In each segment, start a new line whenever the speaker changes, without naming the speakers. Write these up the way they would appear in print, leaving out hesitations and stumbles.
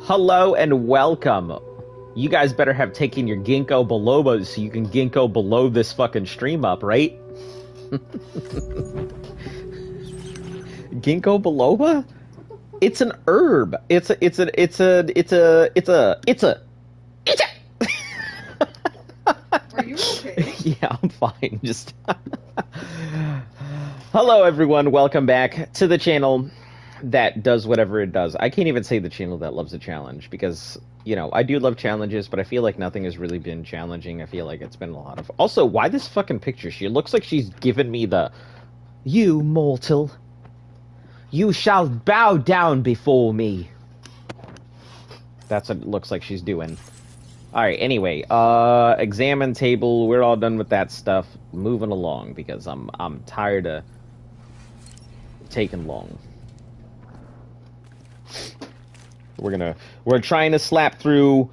Hello and welcome. You guys better have taken your ginkgo bilobas so you can ginkgo below this fucking stream up, right? Ginkgo biloba? It's an herb. It's a.
Are you okay?
Yeah, I'm fine. Just. Hello, everyone. Welcome back to the channel that does whatever it does. I can't even say the channel that loves a challenge because, you know, I do love challenges, but I feel like nothing has really been challenging. I feel like it's been a lot of... Also, why this fucking picture? She looks like she's given me the... You mortal. You shall bow down before me. That's what it looks like she's doing. Alright, anyway, examine table, we're all done with that stuff. Moving along, because I'm tired of taking long. We're trying to slap through...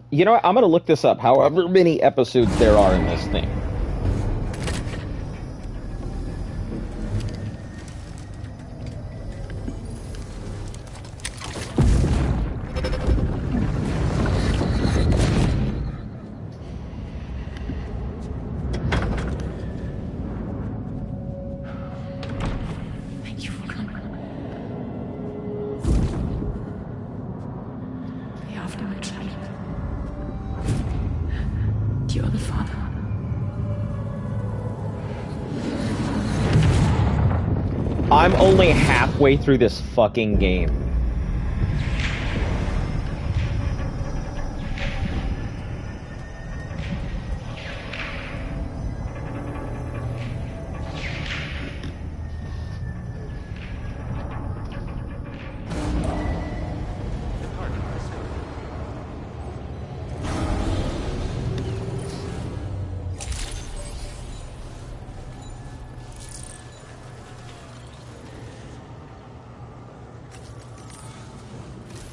You know what, I'm gonna look this up, however many episodes there are in this thing. I'm only halfway through this fucking game.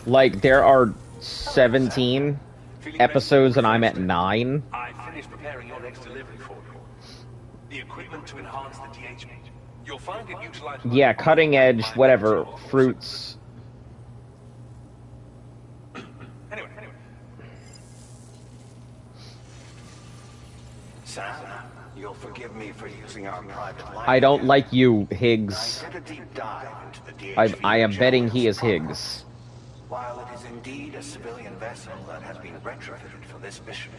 Like, there are 17 episodes and I'm at 9.
I finished preparing your next delivery for you. The equipment to enhance the DH meat. You'll find it utilized...
Yeah, cutting edge, whatever, fruits.
Anyway.
Sam, you'll forgive me for using our private line.
I don't like you, Higgs.
I did a deep dive into the DH
I am betting he is Higgs.
While it is indeed a civilian vessel that has been retrofitted for this mission,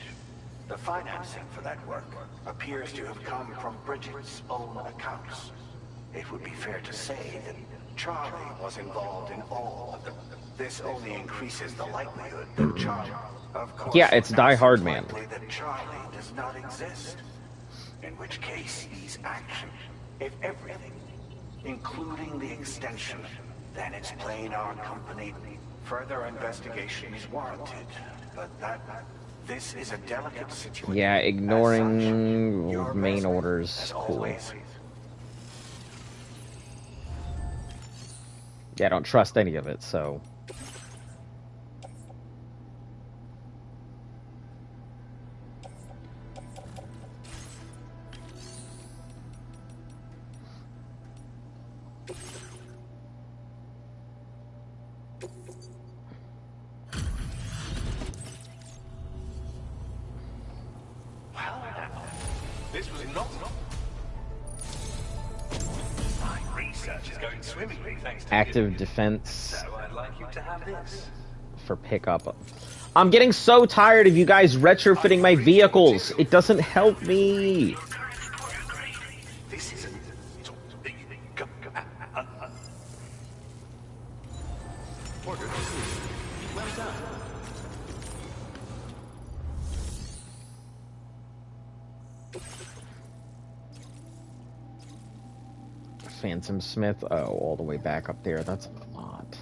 the financing for that work appears to have come from Bridget's own accounts. It would be fair to say that Charlie was involved in all of them. This only increases the likelihood that Charlie, of course,
yeah, it's Die Hard Man.
That Charlie does not exist. In which case, these actions, if everything, including the extension, then it's plain our company. Further investigation is warranted, but this is a delicate situation.
Yeah, ignoring main orders. Cool. Yeah, I don't trust any of it, so...
This was not... My research is going swimmingly thanks to
Active
you.
defense
So I'd like you to have this.
for pickup. I'm getting so tired of you guys retrofitting my vehicles. It doesn't help me.
This is
Phantom Smith. Oh, all the way back up there. That's a lot.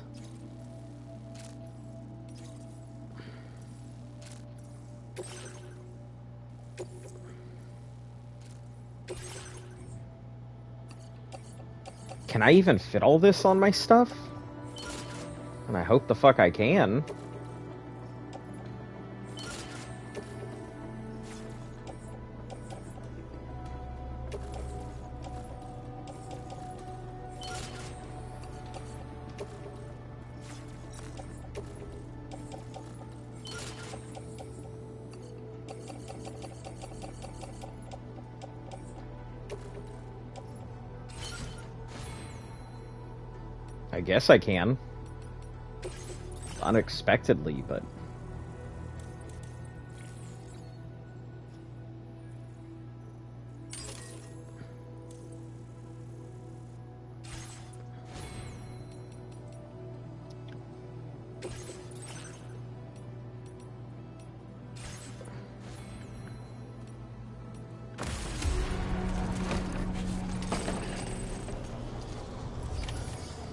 Can I even fit all this on my stuff? And I hope the fuck I can. I guess I can. Unexpectedly, but...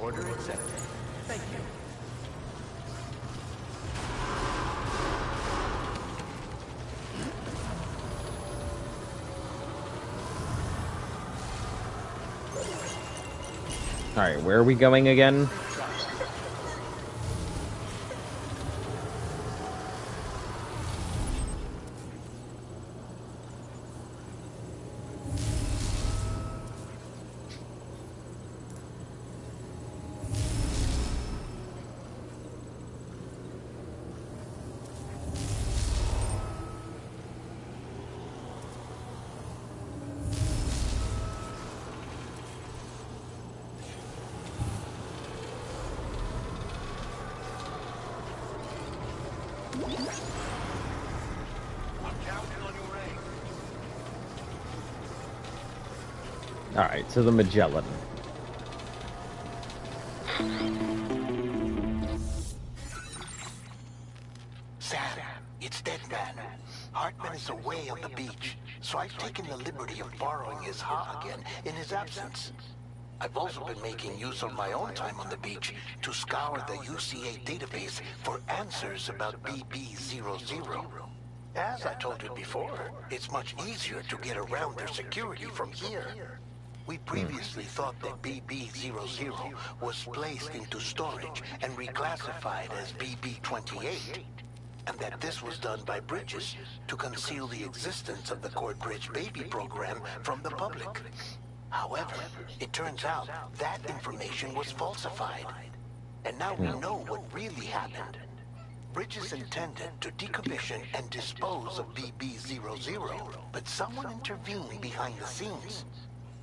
Order accepted. Thank you.
Alright, where are we going again? Alright, to the Magellan.
Sam, it's Dead Man. Hartman is away on the beach, so I've taken the liberty of borrowing his Ha again in his absence. I've also been making use of my own time on the beach to scour the UCA database for answers about BB00. As I told you before, it's much easier to get around their security from here. We previously thought that BB00 was placed into storage and reclassified as BB28, and that this was done by Bridges to conceal the existence of the Corbridge Baby program from the public. However, it turns out that information was falsified, and now we know what really happened. Bridges intended to decommission and dispose of BB00, but someone intervened behind the scenes.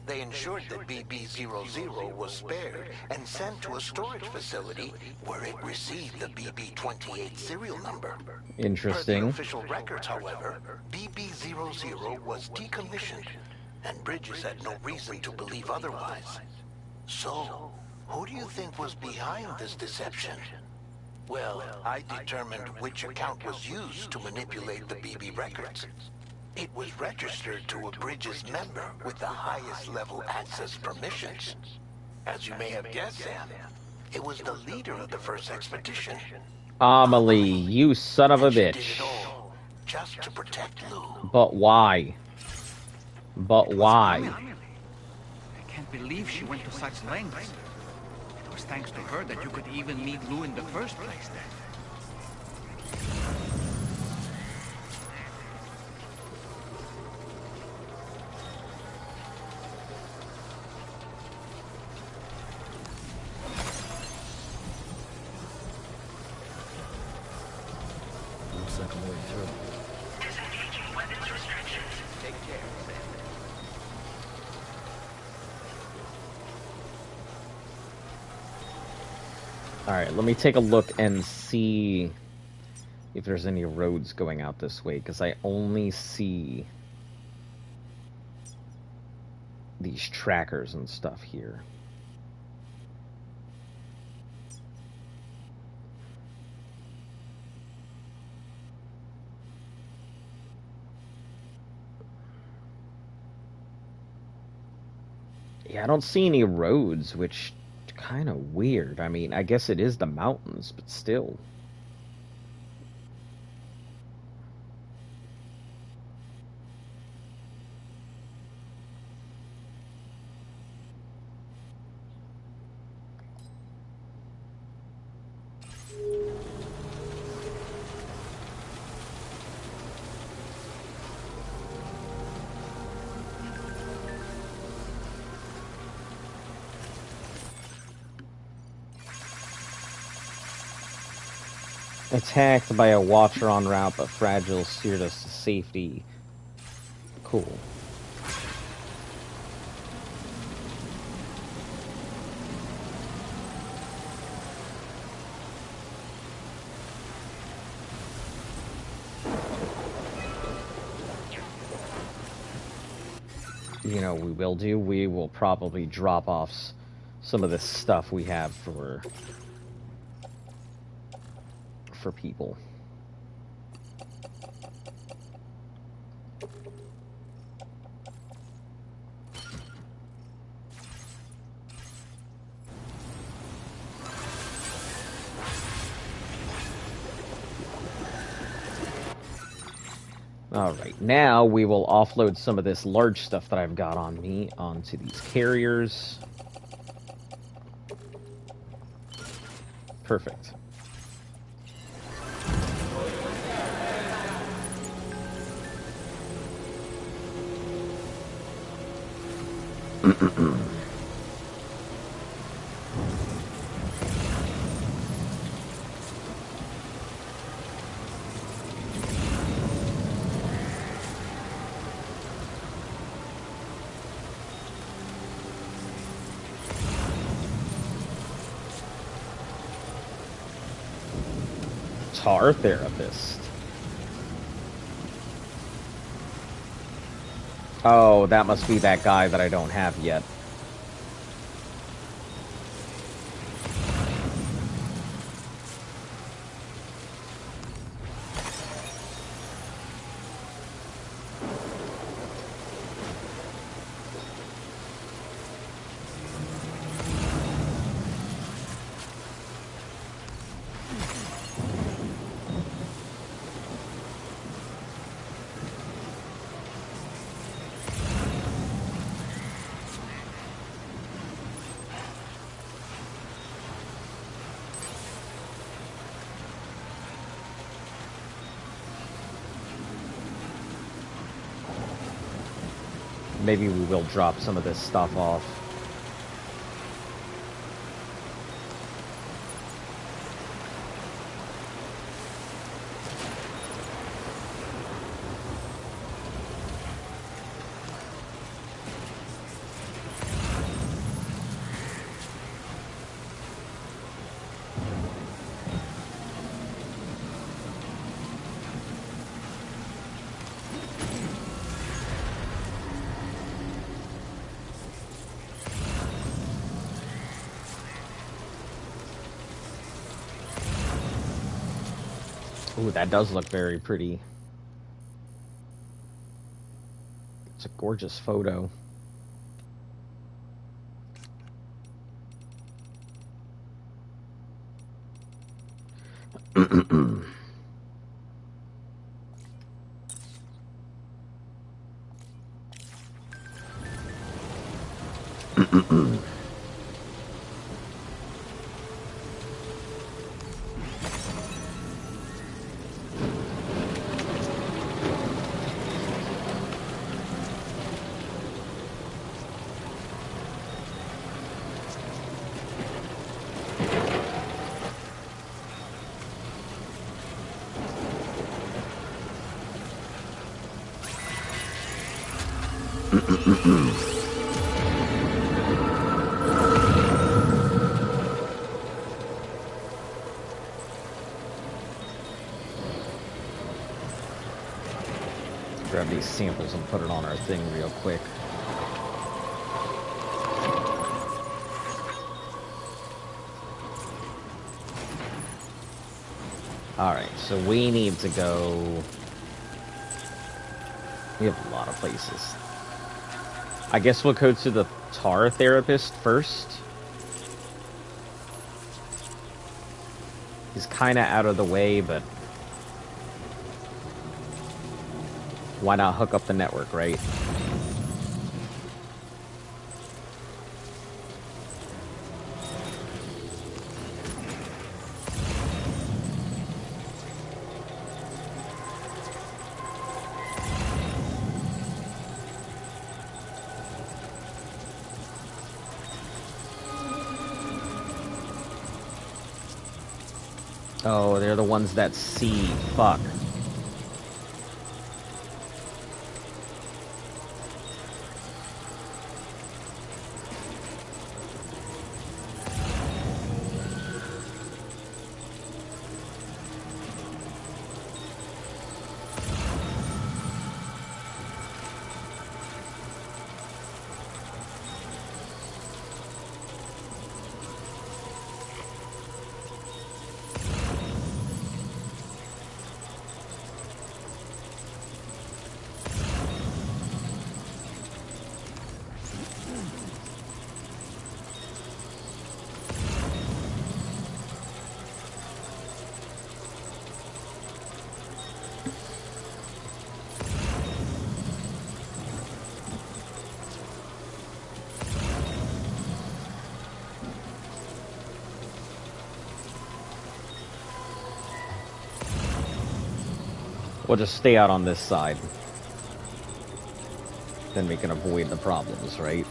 They ensured that BB00 was spared and sent to a storage facility where it received the BB28 serial number.
Interesting.
Per the official records, however, BB00 was decommissioned, and Bridges had no reason to believe otherwise. So, who do you think was behind this deception? Well, I determined which account was used to manipulate the BB records. It was registered to a Bridges member with the highest level access permissions. As you may have guessed, Sam, it was the leader of the first expedition.
Amelie, you son of a
And she did
bitch.
it all just to protect Lou.
But why? But why?
Amelie. I can't believe she went to such lengths. It was thanks to her that you could even meet Lou in the first place then.
Looks like a way through.
Disengaging weapons restrictions.
Take care, Sam.
Alright, let me take a look and see if there's any roads going out this way, because I only see these trackers and stuff here. Yeah, I don't see any roads, which kind of weird. I mean, I guess it is the mountains, but still. Attacked by a watcher en route, but fragile, steered us to safety. Cool. you know, we will do, we will probably drop off some of this stuff we have for people. Alright, now we will offload some of this large stuff that I've got on me onto these carriers. Perfect. Tar therapist. Oh, that must be that guy that I don't have yet. Maybe we will drop some of this stuff off. Ooh, that does look very pretty. It's a gorgeous photo. Grab these samples and put it on our thing real quick. Alright, so we need to go... We have a lot of places. I guess we'll go to the tar therapist first. He's kind of out of the way, but... Why not hook up the network, right? Oh, they're the ones that see. Fuck. We'll just stay out on this side. Then we can avoid the problems, right?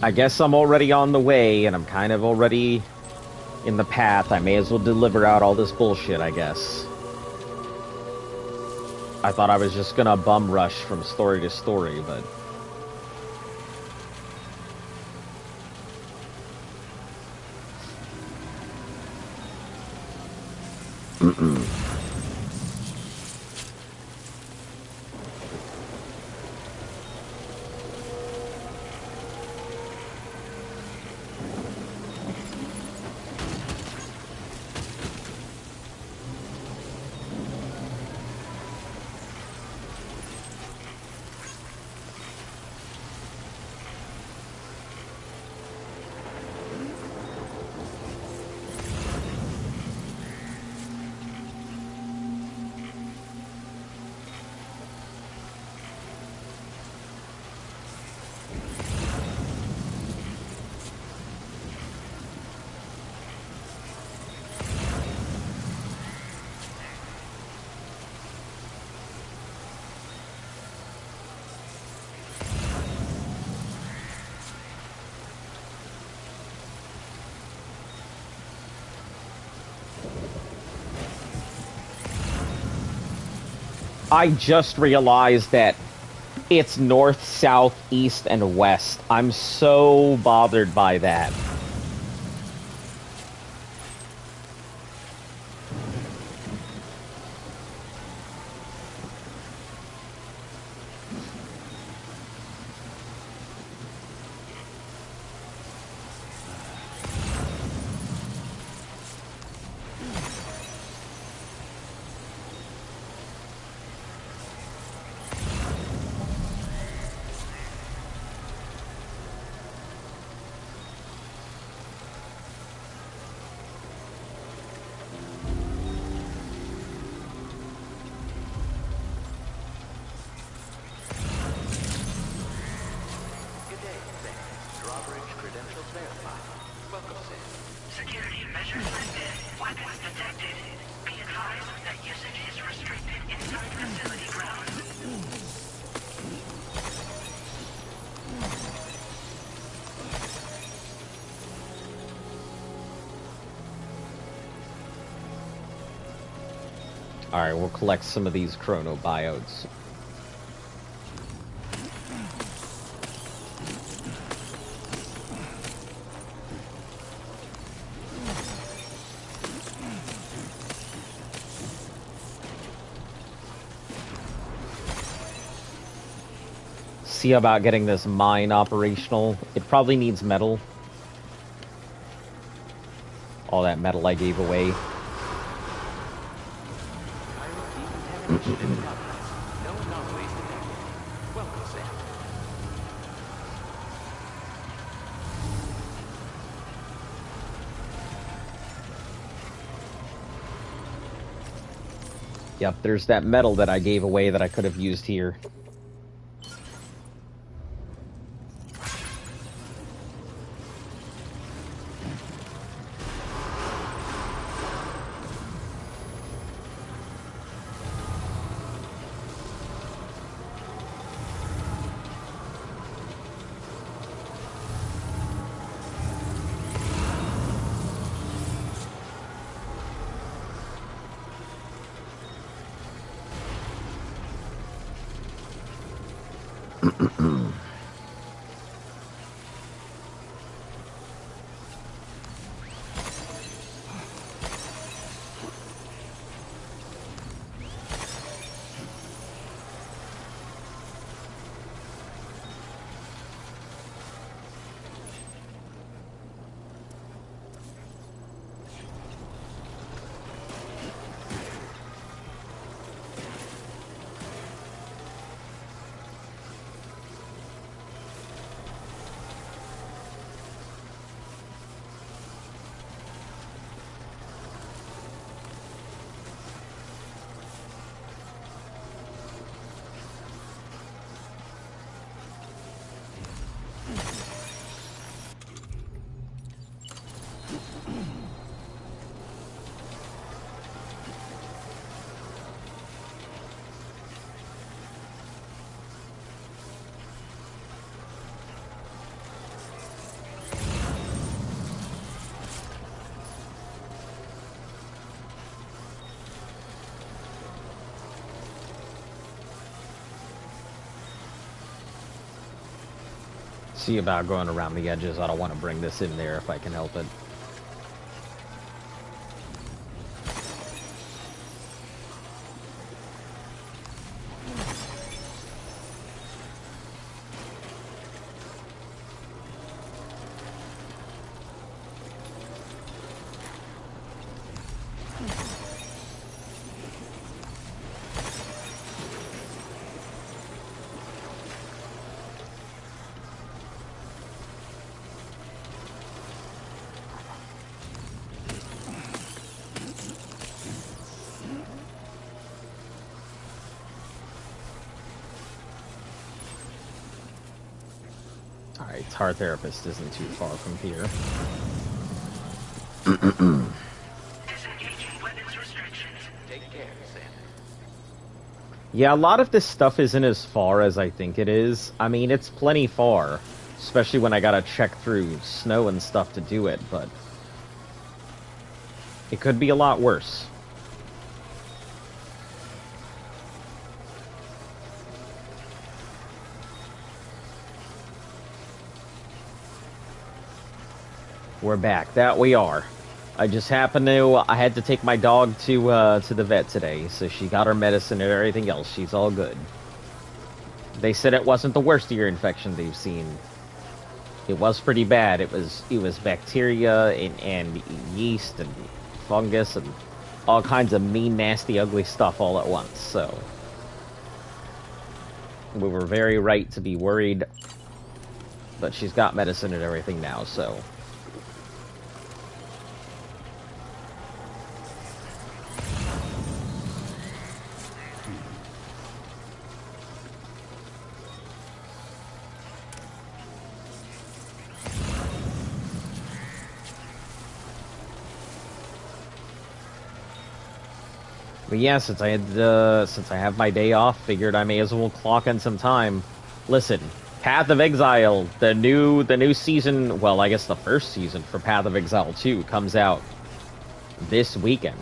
I guess I'm already on the way, and I'm kind of already in the path. I may as well deliver out all this bullshit, I guess. I thought I was just gonna bum rush from story to story, but... I just realized that it's north, south, east, and west. I'm so bothered by that. Alright, we'll collect some of these chronobiotes. See about getting this mine operational. It probably needs metal. All that metal I gave away. Yep, there's that metal that I gave away that I could have used here. See about going around the edges. I don't want to bring this in there if I can help it. Alright, Tar Therapist isn't too far from here. Yeah, a lot of this stuff isn't as far as I think it is. I mean, it's plenty far, especially when I gotta check through snow and stuff to do it, but it could be a lot worse. We're back. That we are. I just happened to... I had to take my dog to the vet today, so she got her medicine and everything else. She's all good. They said it wasn't the worst ear infection they've seen. It was pretty bad. It was bacteria and yeast and fungus and all kinds of mean, nasty, ugly stuff all at once, so... We were very right to be worried. But she's got medicine and everything now, so... But yeah, since I have my day off, figured I may as well clock in some time. Listen, Path of Exile, the new season, well, I guess the first season for Path of Exile 2 comes out this weekend.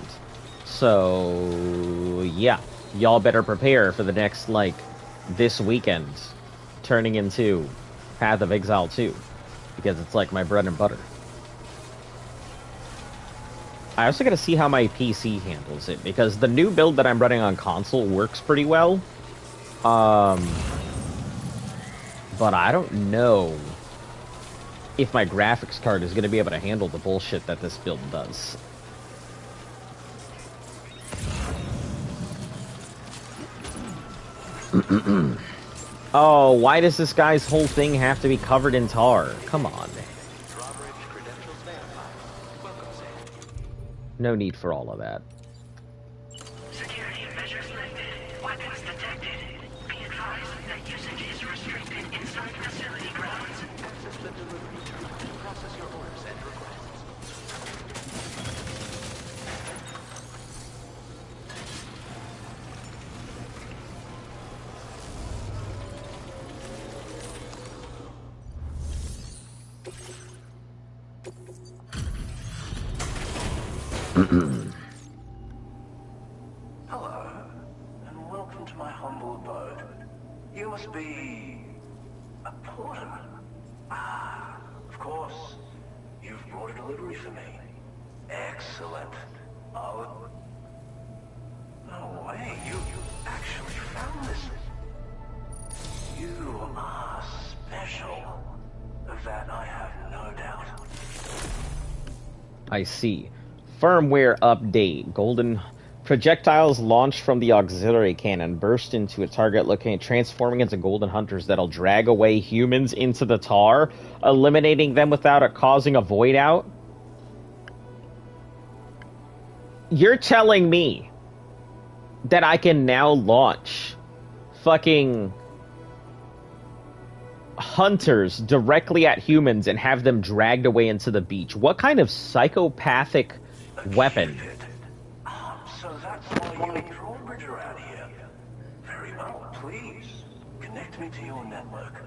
So, yeah, y'all better prepare for the next, like, this weekend turning into Path of Exile 2, because it's like my bread and butter. I also gotta see how my PC handles it, because the new build that I'm running on console works pretty well. But I don't know if my graphics card is gonna be able to handle the bullshit that this build does. Oh, why does this guy's whole thing have to be covered in tar? Come on. No need for all of that.
Security measures lifted. Weapons detected. Be advised that usage is restricted inside facility grounds. Access the delivery terminal to process your orders and
Hello, and welcome to my humble abode. You must be a porter. Ah, of course. You've brought a delivery for me. Excellent. Oh, no way. You actually found this. You are special. Of that I have no doubt.
I see. Firmware update. Golden projectiles launched from the auxiliary cannon burst into a target located, transforming into golden hunters that'll drag away humans into the tar, eliminating them without it causing a void out. You're telling me that I can now launch fucking hunters directly at humans and have them dragged away into the beach? What kind of psychopathic weapon?
So that's why you and Drawbridge are out here. Very well, please. Connect me to your network.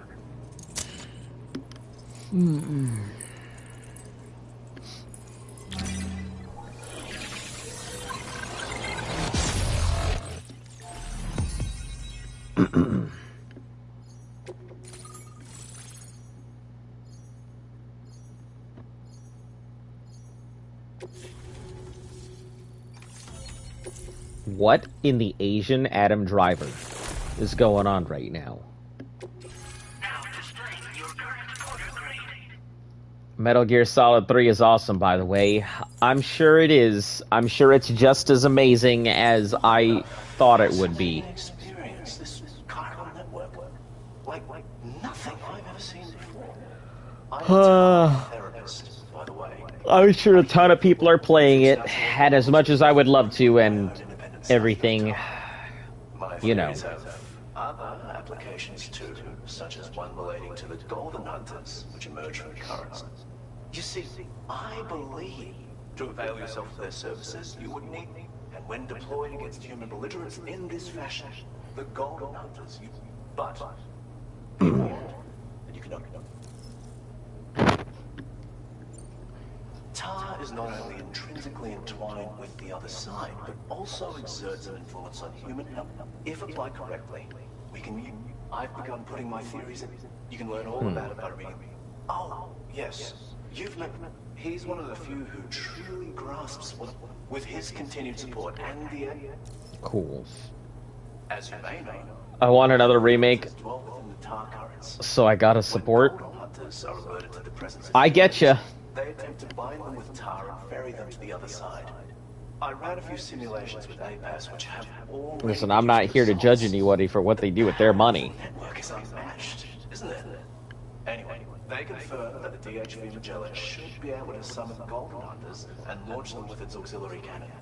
What in the Asian Adam Driver is going on right now?
Now displaying your current order grade.
Metal Gear Solid 3 is awesome, by the way. I'm sure it is. I'm sure it's just as amazing as I thought it would be.
Experience this chiral network like nothing I've ever seen before. I'm a therapist, by the way.
I'm sure a ton of people are playing it, and as much as I would love to, and everything,
My
you know.
theories have other applications too, such as one relating to the golden hunters, which emerge from currents. You see, I believe to avail yourself of their services, you would need me. And when deployed against human belligerents in this fashion, the golden hunters, but be warned, and you can open them. Tar is not only intrinsically entwined with the other side, but also exerts an influence on human health. If applied correctly, we can... I've begun putting my theories in. You can learn all about it by reading. Oh, yes. You've met... He's one of the few who truly grasps what... With his continued support and the...
Cool.
As you may know...
I want another remake,
dwell within the tar currents.
so I gotta support.
Golden hunters are alerted to the presence of...
I getcha.
They attempt to bind them with tar and ferry them to the other side. I ran a few simulations with APAS which have all...
Listen, I'm not here to judge anybody for what they do with their money.
Network is unmatched, isn't it? Anyway, they confirm that the DHV Magellan should be able to summon golden hunters and launch them with its auxiliary cannon.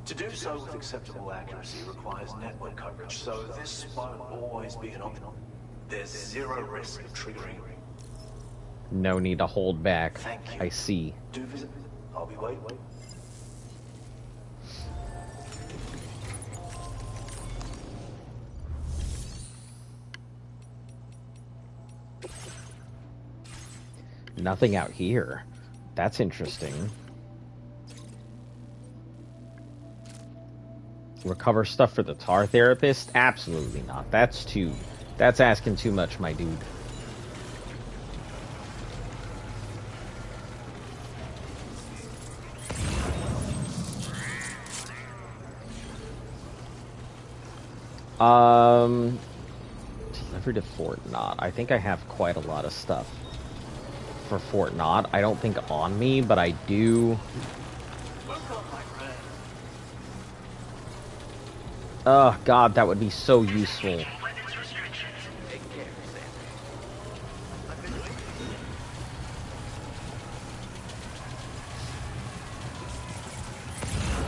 To do so with acceptable accuracy requires network coverage, so this won't always be an option. There's zero risk of triggering.
No need to hold back.
Thank you.
I see.
Do visit. I'll be waiting.
Nothing out here. That's interesting. Recover stuff for the tar therapist? Absolutely not. That's asking too much, my dude. Delivered to Fort Knott. I think I have quite a lot of stuff for Fort Knott. I don't think on me, but I do. Oh god, that would be so useful.
Weapons restrictions.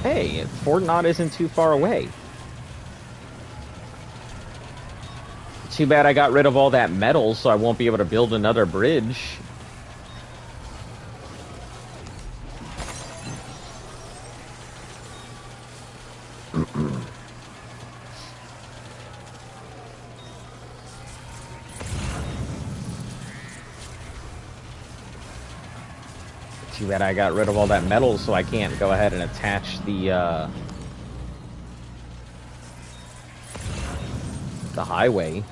Hey, Fort Knott isn't too far away. Too bad I got rid of all that metal, so I won't be able to build another bridge. Too bad I got rid of all that metal, so I can't go ahead and attach the highway.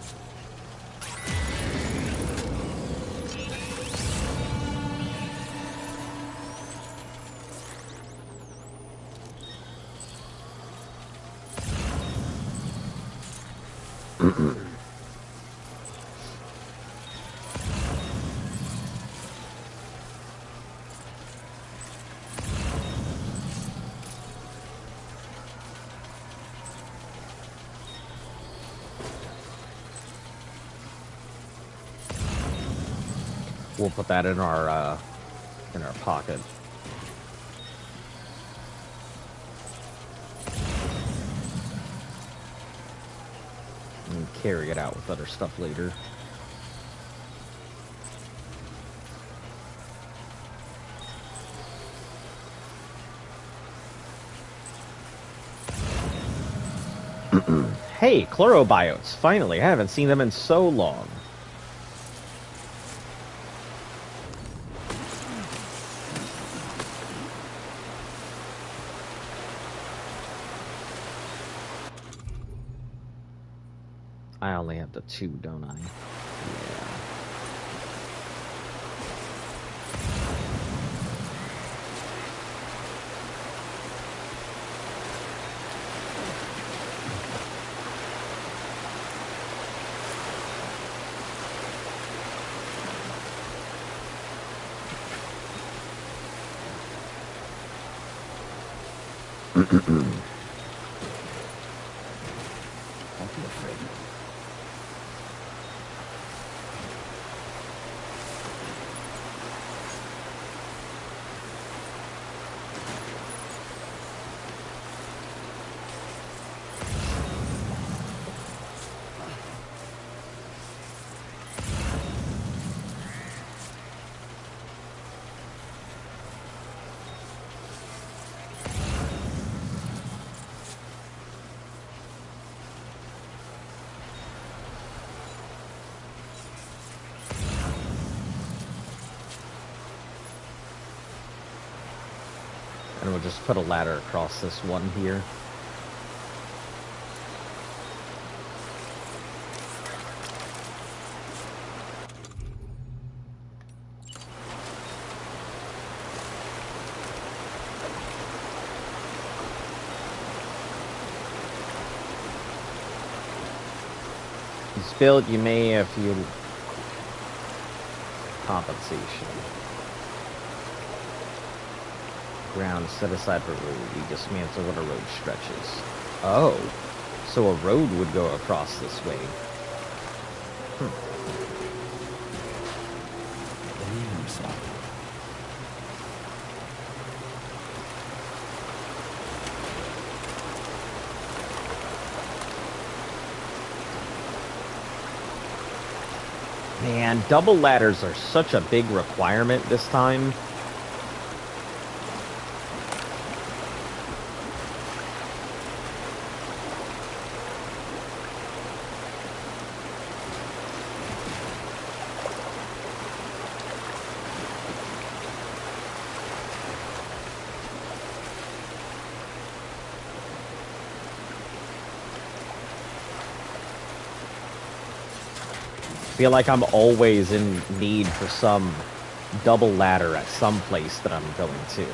We'll put that in our pocket. And carry it out with other stuff later. Hey, chlorophytes! Finally, I haven't seen them in so long. I only have the two, don't I? Yeah.
be afraid.
And we'll just put a ladder across this one here. Spilled, you may if you compensation. Ground set aside for road. You dismantle what a road stretches. Oh, so a road would go across this way. Man, double ladders are such a big requirement this time. Feel like I'm always in need for some double ladder at some place that I'm going to.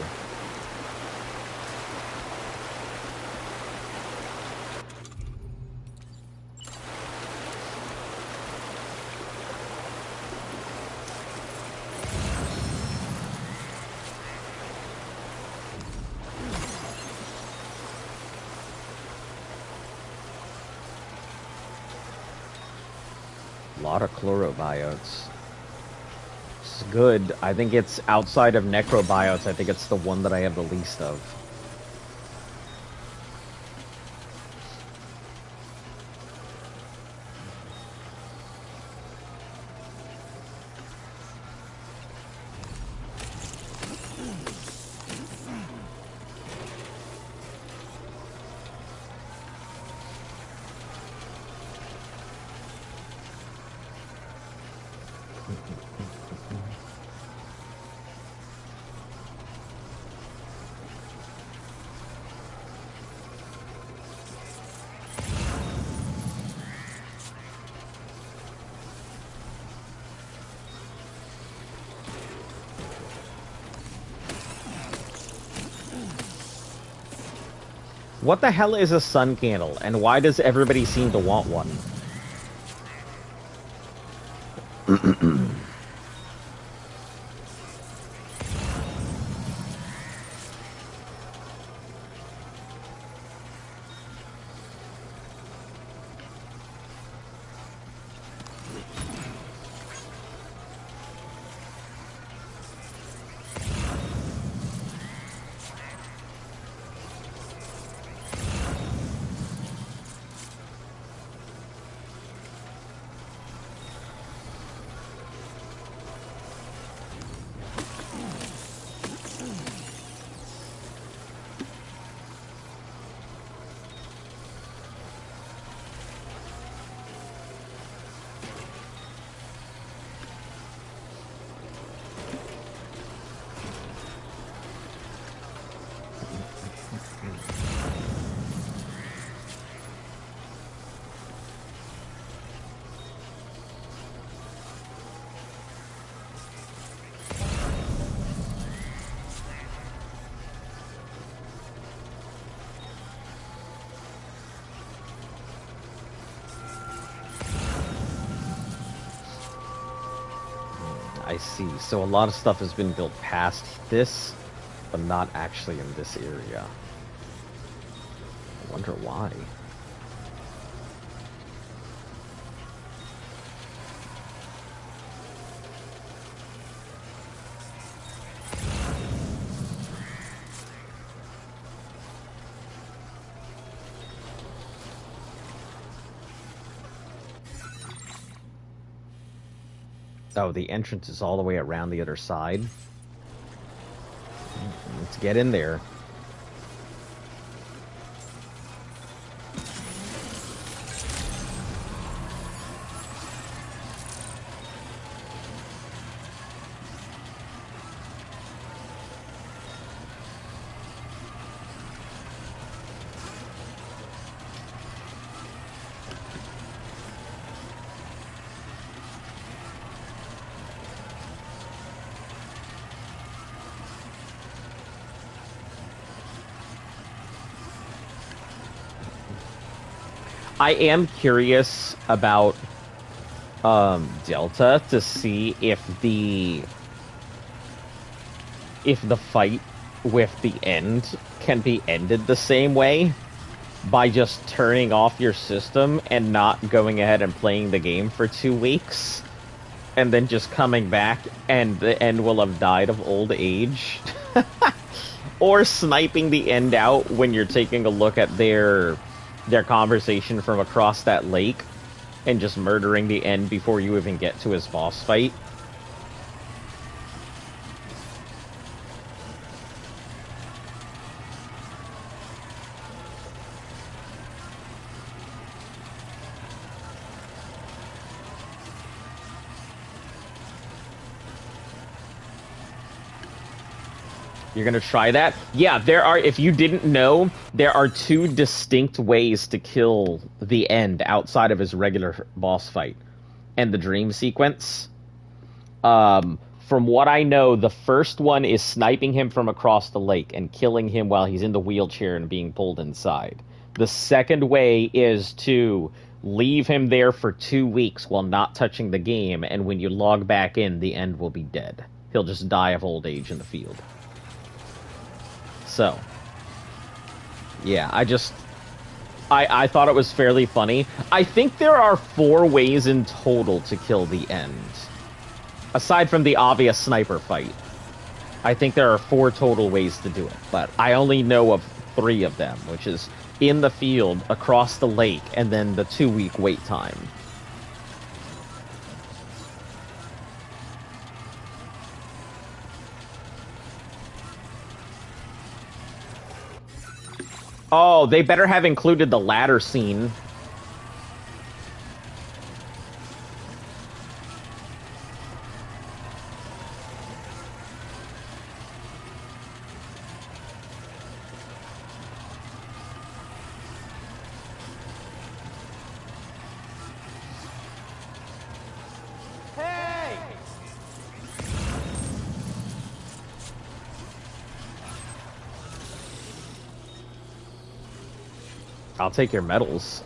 A lot of chlorobiotes. It's good. I think it's outside of necrobiotes. I think it's the one that I have the least of. What the hell is a sun candle, and why does everybody seem to want one? I see. So a lot of stuff has been built past this, but not actually in this area. wonder why. Oh, the entrance is all the way around the other side. Let's get in there. I am curious about Delta to see if the fight with the end can be ended the same way by just turning off your system and not going ahead and playing the game for 2 weeks and then just coming back and the end will have died of old age. Or sniping the end out when you're taking a look at their conversation from across that lake and just murdering the end before you even get to his boss fight. You're gonna try that? Yeah, there are, if you didn't know, there are 2 distinct ways to kill the end outside of his regular boss fight and the dream sequence. From what I know, the first one is sniping him from across the lake and killing him while he's in the wheelchair and being pulled inside. The second way is to leave him there for 2 weeks while not touching the game, and when you log back in, the end will be dead. He'll just die of old age in the field. So, yeah, I thought it was fairly funny. I think there are 4 ways in total to kill the end. Aside from the obvious sniper fight. I think there are 4 total ways to do it, but I only know of 3 of them, which is in the field, across the lake, and then the 2-week wait time. Oh, they better have included the ladder scene. Hey! I'll take your medals.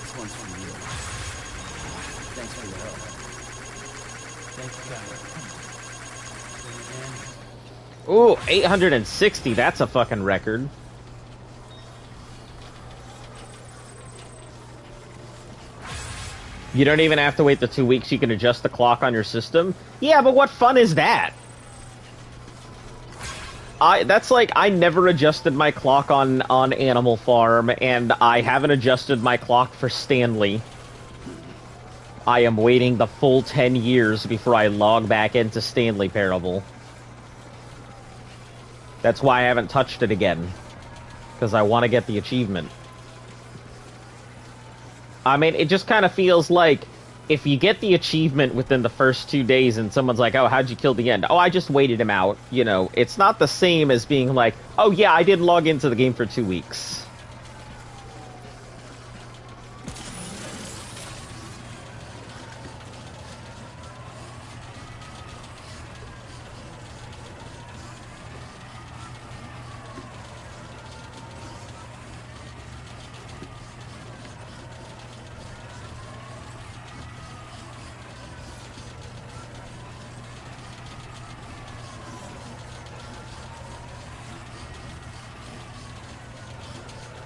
This one's for you. Thanks for your help. Thank you, guys.
Ooh, 860, that's a fucking record. You don't even have to wait the 2 weeks, you can adjust the clock on your system? Yeah, but what fun is that? That's like, I never adjusted my clock on Animal Farm, and I haven't adjusted my clock for Stanley. I am waiting the full 10 years before I log back into Stanley Parable. That's why I haven't touched it again. Because I want to get the achievement. I mean, it just kind of feels like if you get the achievement within the first 2 days and someone's like, oh, how'd you kill the end? Oh, I just waited him out. You know, it's not the same as being like, oh, yeah, I didn't log into the game for 2 weeks.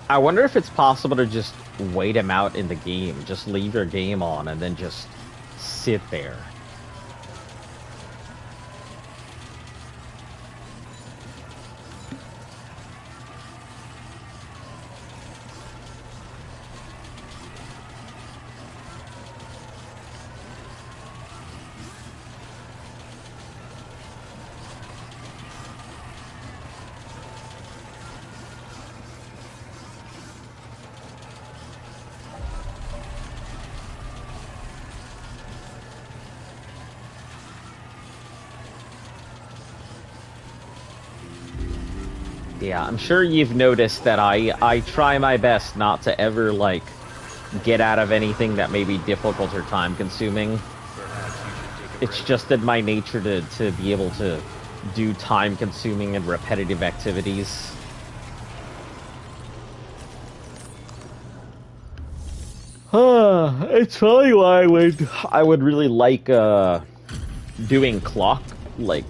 I wonder if it's possible to just wait him out in the game. Just leave your game on and then just sit there. Yeah, I'm sure you've noticed that I try my best not to ever, like, get out of anything that may be difficult or time-consuming. It's just in my nature to be able to do time-consuming and repetitive activities. It's probably why I would really like doing clockwork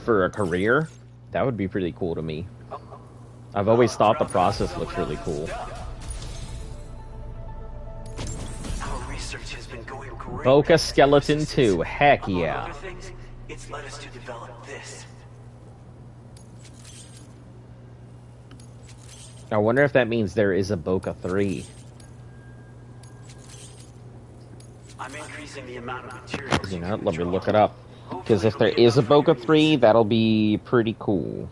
for a career. That would be pretty cool to me. I've always thought the process looks really cool.
Our research has been going great.
Boca Skeleton 2, heck yeah.
Other things, it's led us to develop this.
I wonder if that means there is a Boca 3.
I'm increasing the amount of materials.
You know, let me look it up. Because if there is a Boca 3, that'll be pretty cool.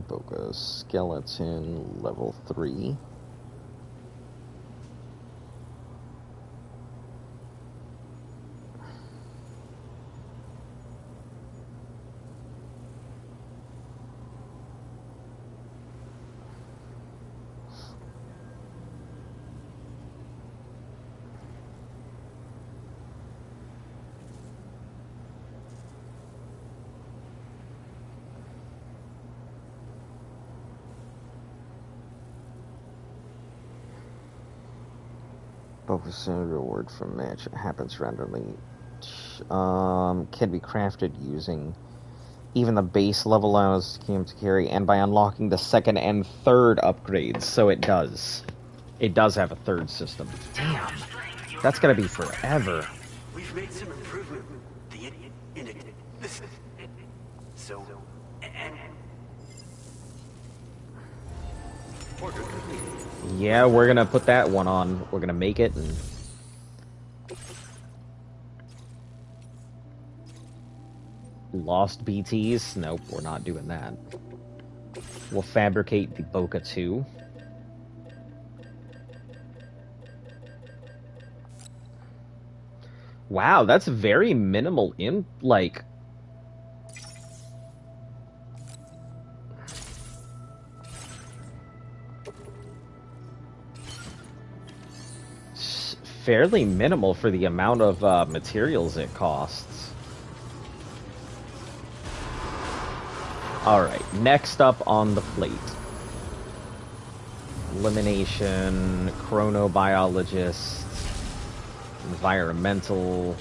Boca Skeleton level 3. Focus on reward from match happens randomly. Can be crafted using even the base level allows game to carry, and by unlocking the second and third upgrades. So it does. It does have a third system. Damn, that's gonna be forever.
We've made some improvement. So, and order completed.
Yeah, we're gonna put that one on. We're gonna make it and lost BTs. Nope, we're not doing that. We'll fabricate the Boca 2. Wow, that's very minimal in like fairly minimal for the amount of materials it costs. Alright, next up on the plate. Elimination, chronobiologist, environmental,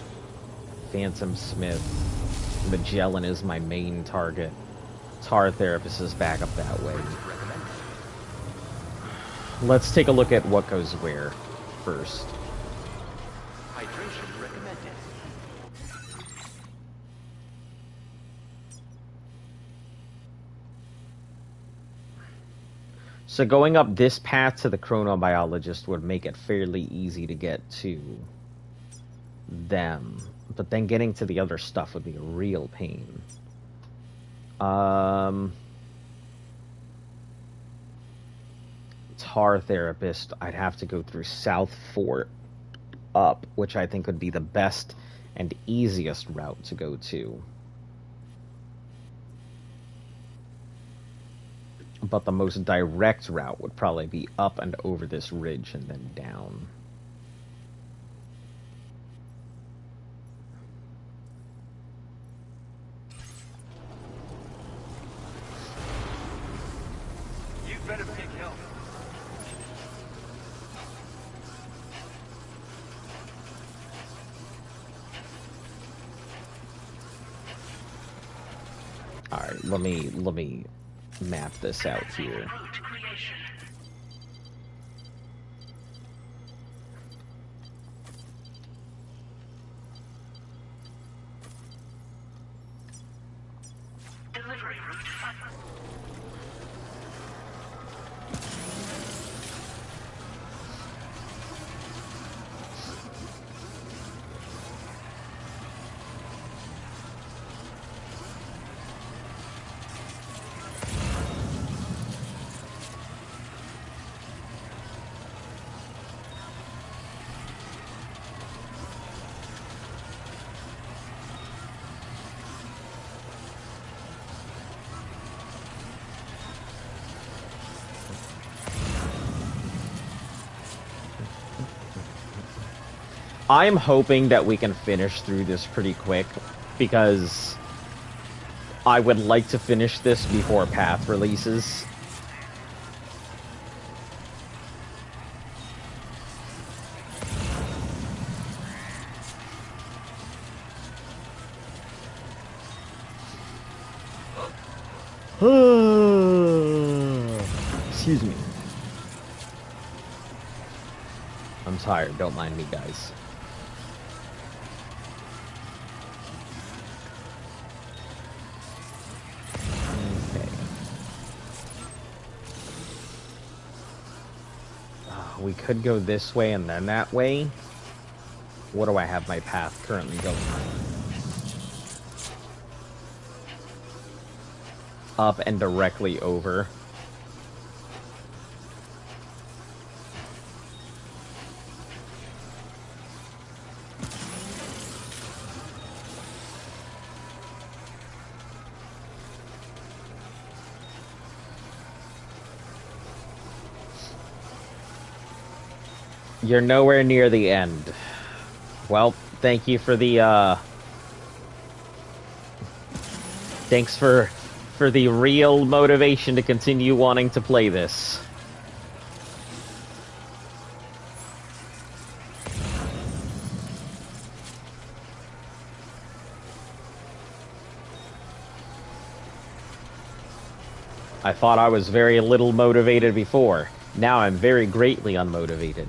Phantom Smith, Magellan is my main target. Tar Therapist is back up that way. Let's take a look at what goes where first.
Hydration recommended.
So going up this path to the chronobiologist would make it fairly easy to get to them. But then getting to the other stuff would be a real pain. Tar Therapist, I'd have to go through South Fort up, which I think would be the best and easiest route to go to. But the most direct route would probably be up and over this ridge and then down. let me map this out here.
Route creation. Delivery route.
I'm hoping that we can finish through this pretty quick, because I would like to finish this before Path releases. Excuse me. I'm tired, don't mind me, guys. Okay. We could go this way and then that way. What do I have my path currently going? Up and directly over. You're nowhere near the end. Well, thank you for the, thanks for the real motivation to continue wanting to play this. I thought I was very little motivated before. Now I'm very greatly unmotivated.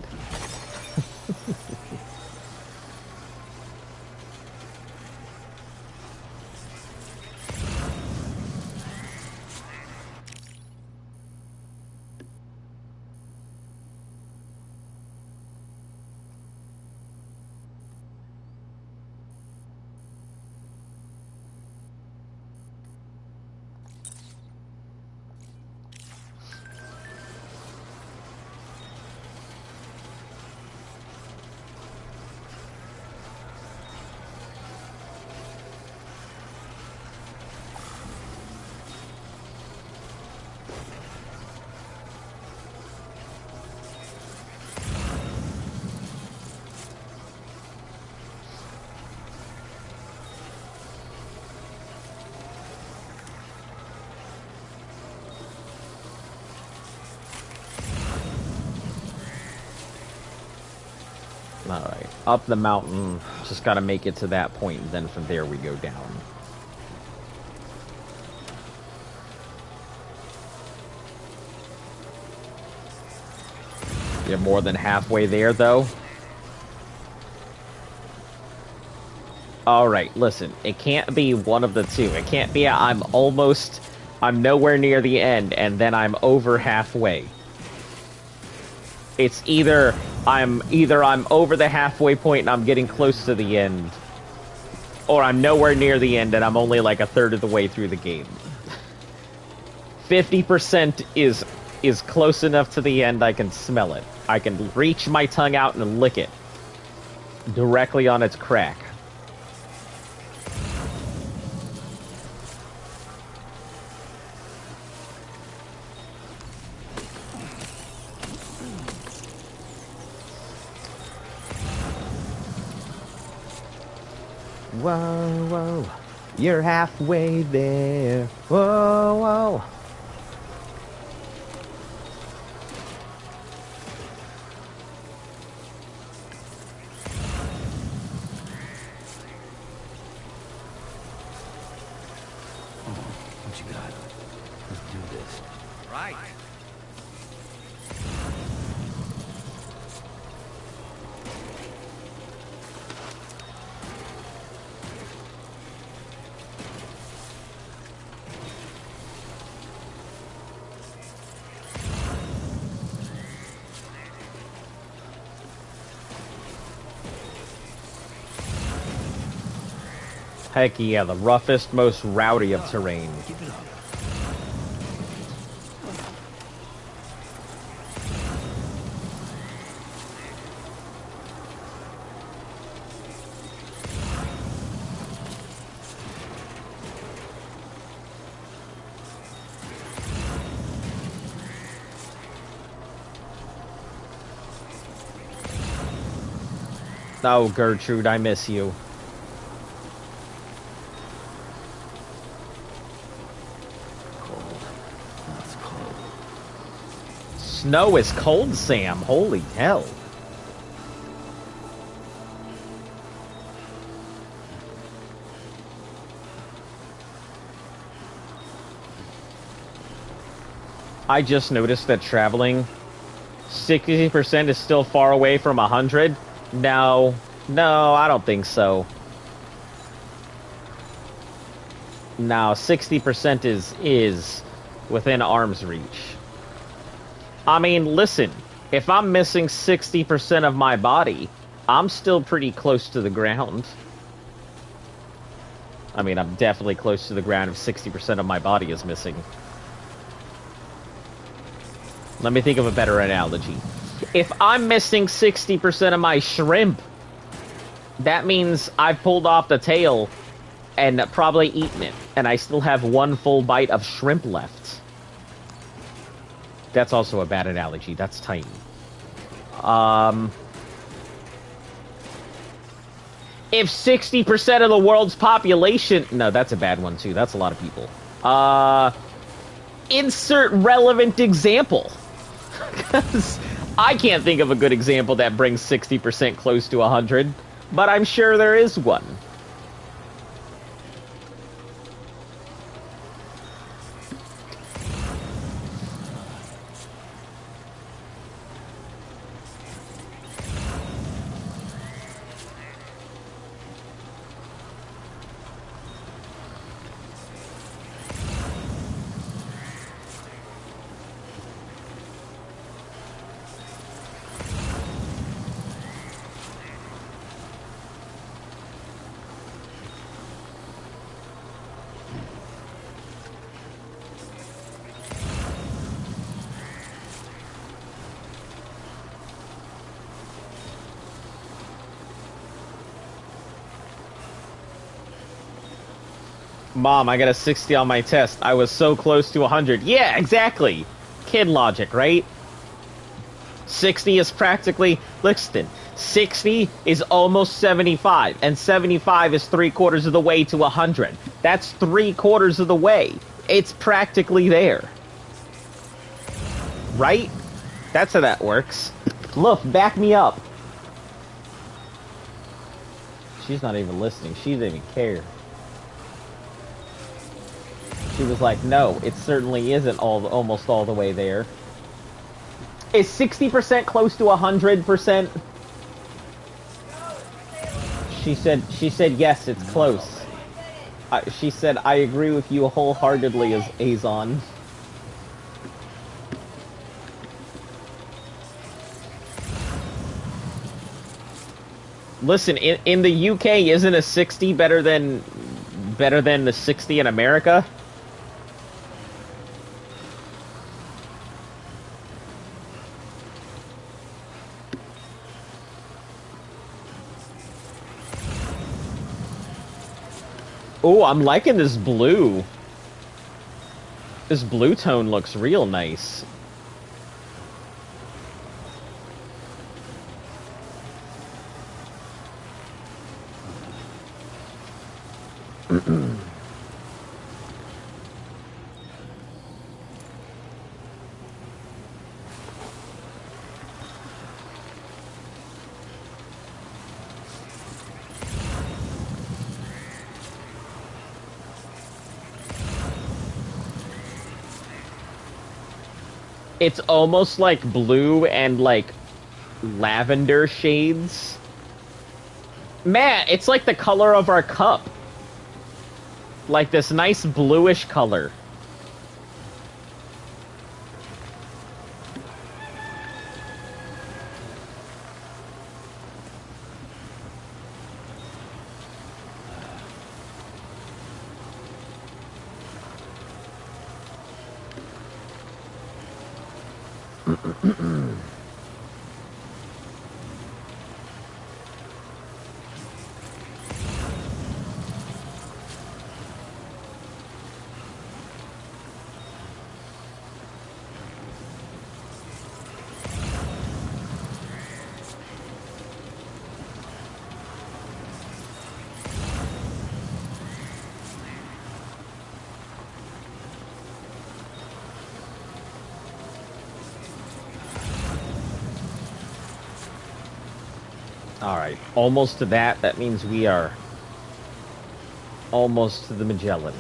Alright, up the mountain, just gotta make it to that point, and then from there we go down. You're more than halfway there, though? Alright, listen, it can't be one of the two. It can't be I'm nowhere near the end, and then I'm over halfway. It's either I'm over the halfway point and I'm getting close to the end, or I'm nowhere near the end and I'm only like a third of the way through the game. 50% is close enough to the end I can smell it. I can reach my tongue out and lick it directly on its crack. Whoa, whoa, you're halfway there. Whoa, whoa.
Once you get
Heck yeah, the roughest, most rowdy of terrain.
Keep it up.
Oh, Gertrude, I miss you.
Cold. That's cold.
Snow is cold, Sam. Holy hell. I just noticed that traveling 60% is still far away from 100. No, I don't think so. No, 60% is within arm's reach. I mean, listen, if I'm missing 60% of my body, I'm still pretty close to the ground. I mean, I'm definitely close to the ground if 60% of my body is missing. Let me think of a better analogy. If I'm missing 60% of my shrimp, that means I've pulled off the tail and probably eaten it, and I still have one full bite of shrimp left. That's also a bad analogy. That's tiny. If 60% of the world's population... No, that's a bad one, too. That's a lot of people. Insert relevant example. Because I can't think of a good example that brings 60% close to 100, but I'm sure there is one. Mom, I got a 60 on my test. I was so close to 100. Yeah, exactly. Kid logic, right? 60 is practically... Listen, 60 is almost 75, and 75 is 3/4 of the way to 100. That's 3/4 of the way. It's practically there. Right? That's how that works. Look, back me up. She's not even listening. She didn't even care. She was like, no, it certainly isn't almost all the way there. Is 60% close to 100%? She said yes, it's close. She said, I agree with you wholeheartedly as Azon. Listen, in the UK, isn't a 60 better than the 60 in America? Oh, I'm liking this blue. This blue tone looks real nice. It's almost like blue and like lavender shades. Man, it's like the color of our cup. Like this nice bluish color. Alright, almost to that. That means we are almost to the Magellan.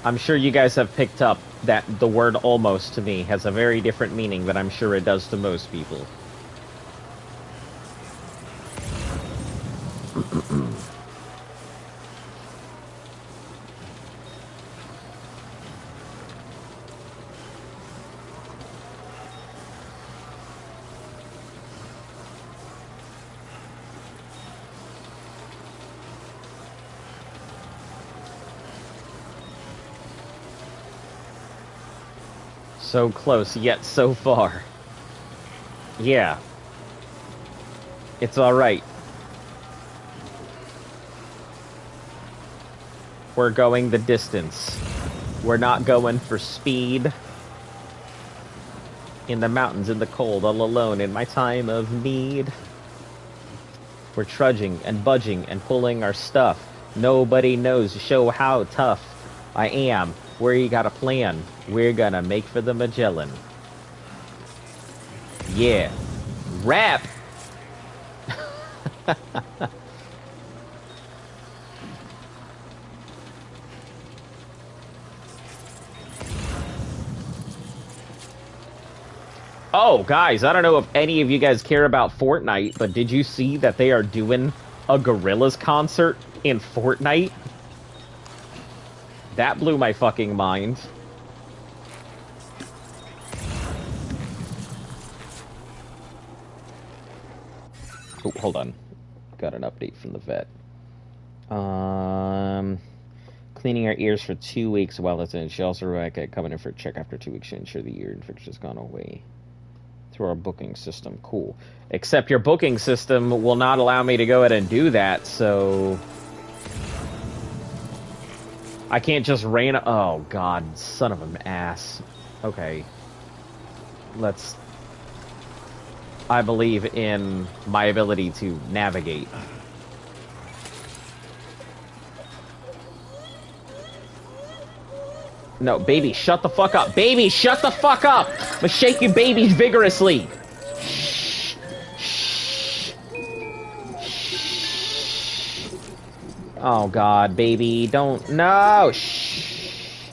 I'm sure you guys have picked up that the word almost to me has a very different meaning than I'm sure it does to most people. So close, yet so far. Yeah. It's alright. We're going the distance. We're not going for speed. In the mountains, in the cold, all alone, in my time of need. We're trudging and budging and pulling our stuff. Nobody knows to show how tough I am. We got a plan. We're gonna make for the Magellan. Yeah. Rap! Oh, guys, I don't know if any of you guys care about Fortnite, but did you see that they are doing a Gorillaz concert in Fortnite? That blew my fucking mind. Oh, hold on. Got an update from the vet. Cleaning our ears for 2 weeks while it's in. She also coming in for a check after 2 weeks to ensure the ear infection's gone away. Through our booking system. Cool. Except your booking system will not allow me to go ahead and do that, so... I can't just oh, God. Son of an ass. Okay. Let's... I believe in my ability to navigate. No, baby, shut the fuck up. Baby, shut the fuck up! I'm gonna shake you babies vigorously. Shh. Shh. Shh. Oh, God, baby, don't... No! Shh.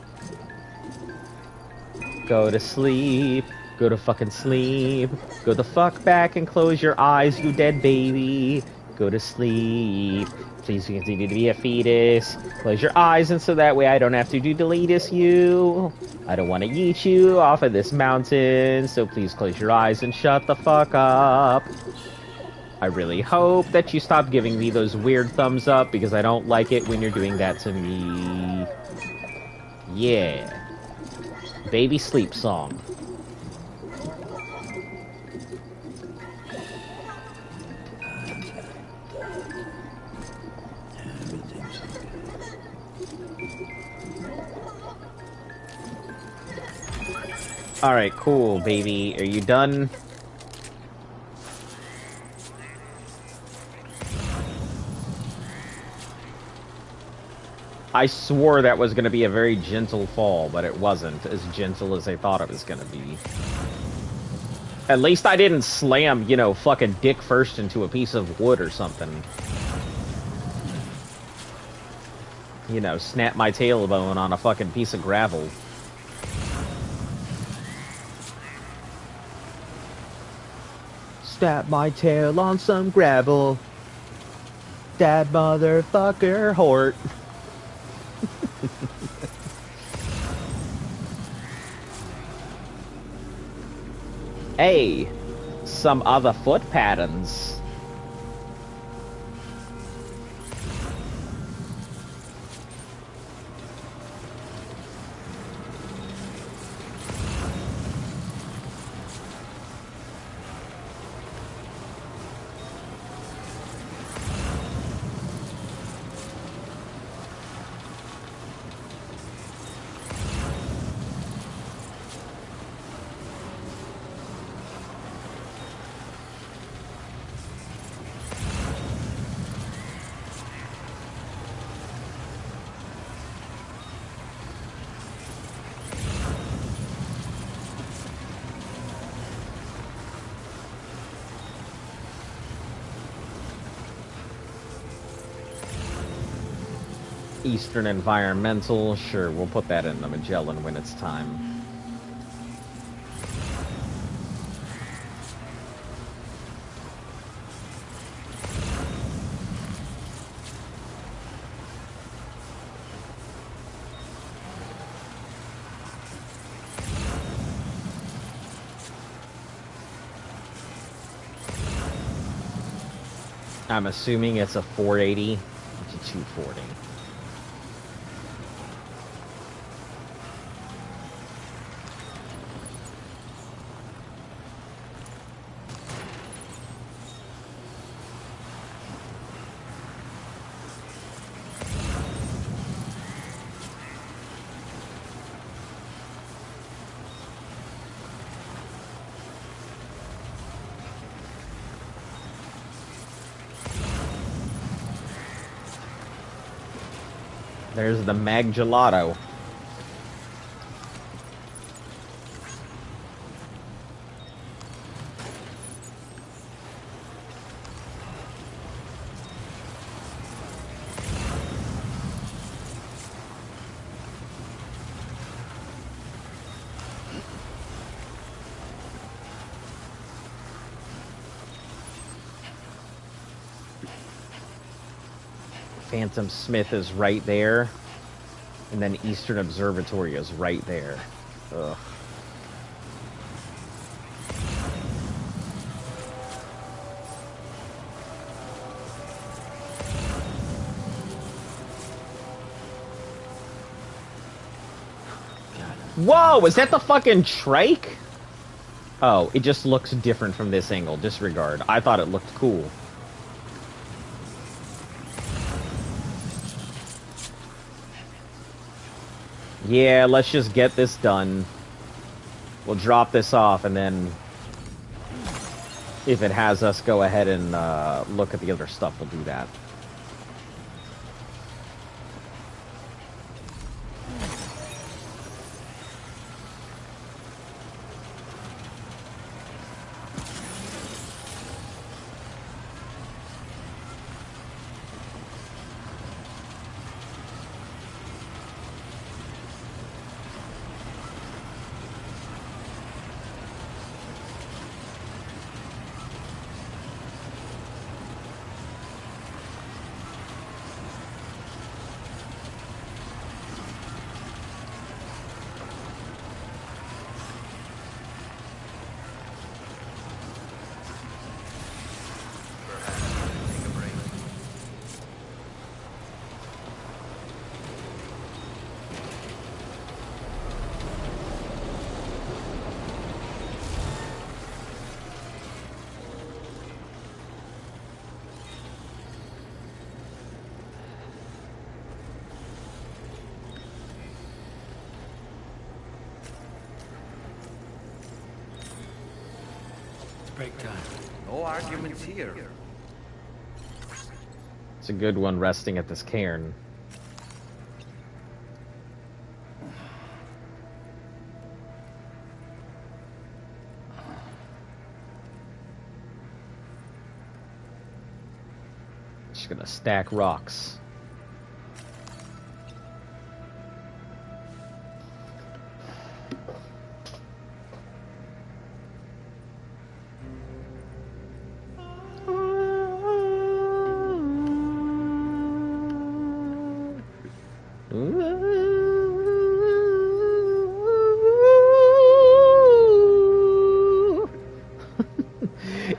Go to sleep. Go to fucking sleep. Go the fuck back and close your eyes, you dead baby. Go to sleep. Please continue to be a fetus. Close your eyes, and so that way I don't have to do deletus you. I don't want to yeet you off of this mountain, so please close your eyes and shut the fuck up. I really hope that you stop giving me those weird thumbs up, because I don't like it when you're doing that to me. Yeah. Baby sleep song. Alright, cool, baby. Are you done? I swore that was going to be a very gentle fall, but it wasn't as gentle as I thought it was going to be. At least I didn't slam, you know, fucking dick first into a piece of wood or something. You know, snap my tailbone on a fucking piece of gravel. Snap my tail on some gravel. That motherfucker Hort. Hey, some other foot patterns. Eastern Environmental. Sure, we'll put that in the Magellan when it's time. I'm assuming it's a 480 to 240. There's the Mag Gelato. Phantom Smith is right there. And then Eastern Observatory is right there. Ugh. Whoa, is that the fucking trike? Oh, it just looks different from this angle. Disregard. I thought it looked cool. Yeah, let's just get this done. We'll drop this off, and then if it has us go ahead and look at the other stuff, we'll do that.
Break time. No arguments here.
It's a good one resting at this cairn. Just gonna stack rocks.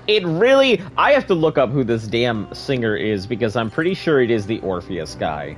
It really... I have to look up who this damn singer is, because I'm pretty sure it is the Orpheus guy.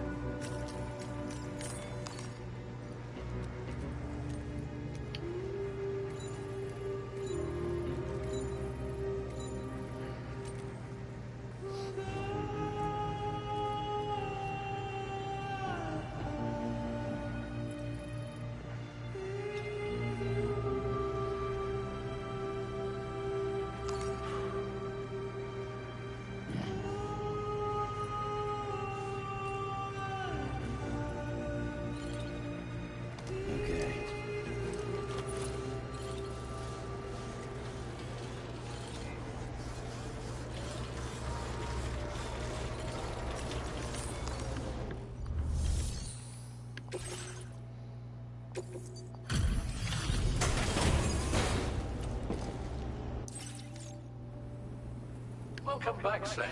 Welcome back, Sam.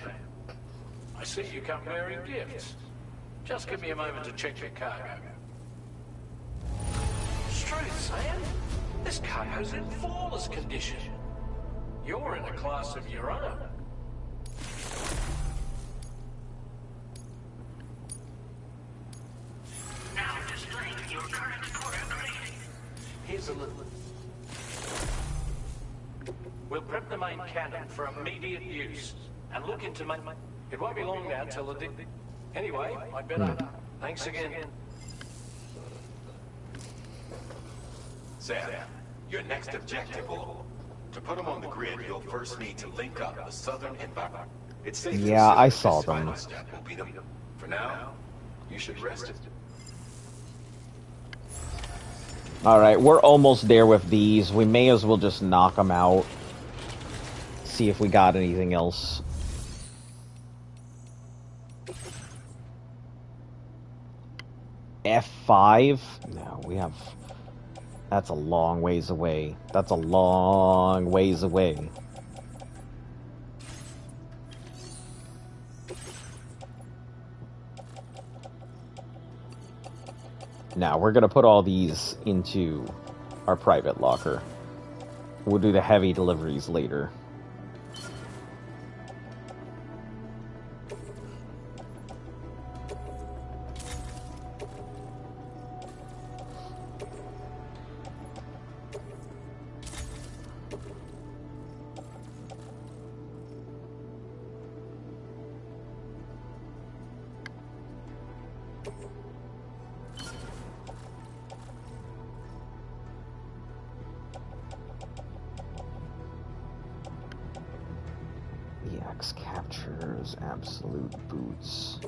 I see you come bearing gifts. Just give me a moment to check your cargo. Truth, Sam. This cargo's in flawless condition. You're in a class of your own.
Now displaying your current core upgrade.
Here's a little. We'll prep the main cannon for immediate use and look into It won't be long now till the Anyway, I better. Thanks again.
Sam, your next objective will... To put them on the grid, you'll first need to link up the southern environment. It's safe to
Yeah, I
assume
saw
this final
them.
step will be the... For now, you should rest it.
Alright, we're almost there with these. We may as well just knock them out. See if we got anything else. F5? No, we have... That's a long ways away. That's a long ways away. Now, we're going to put all these into our private locker. We'll do the heavy deliveries later. EX captures, absolute boots.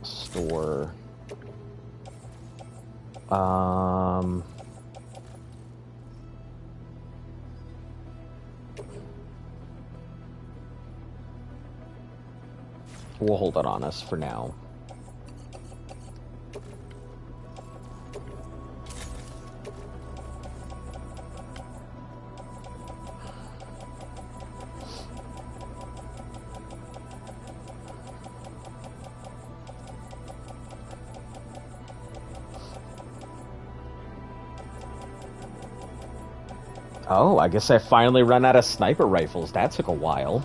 Store. We'll hold it on us for now. Oh, I guess I finally run out of sniper rifles. That took a while.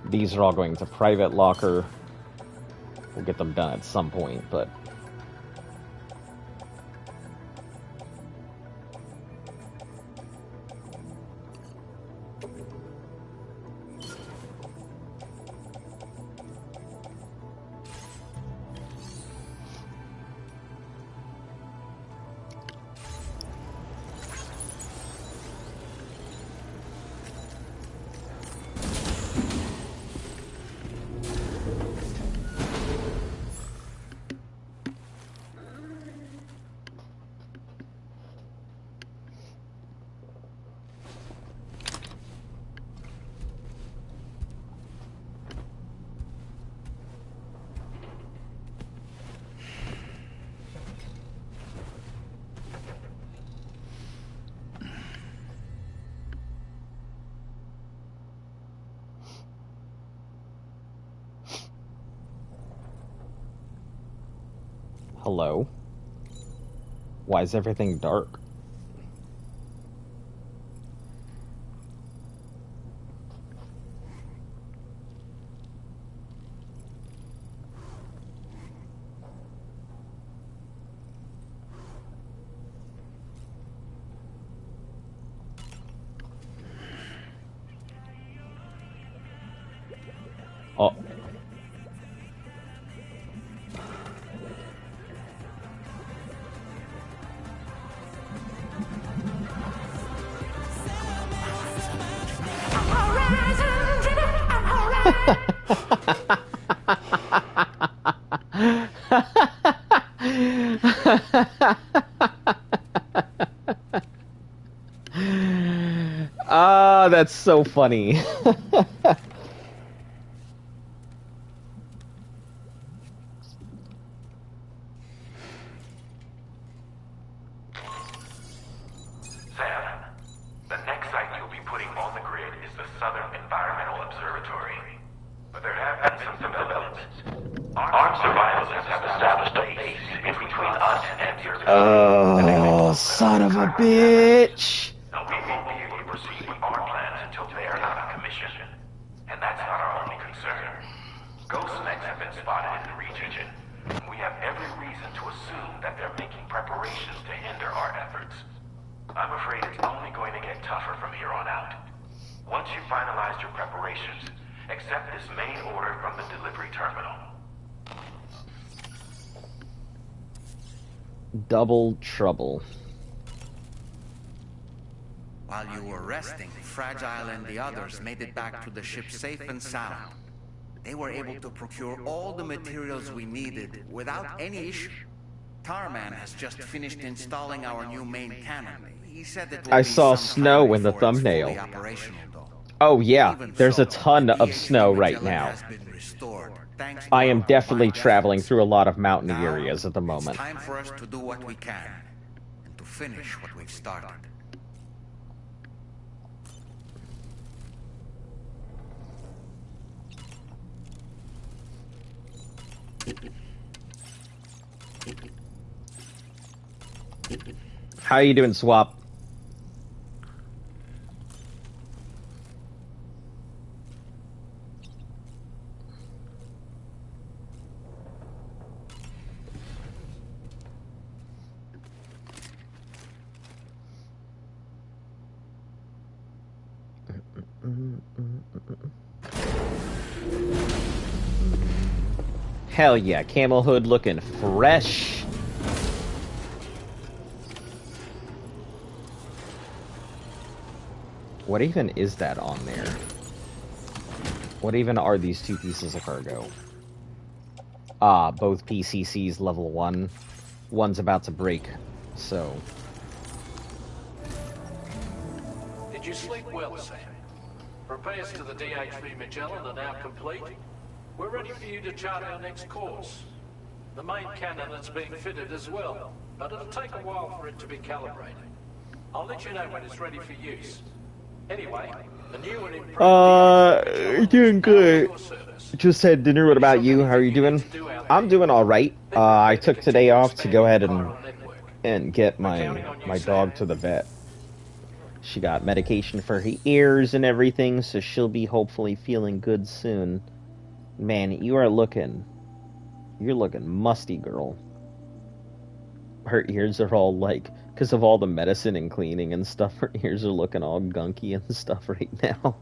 These are all going to private locker. We'll get them done at some point, but... Hello? Why is everything dark? Oh. Ah, that's so funny.
Sam, the next site you'll be putting on the grid is the Southern Environmental Observatory. But there have been some developments. Armed survivalists have established a base in between us and your
Oh, son of a bitch.
Now, we won't be able to proceed with our plans until they're out of commission. And that's not our only concern. Ghost mechs have been spotted in the region. We have every reason to assume that they're making preparations to hinder our efforts. I'm afraid it's only going to get tougher from here on out. Once you've finalized your preparations, accept this main order from the delivery terminal.
Double trouble.
While you were resting, Fragile and the others made it back to the ship safe and sound. They were able to procure all the materials we needed without any issue. Tarman has just finished installing our new main cannon. He said it will
I
be
saw
some
snow
time
in the
before it's fully
thumbnail.
operational, though.
Oh yeah,
Even
there's a
so,
ton
the
of
DHC
snow right
Magellan
now.
has been restored, thanks to
I am
our
definitely
combined
traveling
efforts.
through a lot of mountainy
Now,
areas at the moment.
It's time for us to do what we can and to finish what we've started.
How you doing, Swap? Hell yeah, camel hood looking fresh. What even is that on there? What even are these two pieces of cargo? Ah, both PCCs level 1. One's about to break, so...
Did you sleep well, Sam? Repairs to the DHV Magellan are now complete. We're ready for you to chart our next course. The main cannon is being fitted as well, but it'll take a while for it to be calibrated. I'll let you know when it's ready for use. Anyway, the new and improved
doing good. Just had dinner. What about you? How are you doing? I'm doing all right. I took today off to go ahead and get my dog to the vet. She got medication for her ears and everything, so she'll be hopefully feeling good soon. Man, you're looking musty, girl. Her ears are all like, because of all the medicine and cleaning and stuff, her ears are looking all gunky and stuff right now.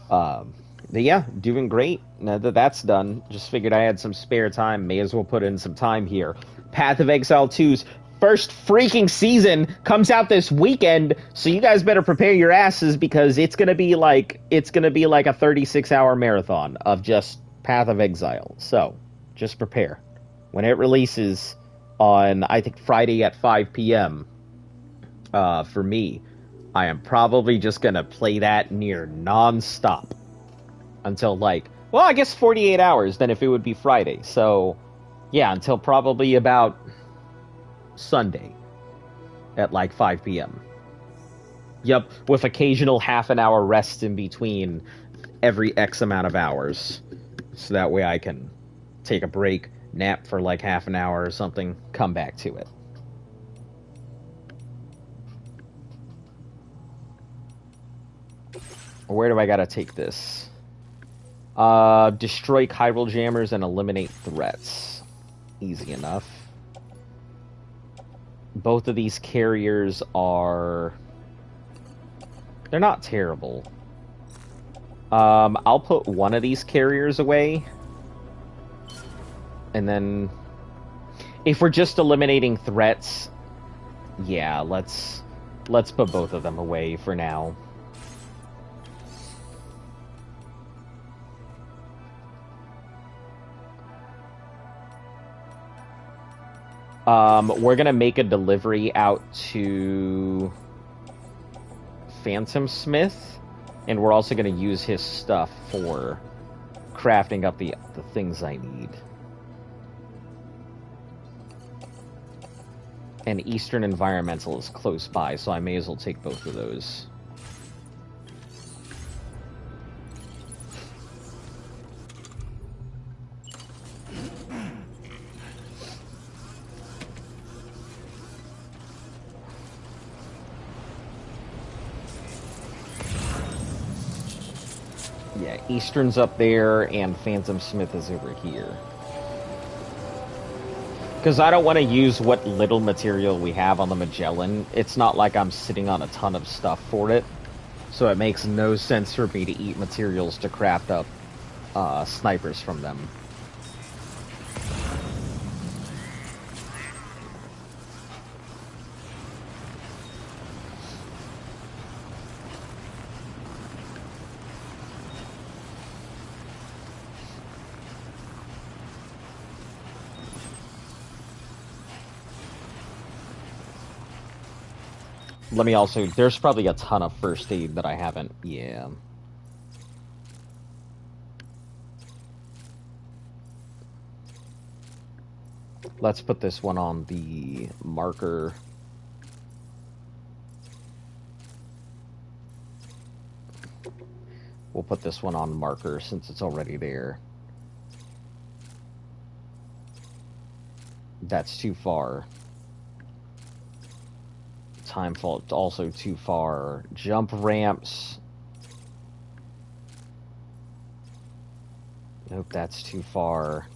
But yeah, doing great. Now that that's done, just figured I had some spare time. May as well put in some time here. Path of Exile 2's first freaking season comes out this weekend, so you guys better prepare your asses because it's gonna be like a 36-hour marathon of just Path of Exile. So just prepare. When it releases on, I think, Friday at 5 p.m. For me, I am probably just gonna play that near non-stop until I guess 48 hours then if it would be Friday. So yeah, until probably about Sunday at 5 p.m. Yep, with occasional half an hour rest in between every X amount of hours. So that way I can take a break, nap for half an hour or something, come back to it. Where do I gotta take this? Destroy chiral jammers and eliminate threats. Easy enough. Both of these carriers are... they're not terrible. I'll put one of these carriers away. And then... if we're just eliminating threats... yeah, let's put both of them away for now. We're gonna make a delivery out to Phantom Smith, and we're also gonna use his stuff for crafting up the things I need. And Eastern Environmental is close by, so I may as well take both of those. Yeah, Eastern's up there, and Phantom Smith is over here. Because I don't want to use what little material we have on the Magellan. It's not like I'm sitting on a ton of stuff for it. So it makes no sense for me to eat materials to craft up snipers from them. Let me also... There's probably a ton of first aid that I haven't... Yeah. Let's put this one on the marker. We'll put this one on marker since it's already there. That's too far. Time fault also too far. Jump ramps. Nope, that's too far.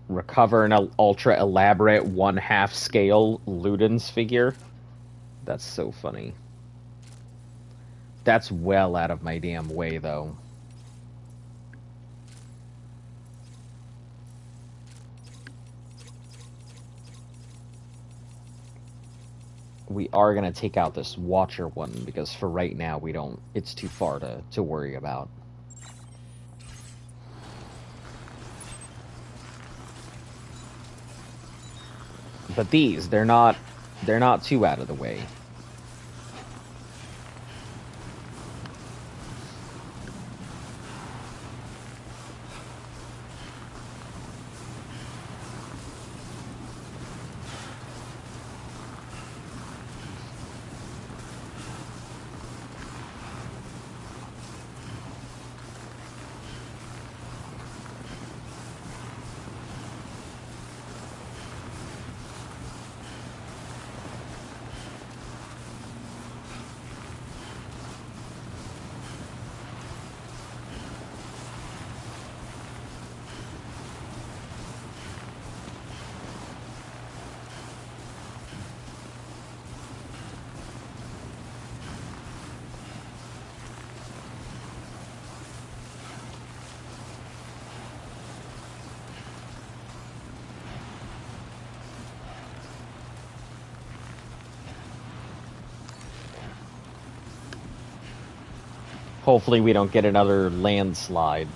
Recover an ultra elaborate 1/2 scale Ludens figure. That's so funny. That's well out of my damn way, though. We are going to take out this Watcher one, because for right now, we don't... It's too far to worry about. But these, they're not too out of the way. Hopefully we don't get another landslide.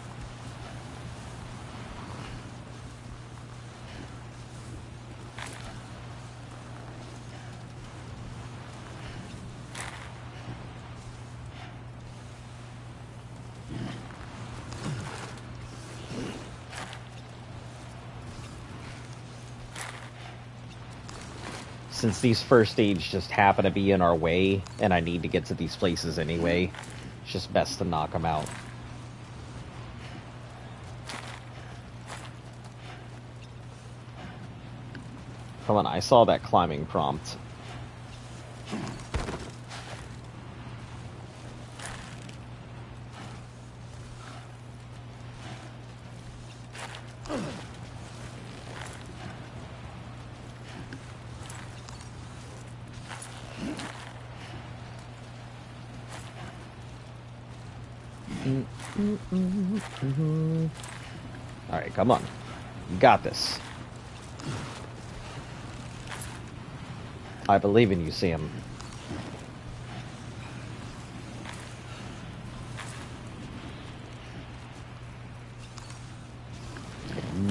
Since these first aids just happen to be in our way, and I need to get to these places anyway, it's just best to knock them out. Come on, I saw that climbing prompt. Alright, come on. You got this. I believe in you, Sam.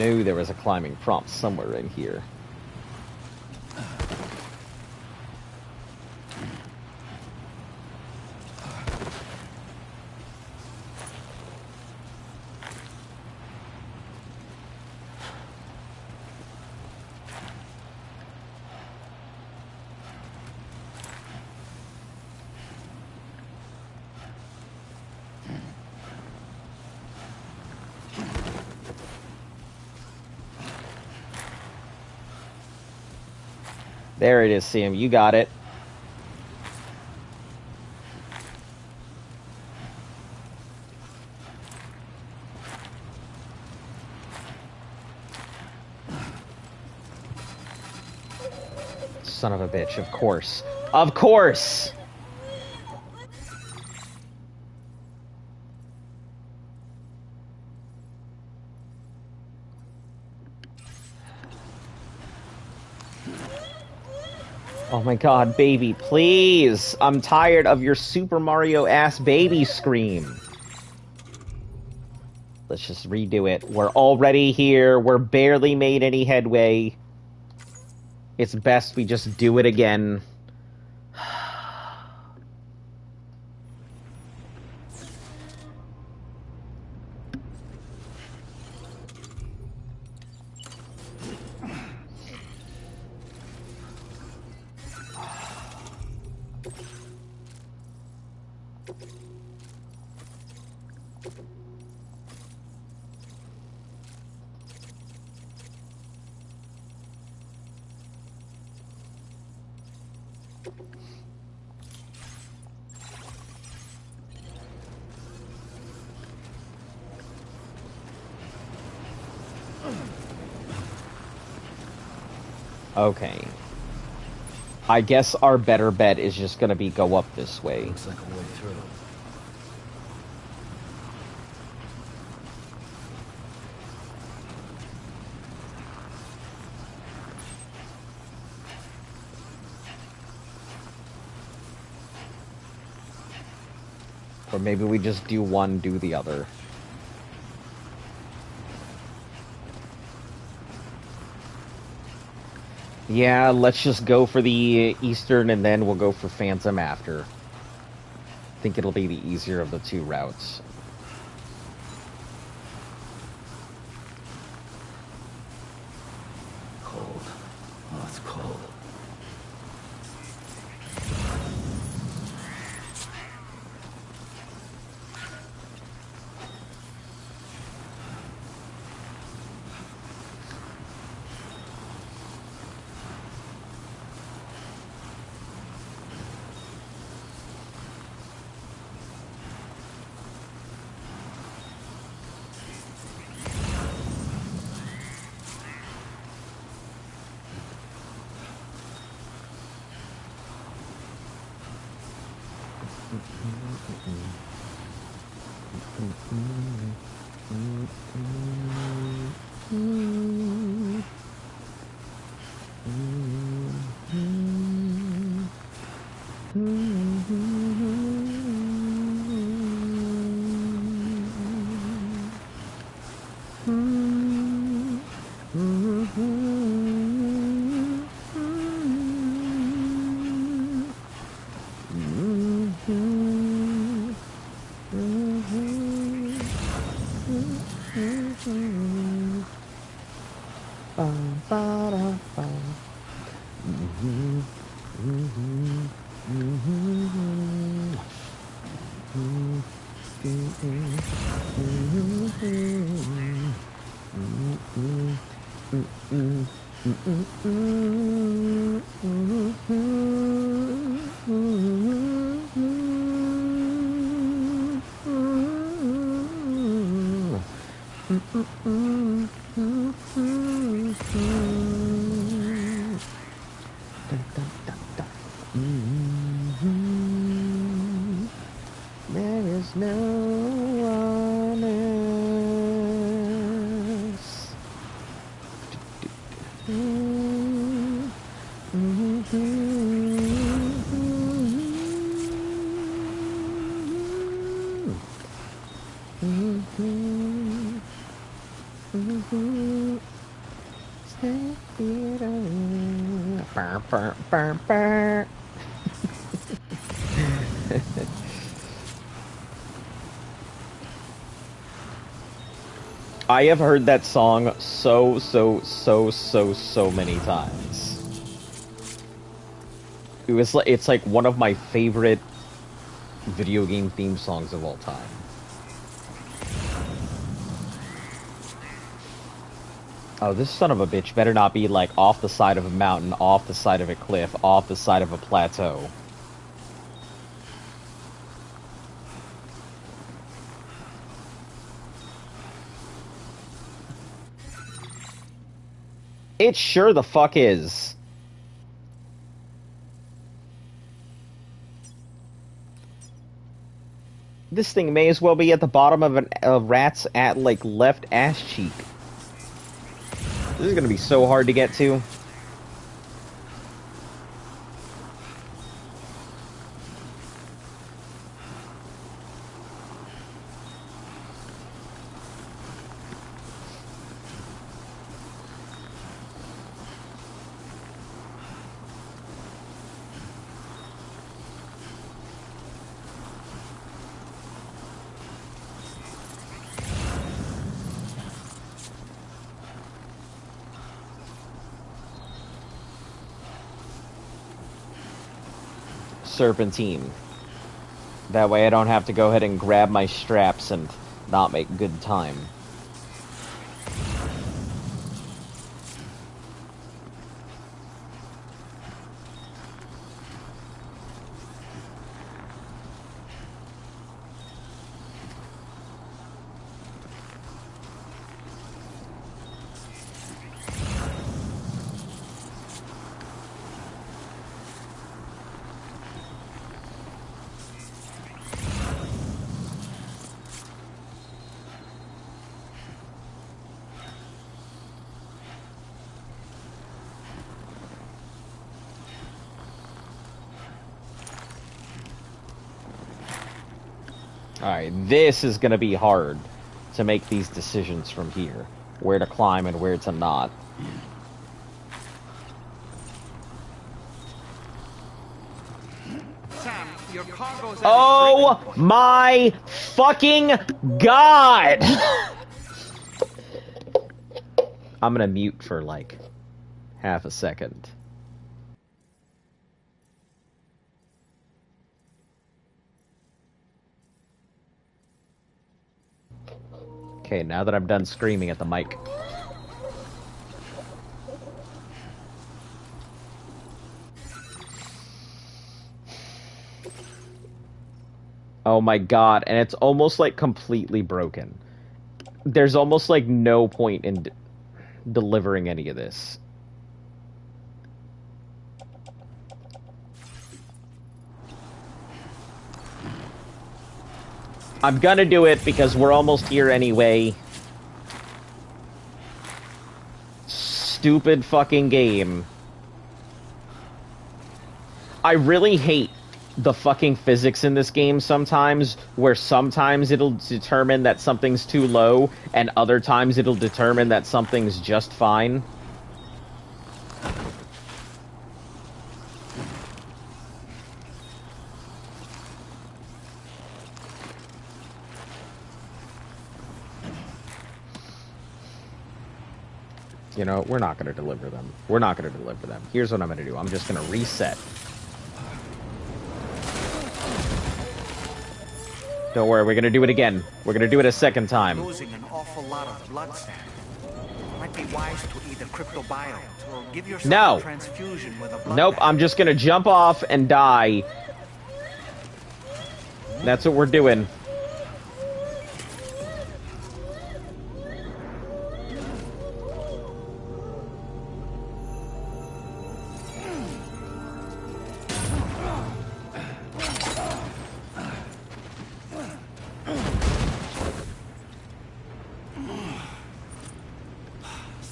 knew there was a climbing prompt somewhere in here. There it is, Sam. You got it. Son of a bitch, of course. Of course! Oh my god, baby, please! I'm tired of your Super Mario-ass baby scream. Let's just redo it. We're already here. We're barely made any headway. It's best we just do it again. Okay. I guess our better bet is just gonna be go up this way.
Looks like a way through.
Or maybe we just do one, do the other. Yeah, let's just go for the Eastern and then we'll go for Phantom after. I think it'll be the easier of the two routes.
Cold. Oh, it's cold.
There is no one else. Burr, burr, burr, burr. I have heard that song so many times. It's like one of my favorite video game theme songs of all time. Oh, this son of a bitch better not be like off the side of a mountain, off the side of a cliff, off the side of a plateau. It sure the fuck is. This thing may as well be at the bottom of a rat's at like left ass cheek. This is gonna be so hard to get to. Serpentine. That way I don't have to go ahead and grab my straps and not make good time. Alright, this is gonna be hard to make these decisions from here. Where to climb and where to not.
Sam, your cargo's at
Oh my fucking god! I'm gonna mute for like half a second. Okay, now that I'm done screaming at the mic. Oh my god, and it's almost like completely broken. There's almost like no point in delivering any of this. I'm gonna do it because we're almost here anyway. Stupid fucking game. I really hate the fucking physics in this game sometimes, where sometimes it'll determine that something's too low, and other times it'll determine that something's just fine. You know, we're not going to deliver them. We're not going to deliver them. Here's what I'm going to do. I'm just going to reset. Don't worry, we're going to do it again. We're going to do it a second time.
Losing an awful lot of blood, Sam. Might be wise to eat a cryptobiote or give yourself a transfusion with a blood
Nope,
bank.
I'm just going to jump off and die. That's what we're doing.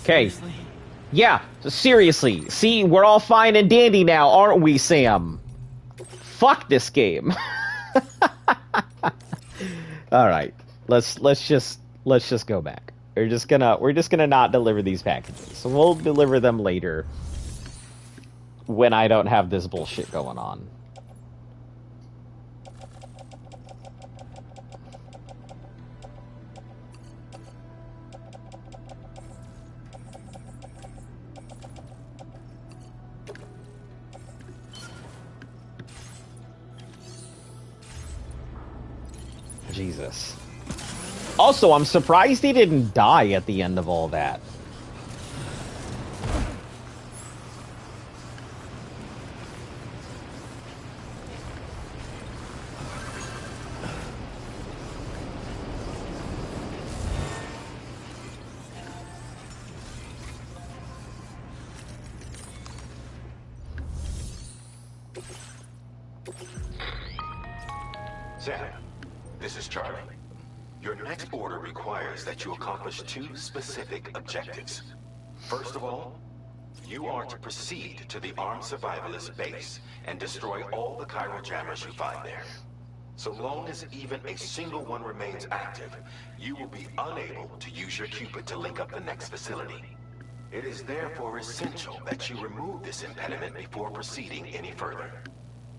Okay. Yeah, seriously. See, we're all fine and dandy now, aren't we, Sam? Fuck this game. All right. Let's just go back. We're just gonna not deliver these packages. So we'll deliver them later. when I don't have this bullshit going on. Jesus. Also, I'm surprised he didn't die at the end of all that.
Sam, this is Charlie. Your next order requires that you accomplish 2 specific objectives. First of all, you are to proceed to the armed survivalist base and destroy all the chiral jammers you find there. So long as even a single one remains active, you will be unable to use your Cupid to link up the next facility. It is therefore essential that you remove this impediment before proceeding any further.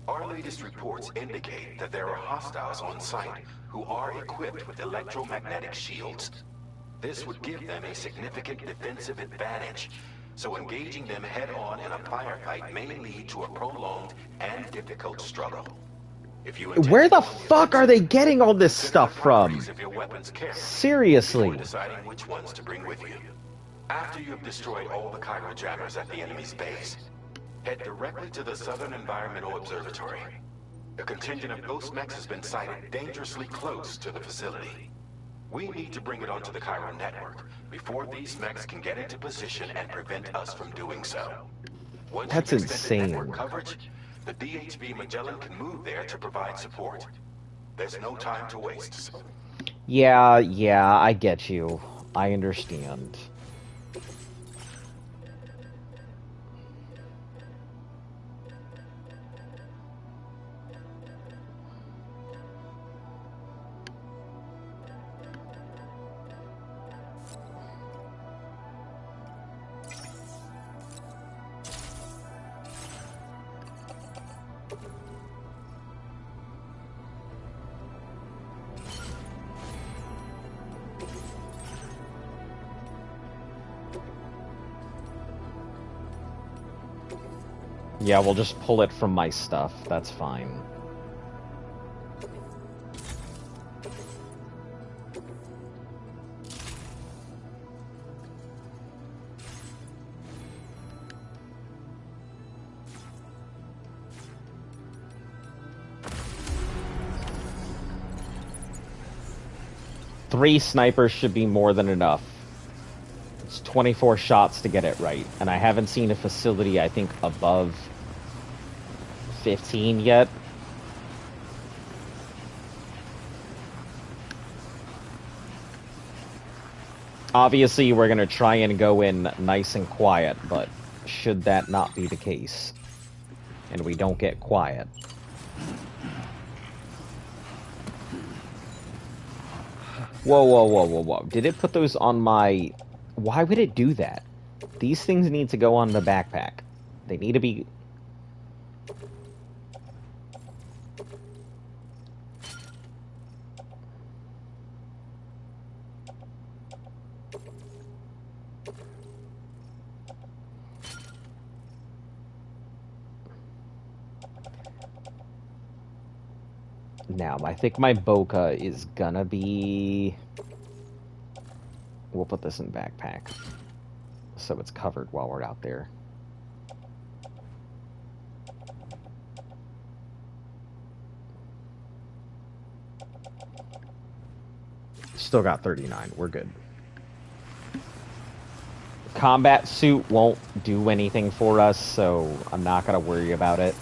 Our latest reports indicate that there are hostiles on site who are equipped with electromagnetic shields. This would give them a significant defensive advantage, so engaging them head-on in a firefight may lead to a prolonged and difficult struggle. If you
Where the fuck are they getting all this stuff from?
of your weapons carried
Seriously.
before deciding which ones to bring with you. After you have destroyed all the chiral jammers at the enemy's base, head directly to the Southern Environmental Observatory. A contingent of ghost mechs has been sighted dangerously close to the facility. We need to bring it onto the chiral network before these mechs can get into position and prevent us from doing so. Once
That's
you've extended
insane.
network coverage, the DHB Magellan can move there to provide support. There's no time to waste.
Yeah, I get you. I understand. Yeah, we'll just pull it from my stuff. That's fine. Three snipers should be more than enough. It's 24 shots to get it right. And I haven't seen a facility, I think, above 15 yet. Obviously, we're going to try and go in nice and quiet, but should that not be the case, and we don't get quiet... Whoa. Did it put those on my... Why would it do that? These things need to go on the backpack. They need to be... Now, I think my bokeh is gonna be... We'll put this in the backpack, so it's covered while we're out there. Still got 39, we're good. Combat suit won't do anything for us, so I'm not gonna worry about it.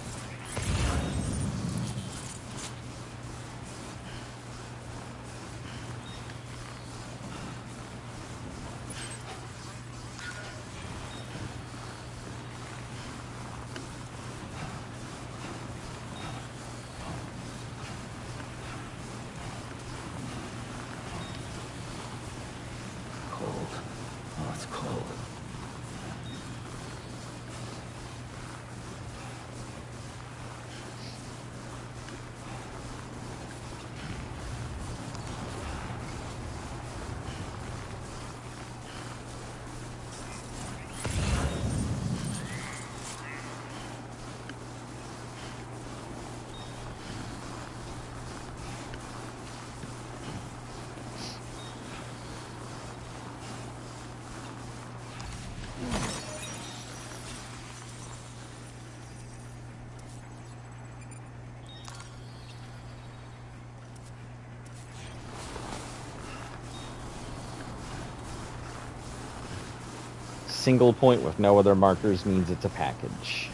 single point with no other markers means it's a package.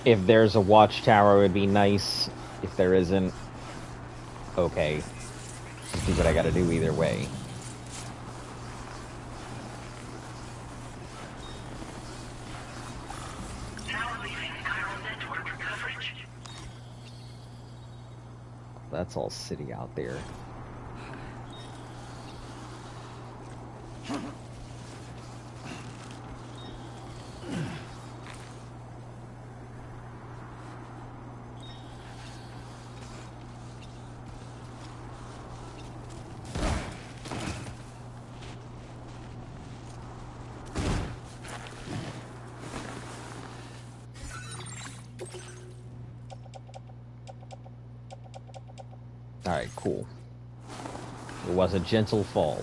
If there's a watchtower, it would be nice. If there isn't, okay. Just do what I gotta do either way.
Now leaving chiral network coverage.
That's all city out there. Alright, cool. It was a gentle fall.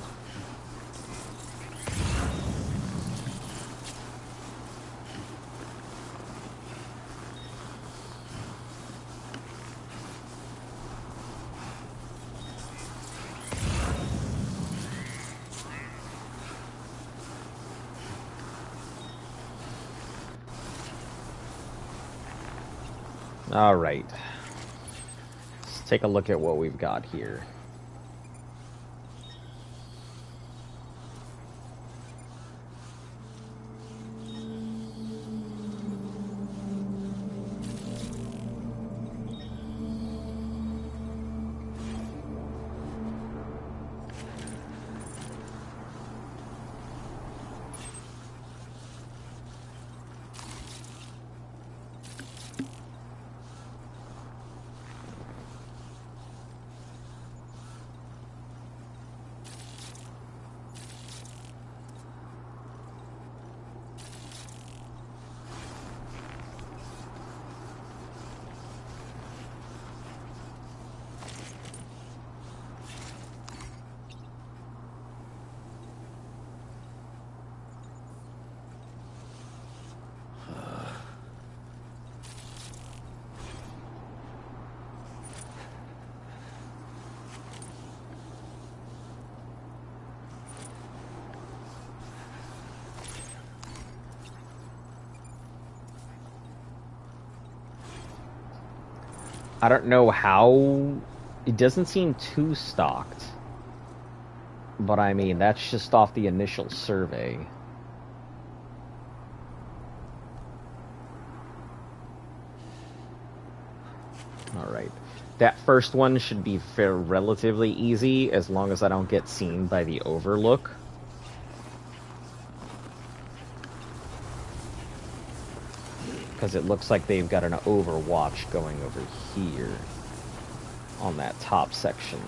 Alright. Let's take a look at what we've got here. I don't know how... It doesn't seem too stocked. But I mean, that's just off the initial survey. Alright. That first one should be relatively easy, as long as I don't get seen by the Overlook. Because it looks like they've got an Overwatch going over here on that top section.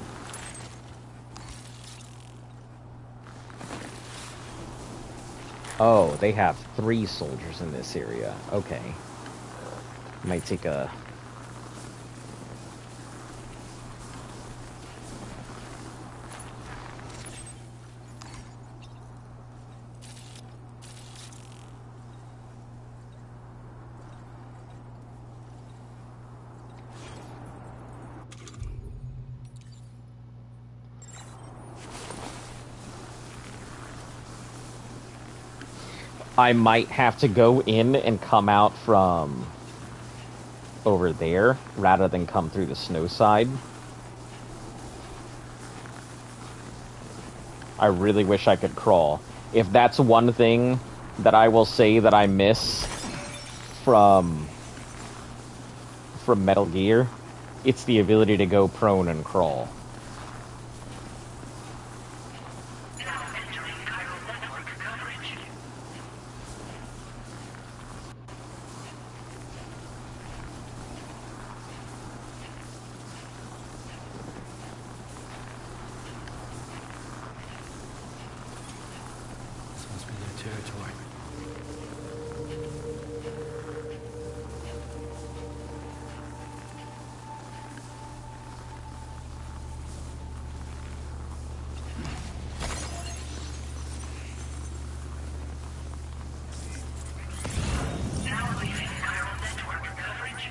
Oh, they have 3 soldiers in this area. Okay. Might take a... I might have to go in and come out from over there rather than come through the snow side. I really wish I could crawl. If that's one thing that I will say that I miss from Metal Gear, it's the ability to go prone and crawl.
territory.
Now leaving viral network coverage.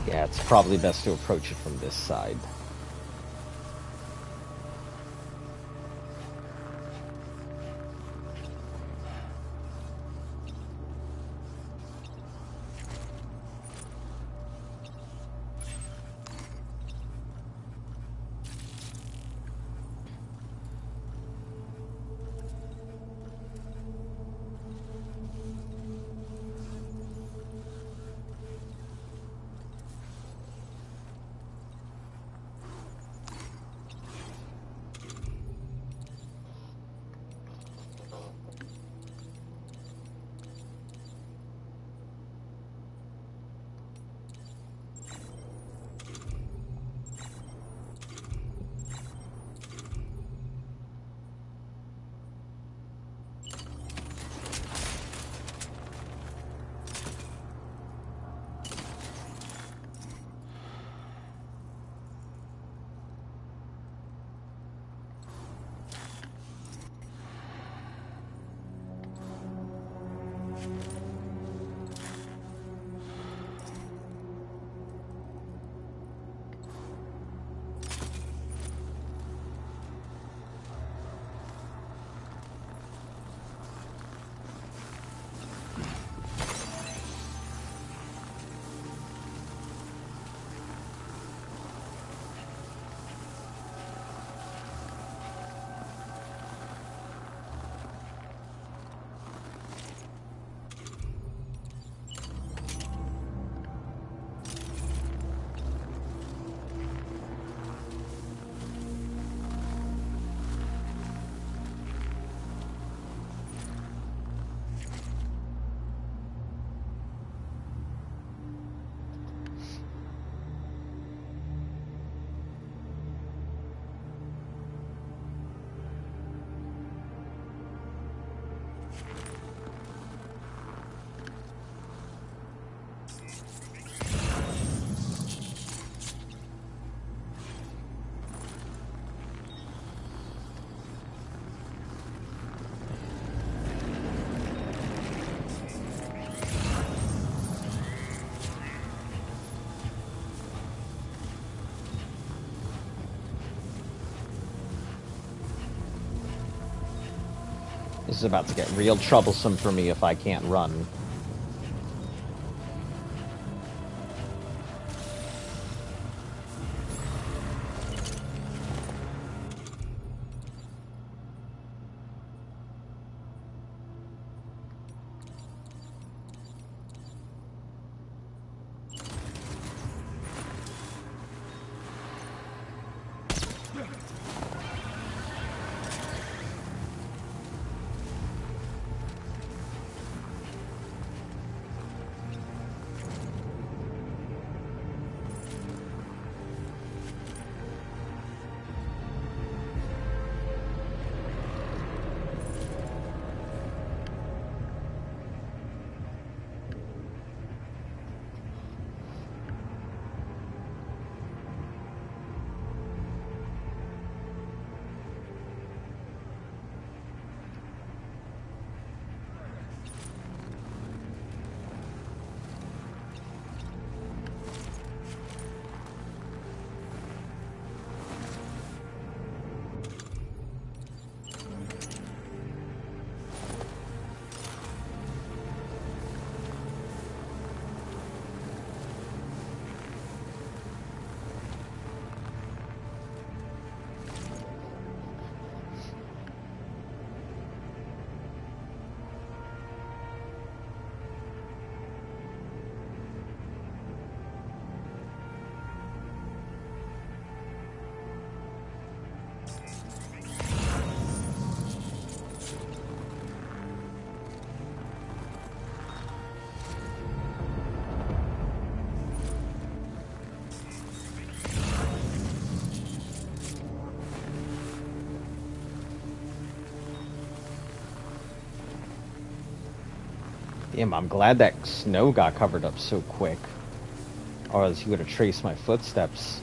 Yeah, it's probably best to approach it from this side. This is about to get real troublesome for me if I can't run. Damn, I'm glad that snow got covered up so quick. Or else he would have traced my footsteps.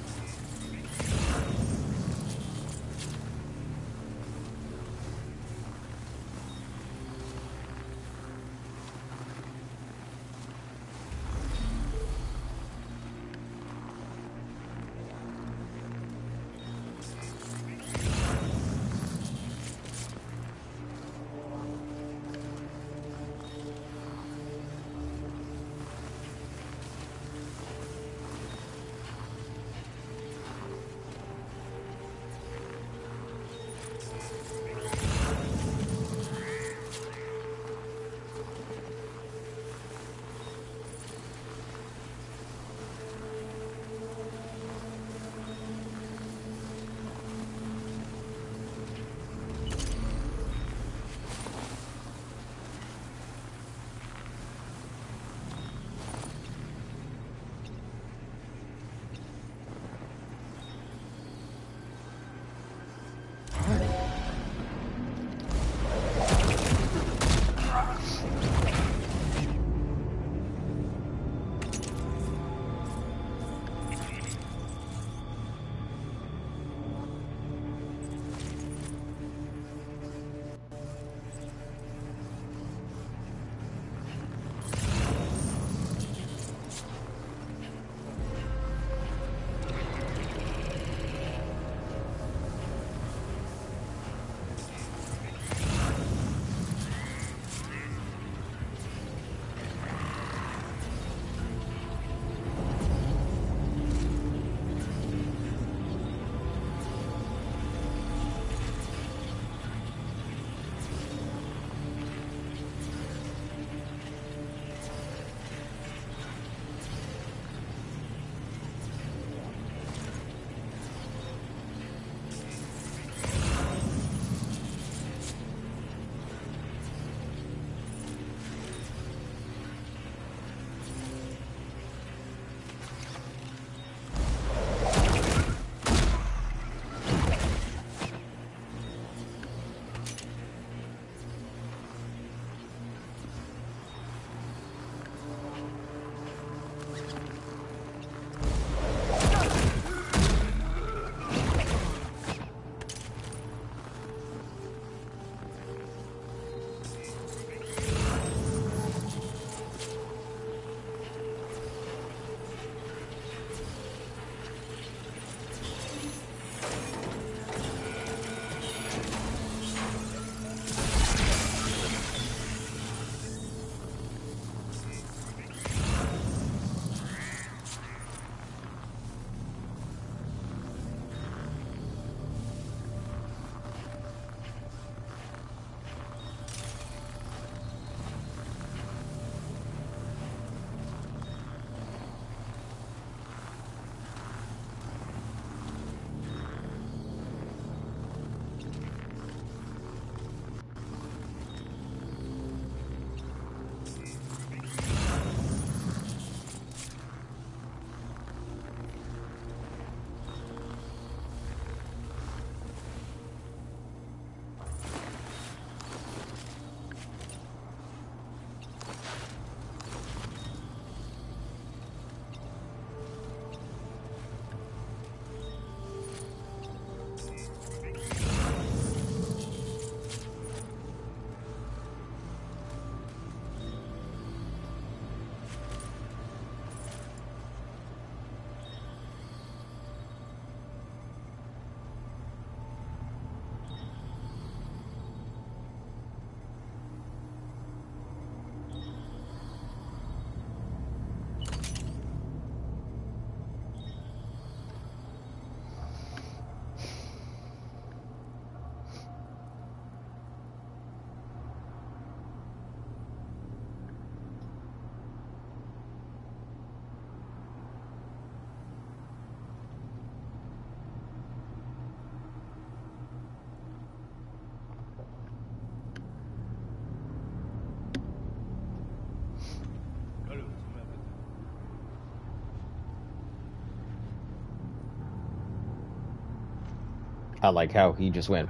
I like how he just went.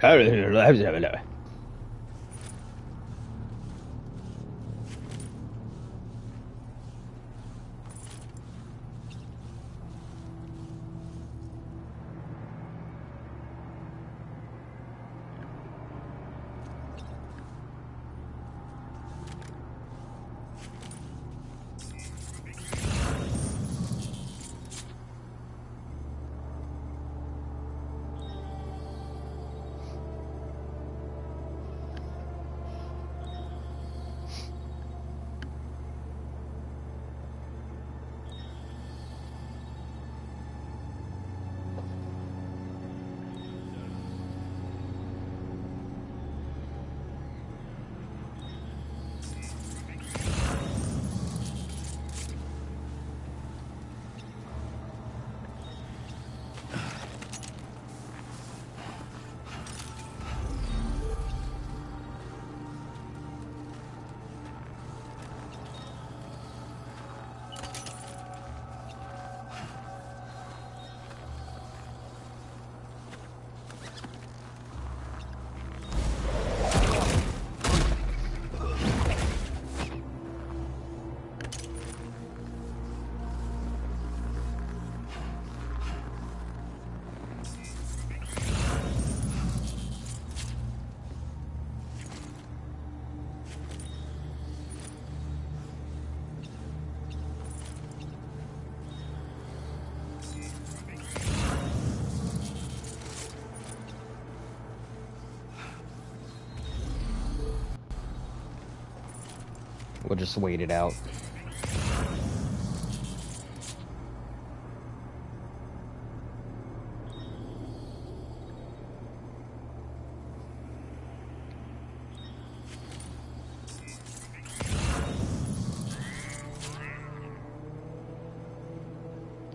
We'll just wait it out.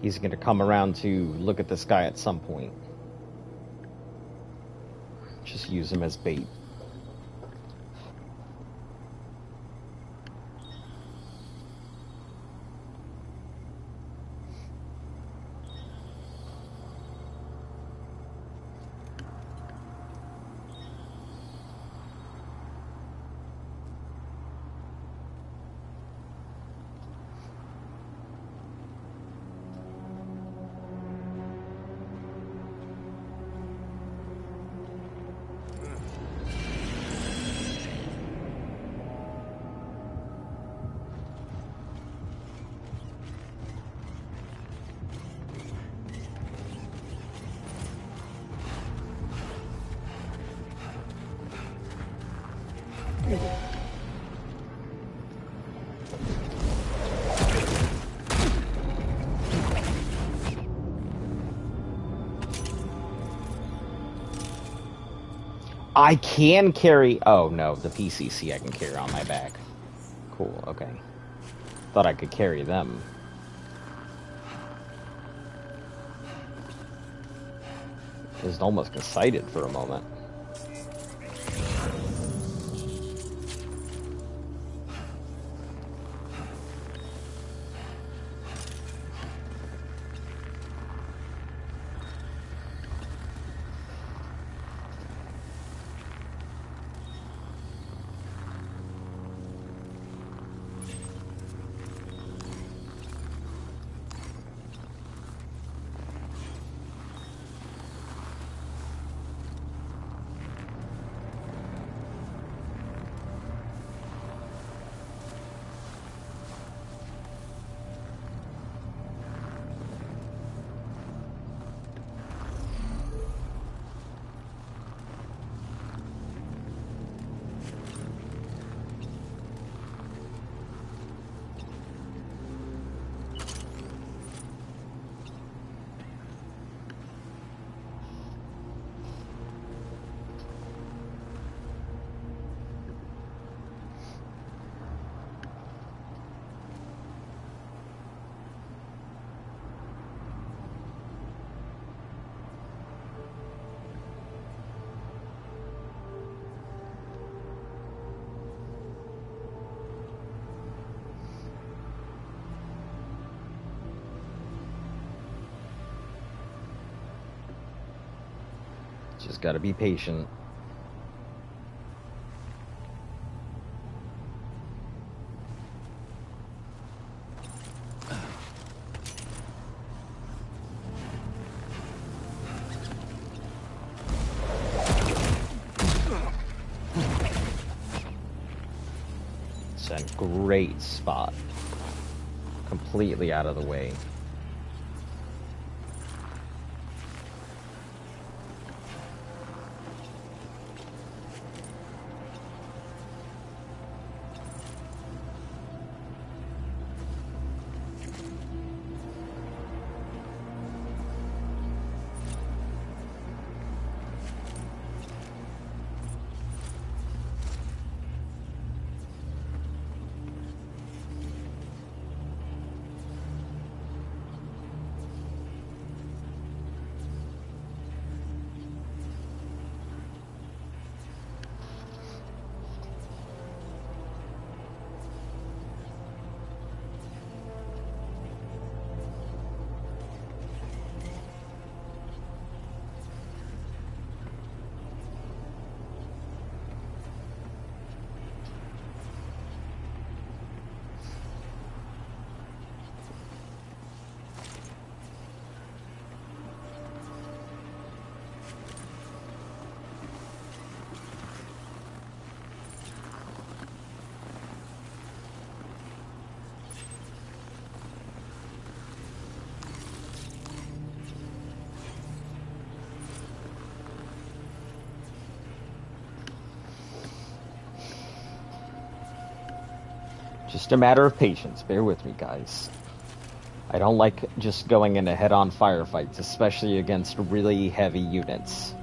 He's going to come around to look at this guy at some point. Just use him as bait. I can carry... Oh, no. The PCC I can carry on my back. Cool, okay. Thought I could carry them. Just almost excited for a moment. Just gotta be patient. It's a great spot. Completely out of the way. Just a matter of patience. Bear with me, guys. I don't like just going into head-on firefights, especially against really heavy units.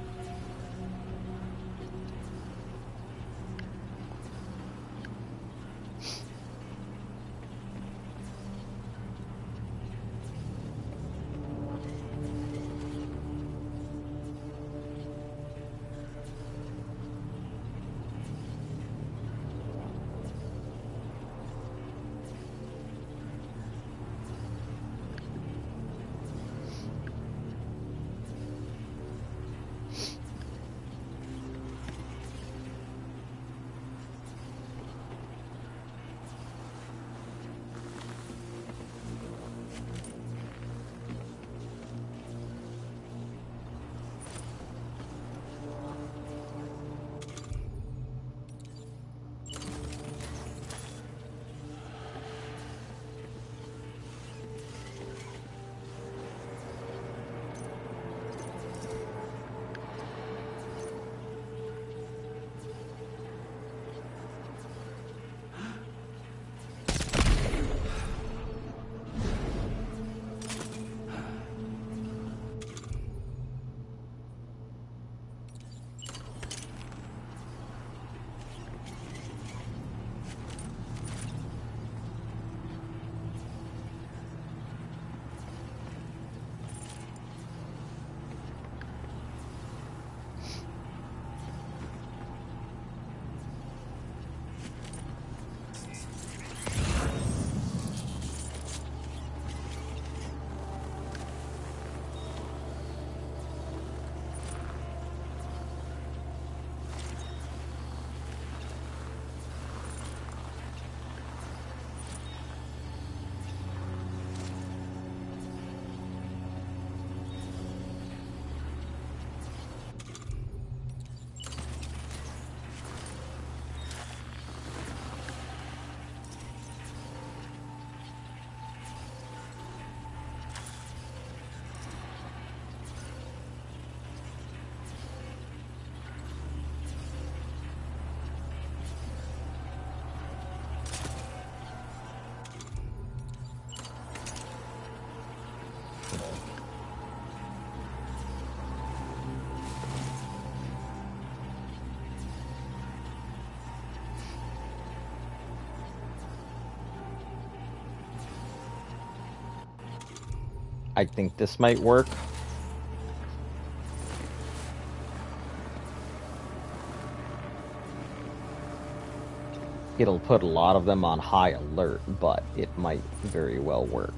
I think this might work. It'll put a lot of them on high alert, but it might very well work.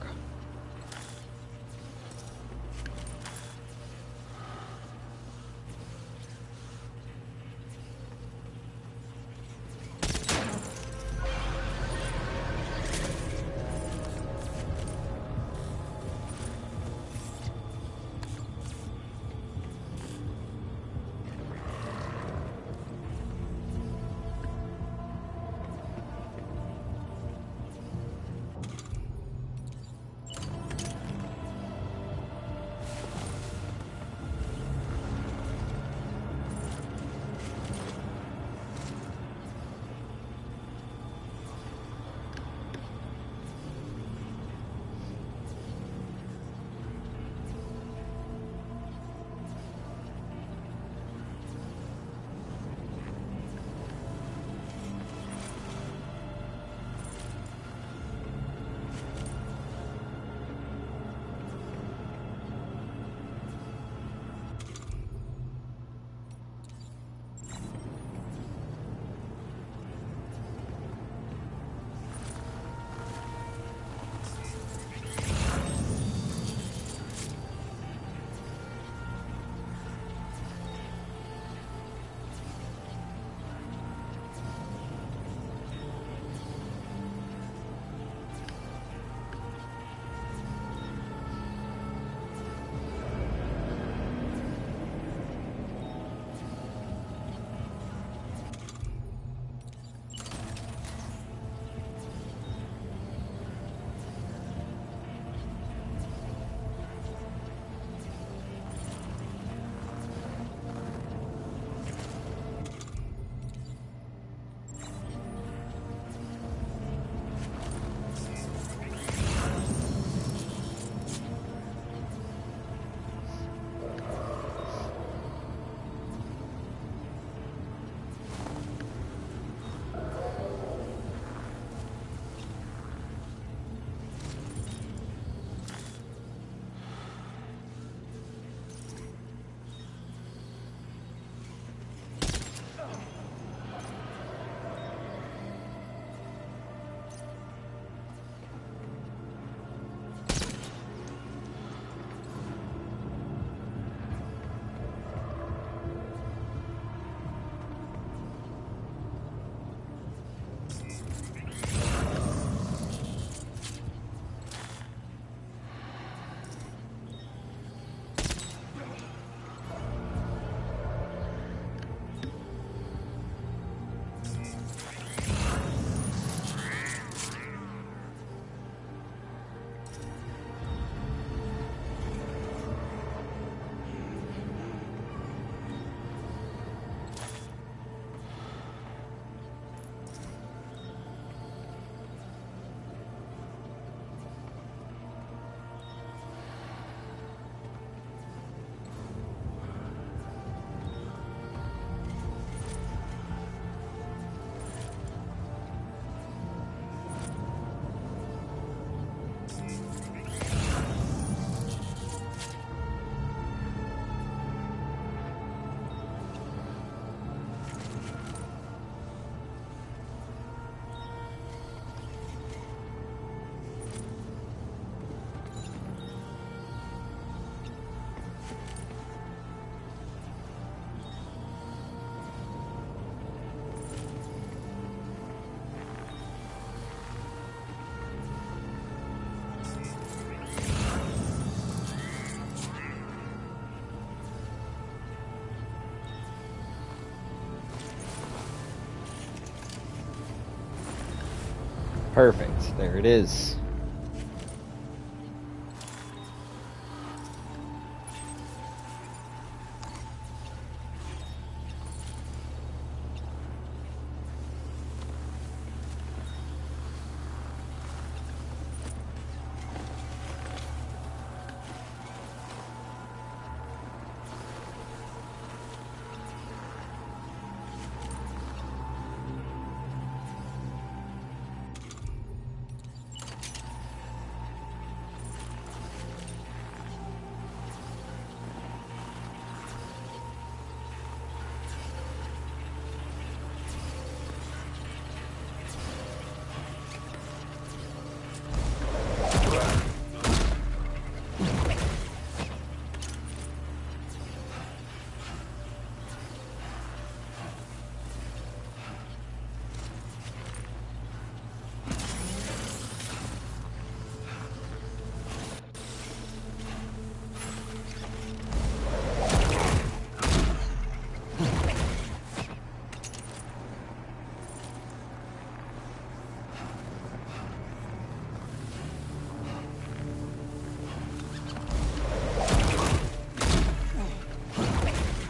Perfect. There it is.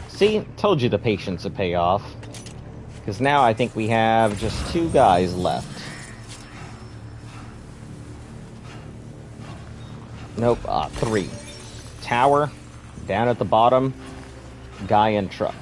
See, told you the patience would pay off. Because now I think we have just 2 guys left. Nope, 3. Tower, down at the bottom, guy in truck.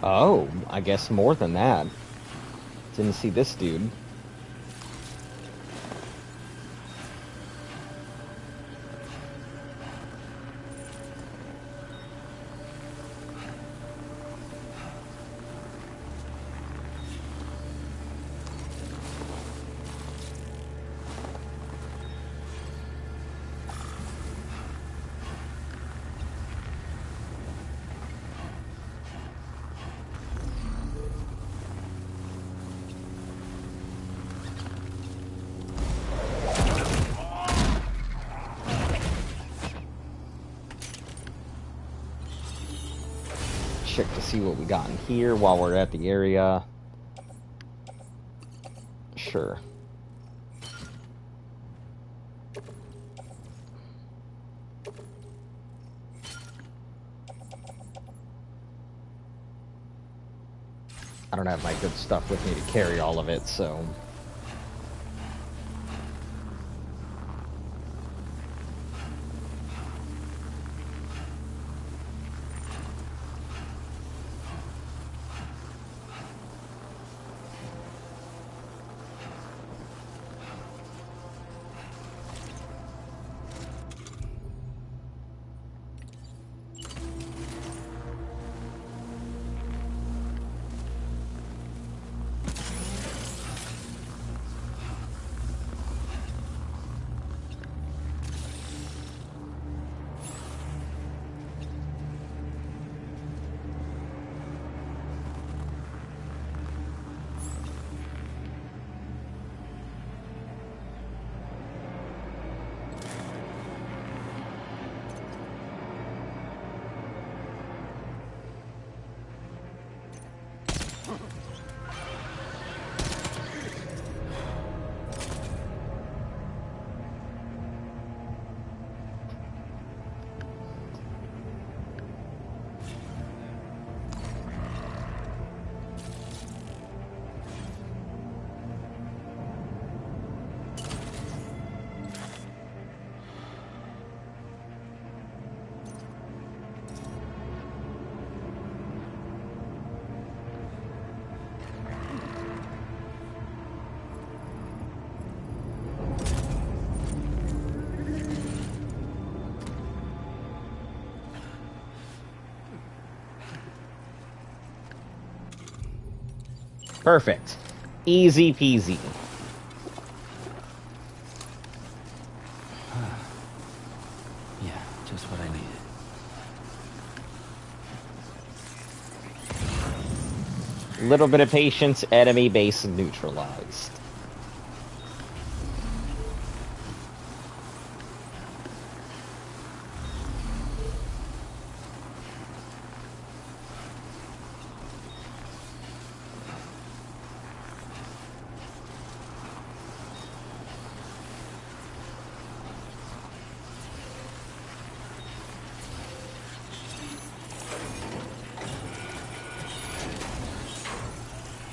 Oh, I guess more than that. Didn't see this dude. Check to see what we got in here while we're at the area. Sure. I don't have my good stuff with me to carry all of it, so... Perfect. Easy peasy.
Yeah, just what I needed.
Little bit of patience, enemy base neutralized.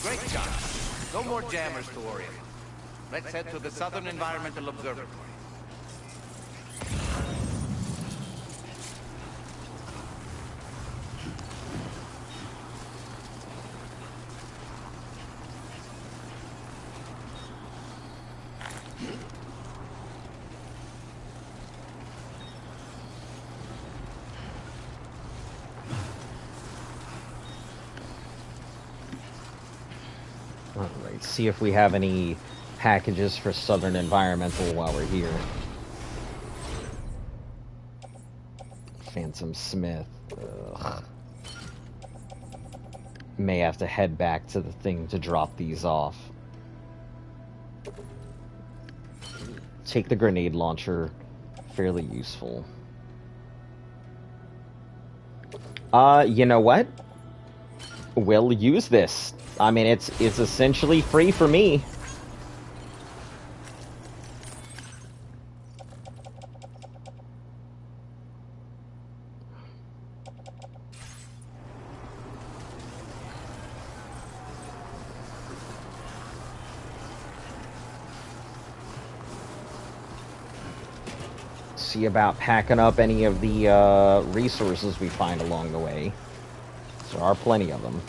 Great job. No more jammers to worry about. Let's head to the Southern Environmental Observatory.
Alright, see if we have any packages for Southern Environmental while we're here. Phantom Smith. Ugh. May have to head back to the thing to drop these off. Take the grenade launcher. Fairly useful. You know what? We'll use this. I mean, it's essentially free for me. See about packing up any of the resources we find along the way. There are plenty of them.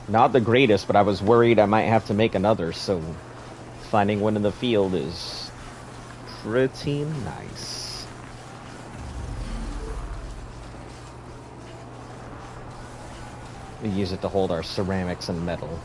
Not the greatest, but I was worried I might have to make another, so finding one in the field is pretty nice. We use it to hold our ceramics and metal.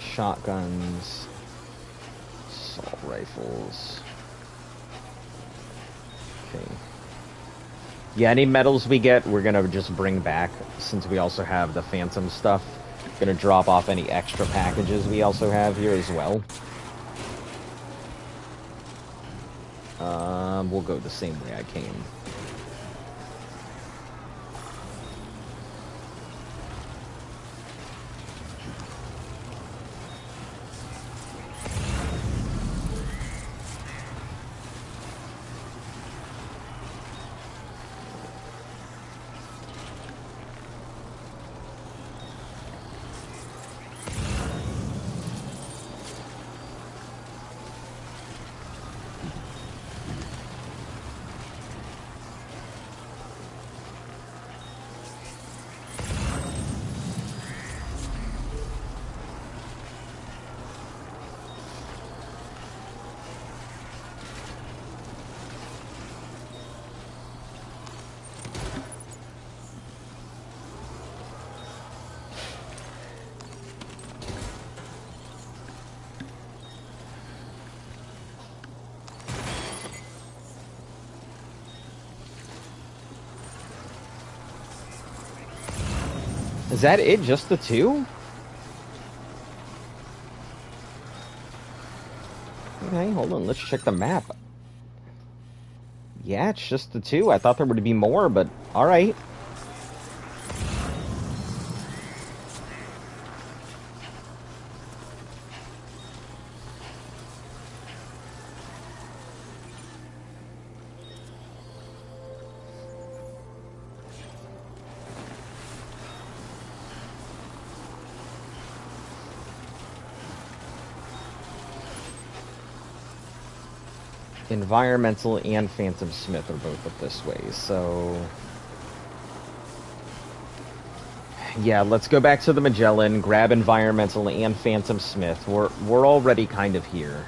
Shotguns, assault rifles. Okay. Yeah, any medals we get, we're gonna just bring back, since we also have the Phantom stuff. Gonna drop off any extra packages we also have here as well. We'll go the same way I came. Is that it? Just the two? Okay, hold on. Let's check the map. Yeah, it's just the two. I thought there would be more, but alright. Environmental and Phantom Smith are both up this way, so... Yeah, let's go back to the Magellan, grab Environmental and Phantom Smith. We're already kind of here.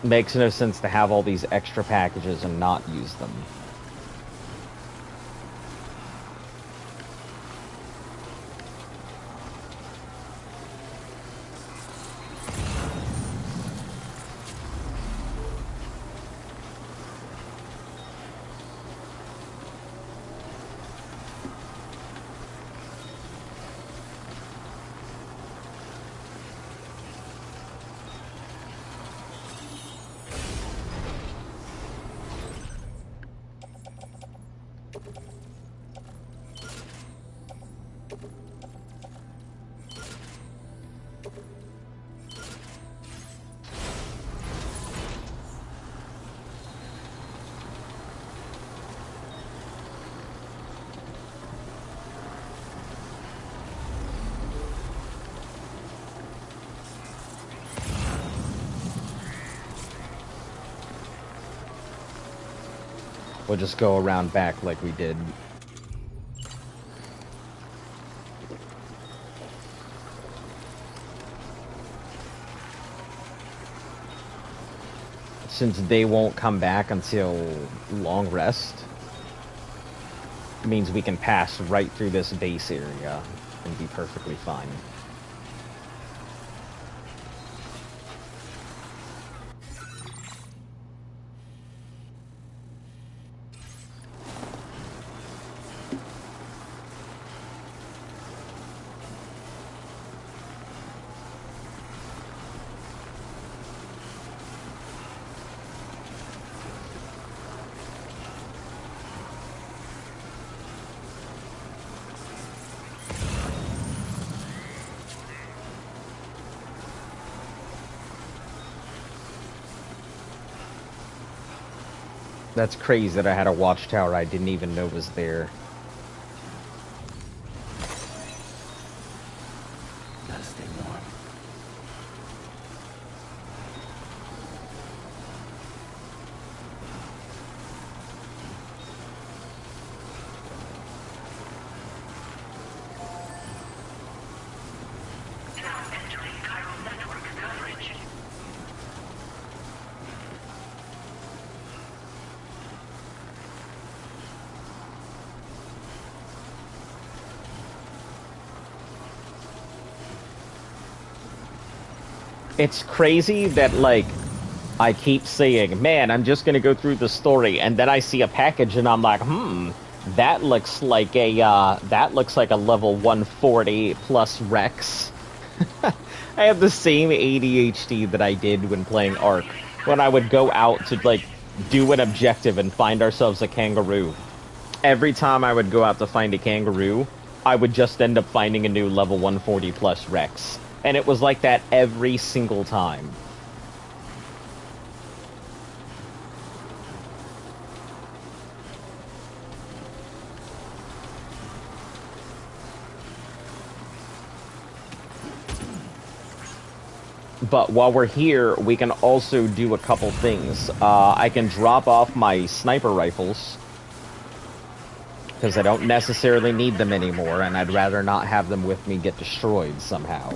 Makes no sense to have all these extra packages and not use them. We'll just go around back like we did. Since they won't come back until long rest, it means we can pass right through this base area and be perfectly fine. That's crazy that I had a watchtower I didn't even know was there.
Gotta stay warm.
Now entering chiral network coverage.
It's crazy that, like, I keep saying, man, I'm just gonna go through the story, and then I see a package and I'm like, that looks like a level 140 plus Rex. I have the same ADHD that I did when playing Ark. When I would go out to, like, do an objective and find ourselves a kangaroo. Every time I would go out to find a kangaroo, I would just end up finding a new level 140 plus Rex. And it was like that every single time. But while we're here, we can also do a couple things. I can drop off my sniper rifles, because I don't necessarily need them anymore, and I'd rather not have them with me get destroyed somehow.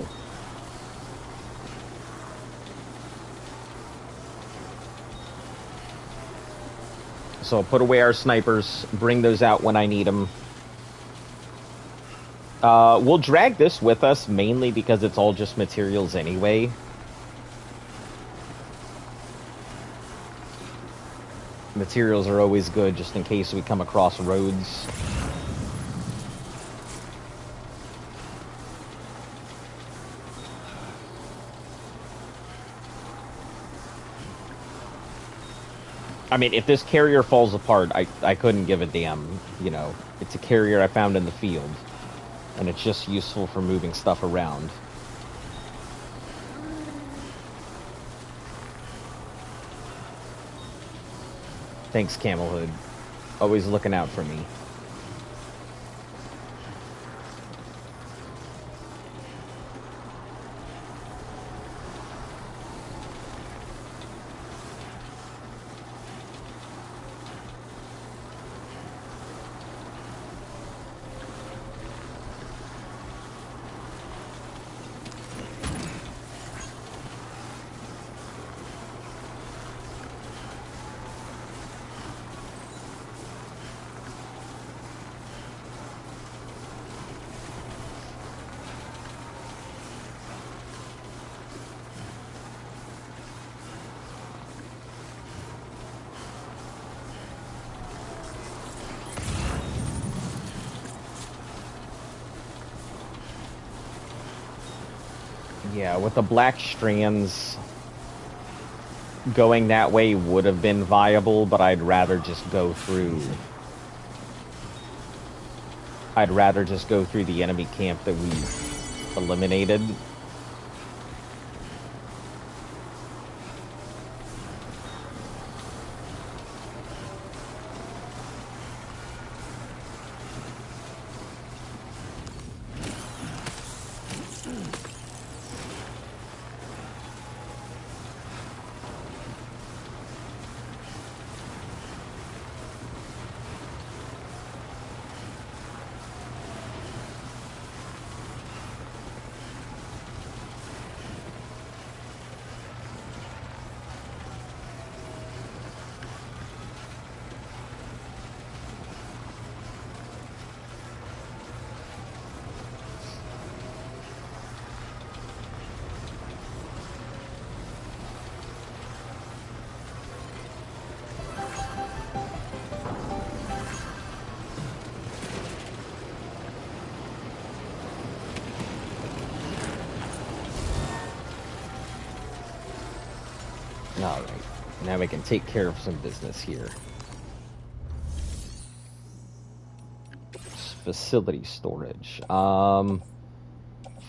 So I'll put away our snipers, bring those out when I need them. We'll drag this with us, mainly because it's all just materials anyway. Materials are always good, just in case we come across roads. I mean, if this carrier falls apart, I couldn't give a damn, you know. It's a carrier I found in the field, and it's just useful for moving stuff around. Thanks, Camelhood. Always looking out for me. Yeah, with the black strands, going that way would have been viable, but I'd rather just go through... I'd rather just go through the enemy camp that we eliminated. Alright, now we can take care of some business here. Facility storage.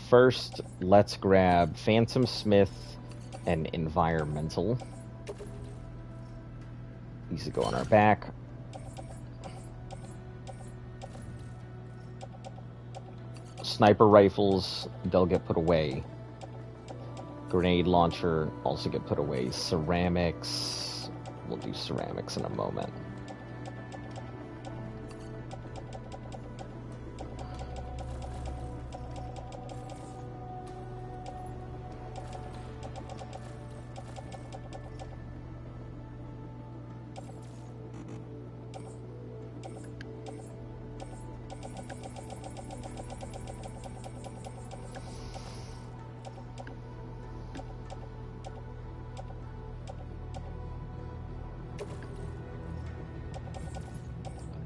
First, let's grab Phantom Smith and Environmental. These will go on our back. Sniper rifles, they'll get put away. Grenade launcher also get put away. Ceramics, we'll do ceramics in a moment.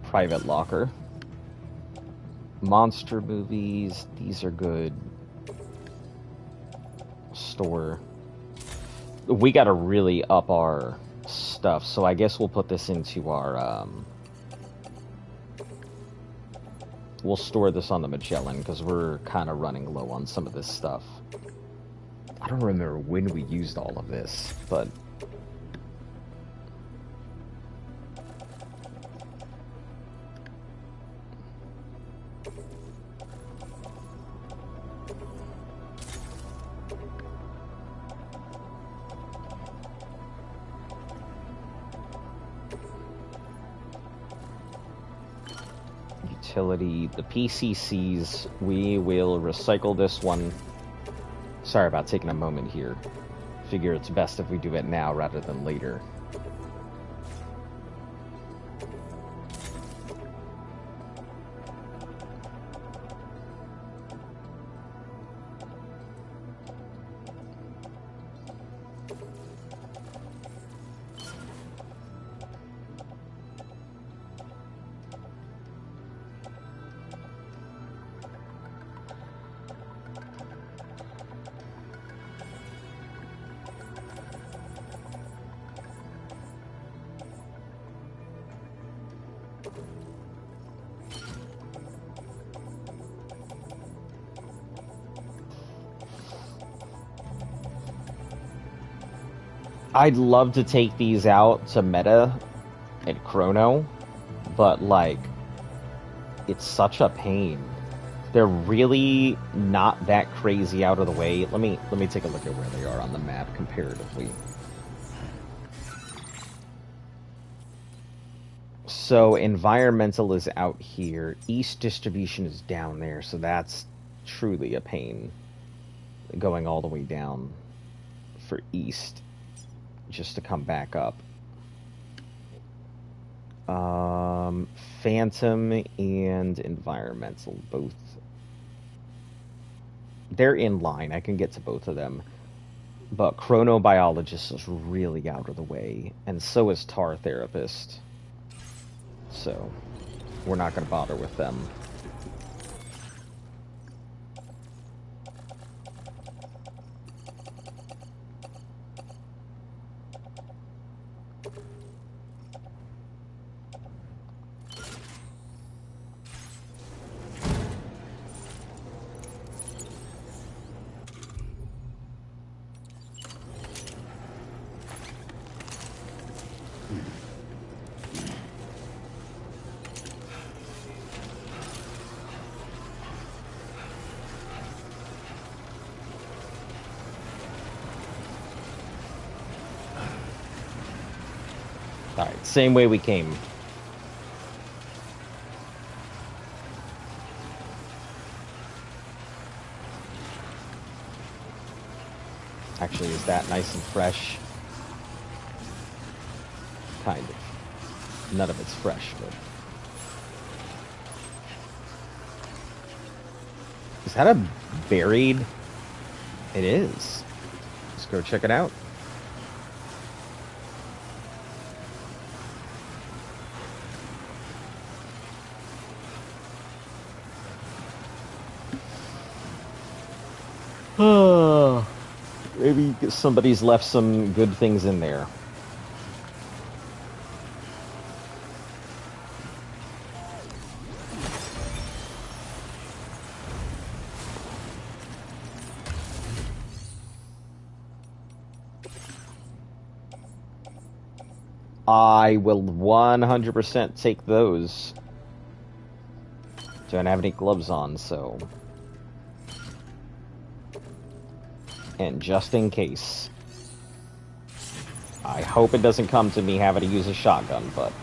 Private locker. Monster movies, these are good. Store. We gotta really up our stuff, so I guess we'll put this into our, we'll store this on the Magellan, because we're kind of running low on some of this stuff. I don't remember when we used all of this, but... The PCCs, we will recycle this one. Sorry about taking a moment here. Figure it's best if we do it now rather than later. I'd love to take these out to meta and chrono, but like, it's such a pain. They're really not that crazy out of the way. Let me take a look at where they are on the map comparatively. So environmental is out here. East distribution is down there, so that's truly a pain. Going all the way down for east. Just to come back up. Phantom and environmental, both. They're in line. I can get to both of them. But chronobiologist is really out of the way. And so is tar therapist. So, we're not going to bother with them. Alright, same way we came. Actually, is that nice and fresh? Kind of. None of it's fresh, but... Is that a buried? It is. Let's go check it out. Oh, maybe somebody's left some good things in there. I will 100% take those. Don't have any gloves on, so... And just in case. I hope it doesn't come to me having to use a shotgun, but...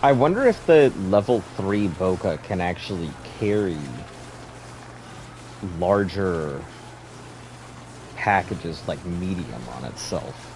I wonder if the level 3 Boca can actually carry larger packages like medium on itself.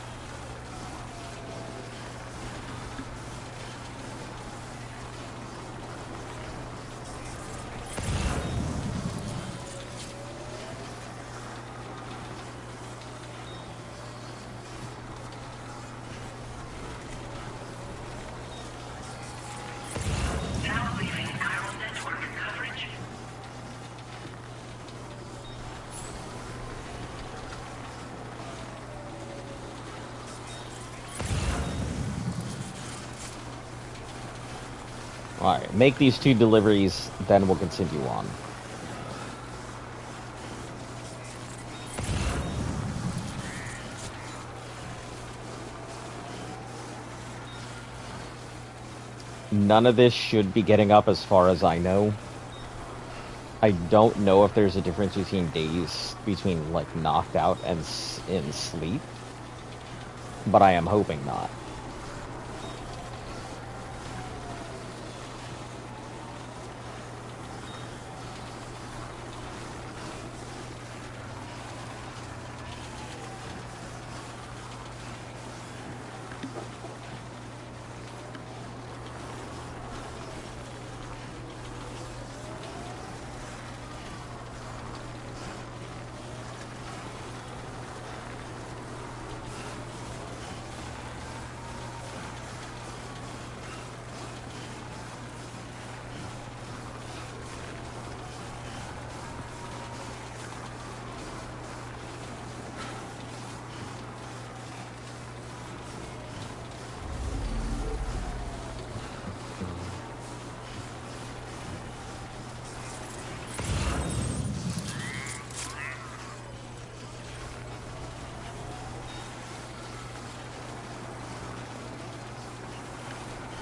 Alright, make these 2 deliveries, then we'll continue on. None of this should be getting up as far as I know. I don't know if there's a difference between days, between, like, knocked out and in sleep. But I am hoping not.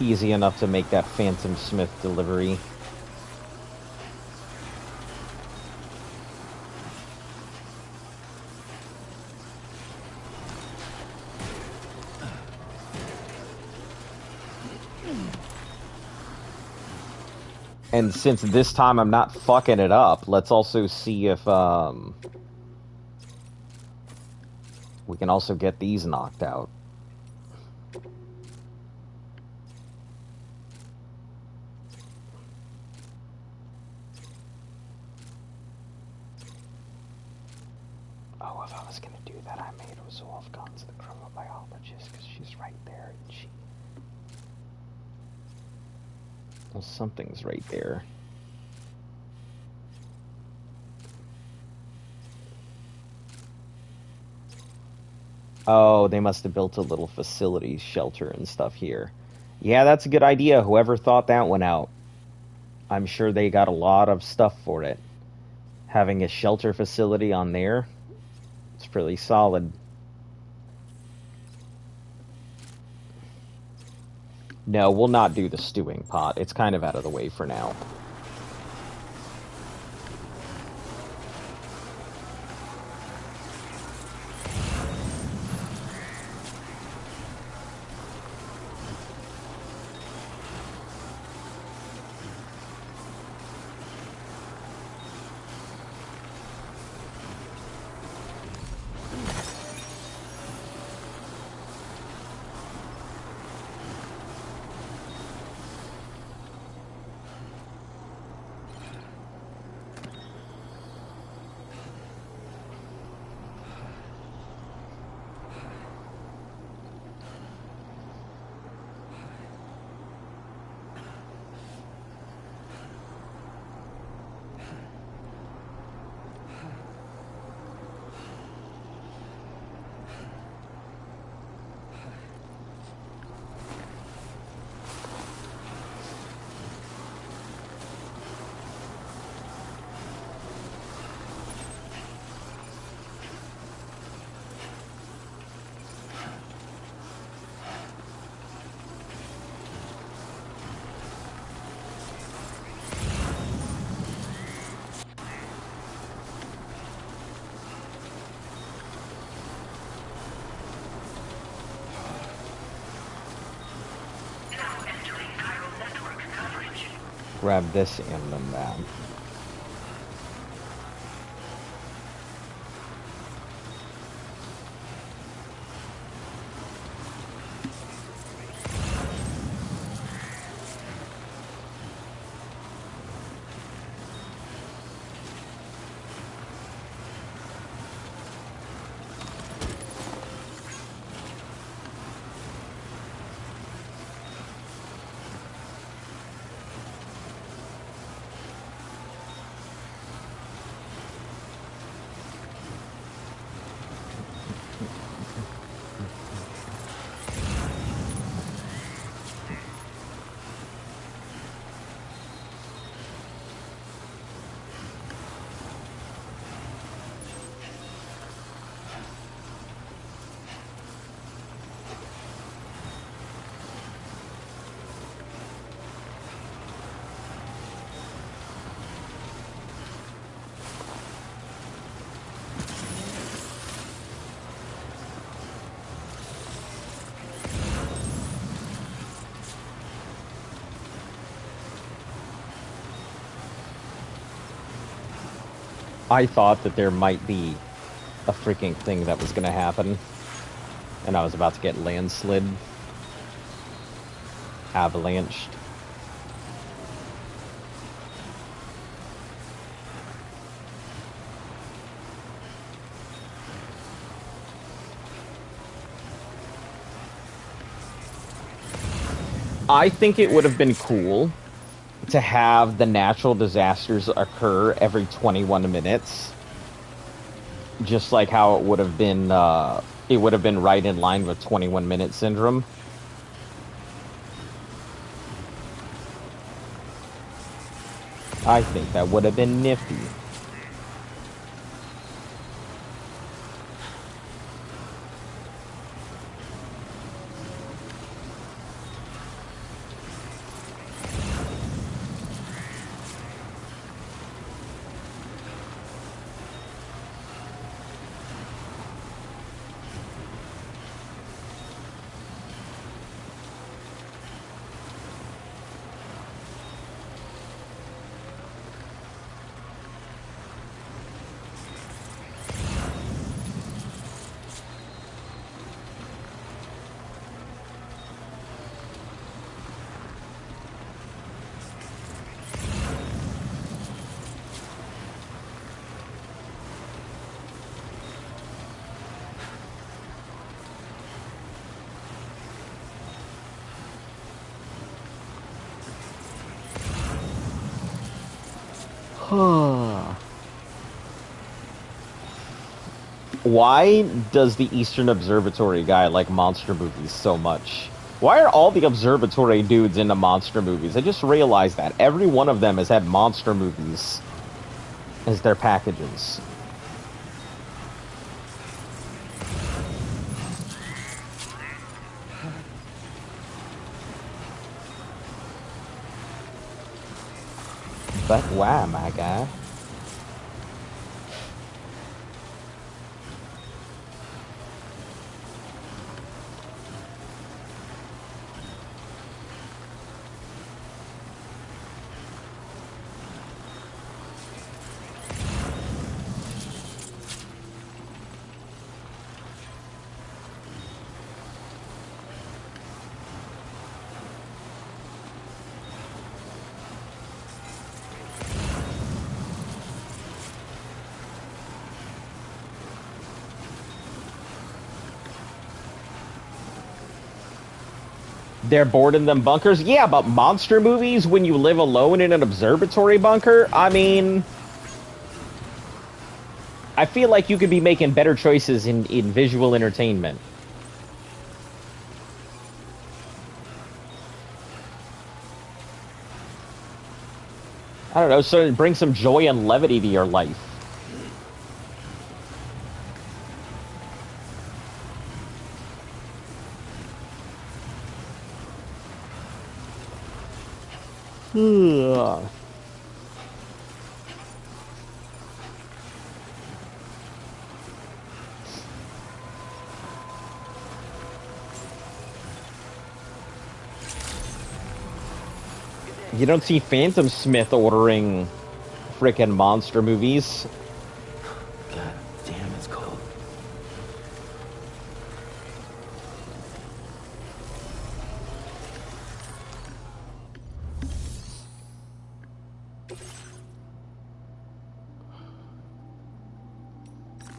Easy enough to make that Phantom Smith delivery. And since this time I'm not fucking it up, let's also see if we can also get these knocked out. Oh, if I was gonna do that, I may resolve guns the chronobiologist, because she's right there, isn't she? Well, something's right there. Oh, they must have built a little facility, shelter and stuff here. Yeah, that's a good idea. Whoever thought that one out. I'm sure they got a lot of stuff for it. Having a shelter facility on there, it's pretty solid. No, we'll not do the stewing pot. It's kind of out of the way for now. Grab this and then that. I thought that there might be a freaking thing that was going to happen, and I was about to get landslid, avalanched. I think it would have been cool to have the natural disasters occur every 21 minutes, just like how it would have been right in line with 21-minute syndrome. I think that would have been nifty. Why does the Eastern Observatory guy like monster movies so much? Why are all the observatory dudes into monster movies? I just realized that. Every one of them has had monster movies as their packages. But why, my guy? They're bored in them bunkers? Yeah, but monster movies when you live alone in an observatory bunker? I mean, I feel like you could be making better choices in visual entertainment. I don't know, so bring some joy and levity to your life. Ugh. You don't see Phantom Smith ordering frickin' monster movies.
God damn, it's cold.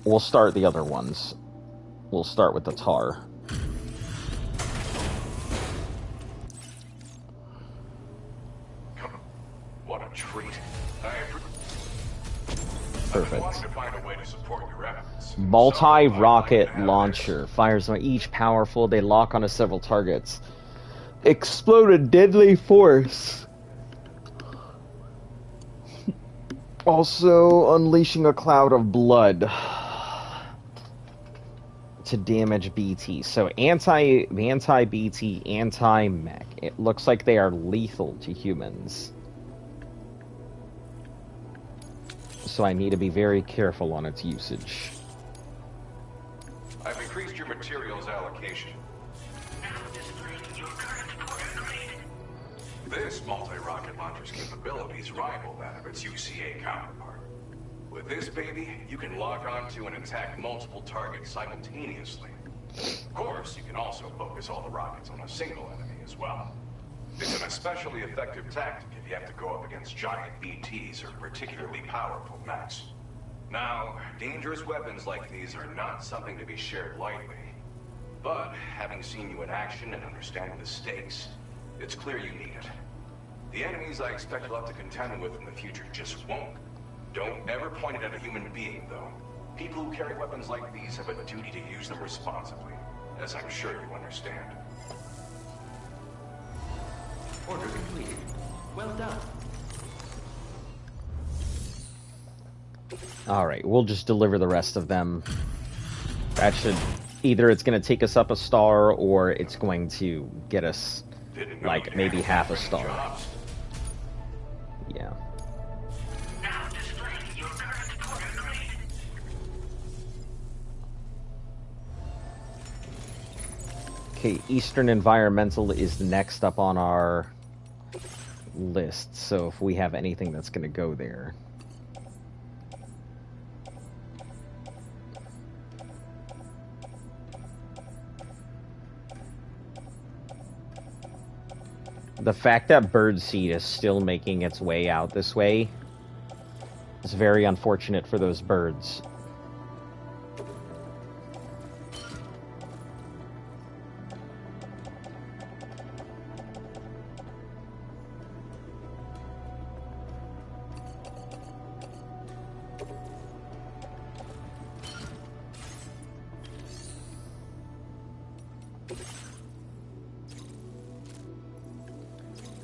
We'll start the other ones. We'll start with the tar.
What a treat.
Perfect.
I wanted to find a way to support your efforts.
Multi-rocket launcher. Fires are each powerful. They lock onto several targets. Explode a deadly force. Also unleashing a cloud of blood to damage BT. So anti-BT, anti-mech. It looks like they are lethal to humans. So I need to be very careful on its usage.
I've increased your materials allocation.
Now displaying your current quarter grade.
This multi-rocket launcher's capabilities rival that of its UCA counterpart. With this baby, you can lock onto and attack multiple targets simultaneously. Of course, you can also focus all the rockets on a single enemy as well. It's an especially effective tactic if you have to go up against giant BTs or particularly powerful mechs. Now, dangerous weapons like these are not something to be shared lightly. But, having seen you in action and understanding the stakes, it's clear you need it. The enemies I expect you'll have to contend with in the future just won't. Don't ever point it at a human being, though. People who carry weapons like these have a duty to use them responsibly, as I'm sure you understand.
Order complete. Well done.
Alright, we'll just deliver the rest of them. That should... Either it's going to take us up a star, or it's going to get us, like, maybe half a star. Yeah.
Now displaying your current quarter grade.
Okay, Eastern Environmental is next up on our list, so if we have anything that's going to go there. The fact that Birdseed is still making its way out this way is very unfortunate for those birds.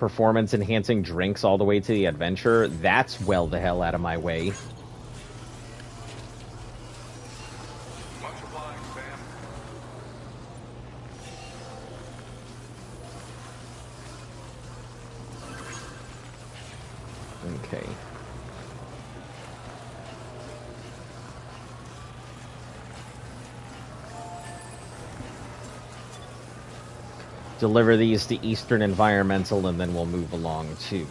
performance enhancing drinks all the way to the adventure, that's well the hell out of my way.
Much obliged, Sam.
Okay. Deliver these to Eastern Environmental, and then we'll move along to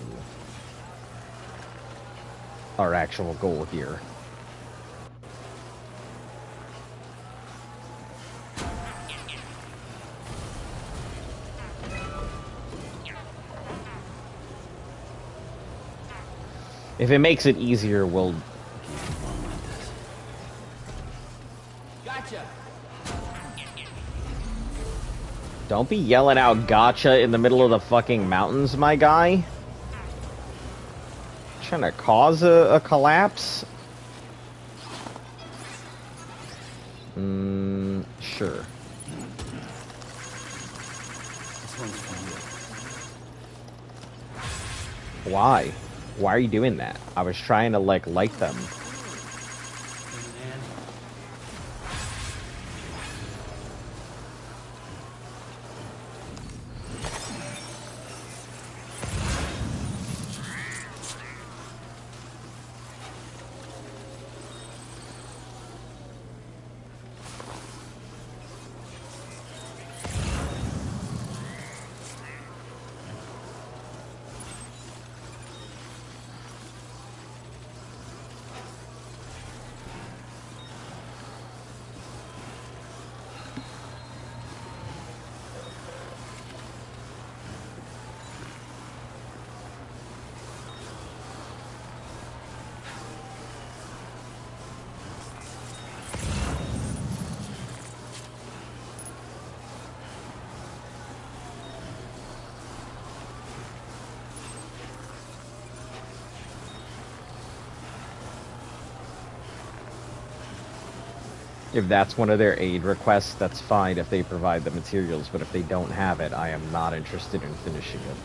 our actual goal here. If it makes it easier, we'll...
Gotcha.
Don't be yelling out gotcha in the middle of the fucking mountains, my guy. Trying to cause a collapse? Sure.
This one's for you.
Why? Why are you doing that? I was trying to, like, light them. If that's one of their aid requests, that's fine if they provide the materials, but if they don't have it, I am not interested in finishing it.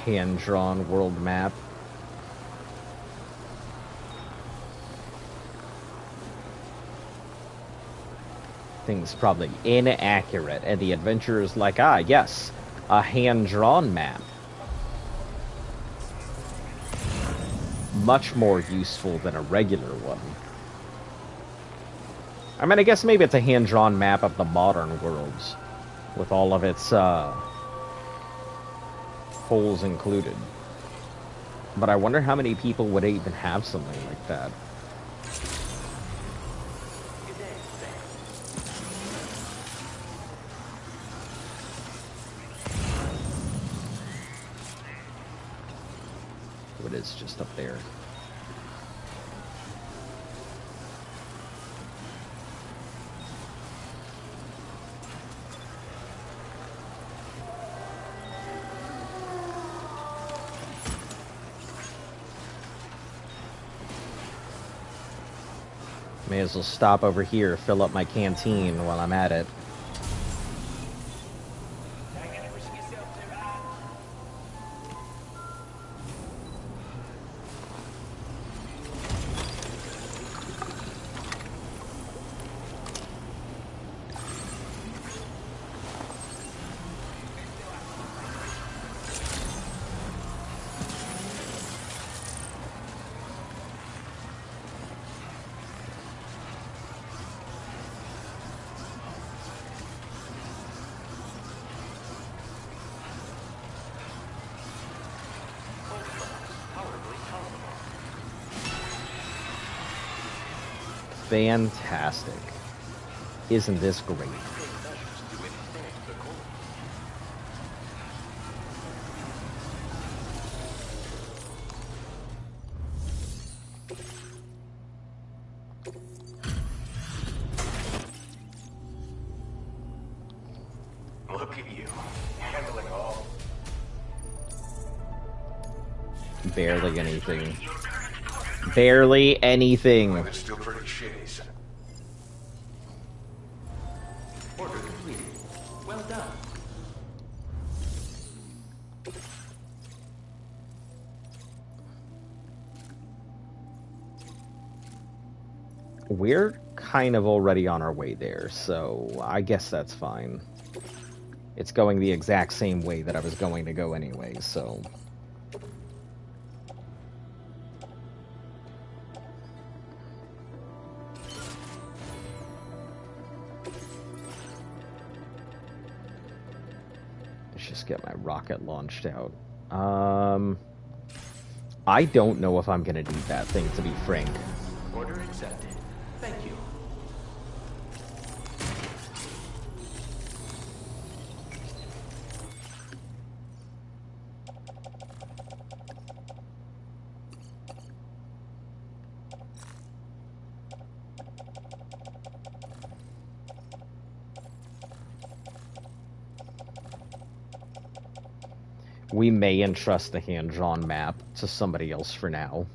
Hand-drawn world map. Thing's probably inaccurate, and the adventurer's like, ah, yes, a hand-drawn map. Much more useful than a regular one. I mean, I guess maybe it's a hand-drawn map of the modern worlds, with all of its, holes included. But I wonder how many people would even have something like that. What is just up there? May as well stop over here, fill up my canteen while I'm at it. Fantastic. Isn't this great?
Look at you, handling all.
Barely anything. Barely anything.
It's still pretty shitty, son.
Order completed. Well done.
We're kind of already on our way there, so I guess that's fine. It's going the exact same way that I was going to go anyway, so... Let's just get my rocket launched out. I don't know if I'm gonna need that thing, to be frank.
Order accepted. Thank you.
We may entrust the hand-drawn map to somebody else for now.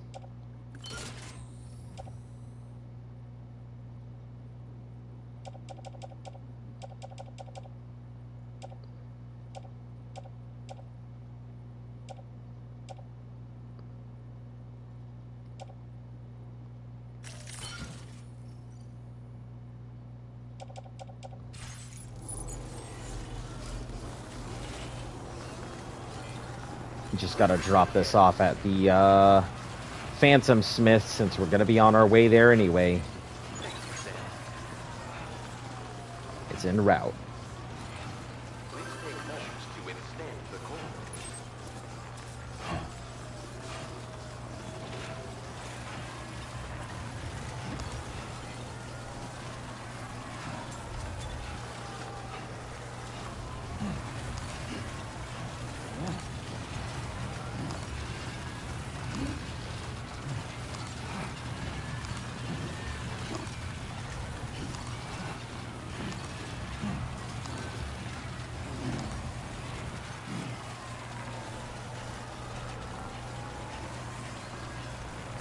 Just gotta drop this off at the Phantom Smith since we're gonna be on our way there anyway. It's en route.
Please take measures to withstand the cold.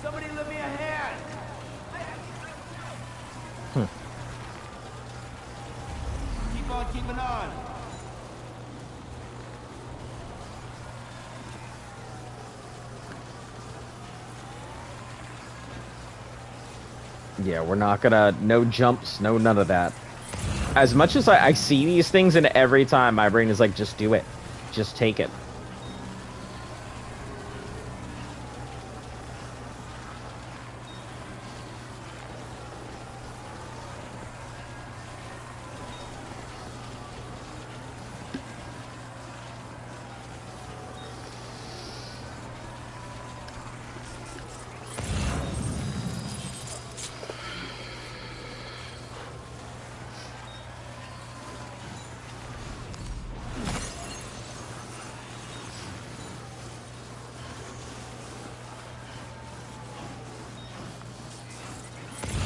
Somebody lend me a hand! Keep on keeping on!
Yeah, we're not gonna... No jumps, no none of that. As much as I see these things, and every time my brain is like, just do it. Just take it.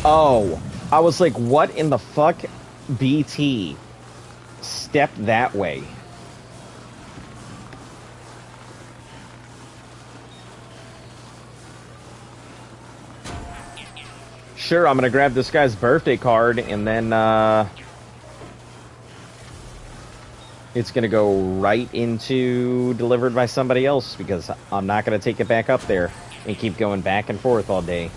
Oh, I was like, what in the fuck? BT. Step that way. Sure, I'm gonna grab this guy's birthday card and then, it's gonna go right into delivered by somebody else because I'm not gonna take it back up there and keep going back and forth all day.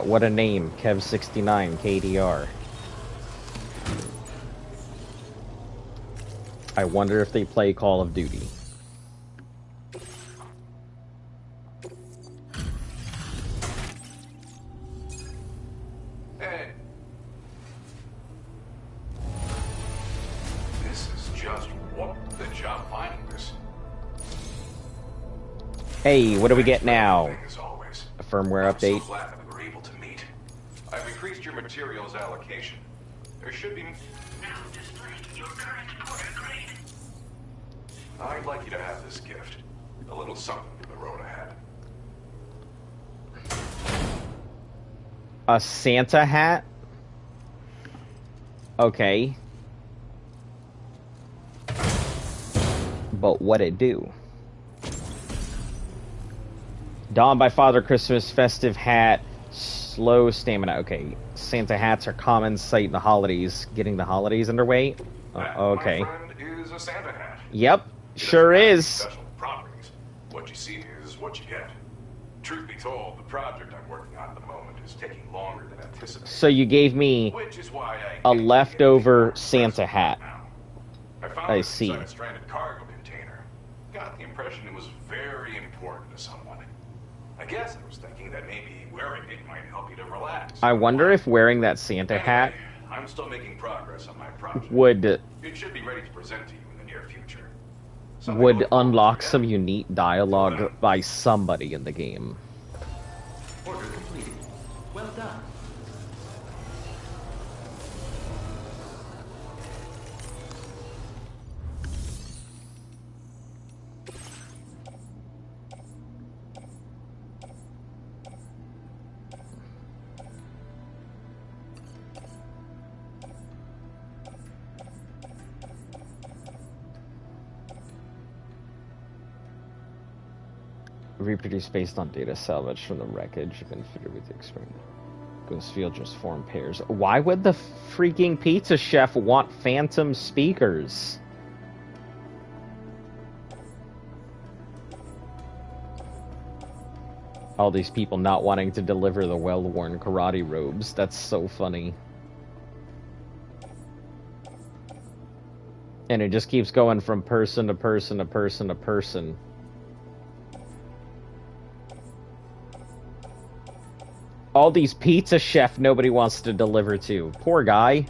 What a name, Kev69 KDR. I wonder if they play Call of Duty.
Hey. This is just what the job finding this.
Hey, what do we get now?
As always.
A firmware
I'm
update.
so glad that we were able to meet. I've increased your materials allocation. There should be...
Now displaying your current order grade.
I'd like you to have this gift. A little something for the road ahead.
A Santa hat? Okay. But what'd it do? Dawn by Father Christmas, festive hat, slow stamina. Okay, Santa hats are common sight in the holidays. Getting the holidays underway? Okay.
My friend, is a Santa hat.
Yep, sure is.
Special properties. What you see is what you get. Truth be told, the project I'm working on at the moment is taking longer than anticipated.
So you gave me
Which is why
a leftover Santa hat.
I found
I
it
see.
inside a stranded cargo container. Got the impression it was very important to someone. I guess I was thinking that maybe wearing it might help you to relax.
I wonder if wearing that Santa hat
I'm still making progress on my project.
would
It should be ready to present to you in the near future. Something to
would
look forward
unlock
to,
some
yeah?
unique dialogue by somebody in the game.
Order completed. Well done.
Reproduced based on data salvaged from the wreckage, been fitted with the experiment. Ghost field just form pairs. Why would the freaking pizza chef want phantom speakers? All these people not wanting to deliver the well-worn karate robes. That's so funny. And it just keeps going from person to person to person to person. All these pizza chef nobody wants to deliver to. Poor guy.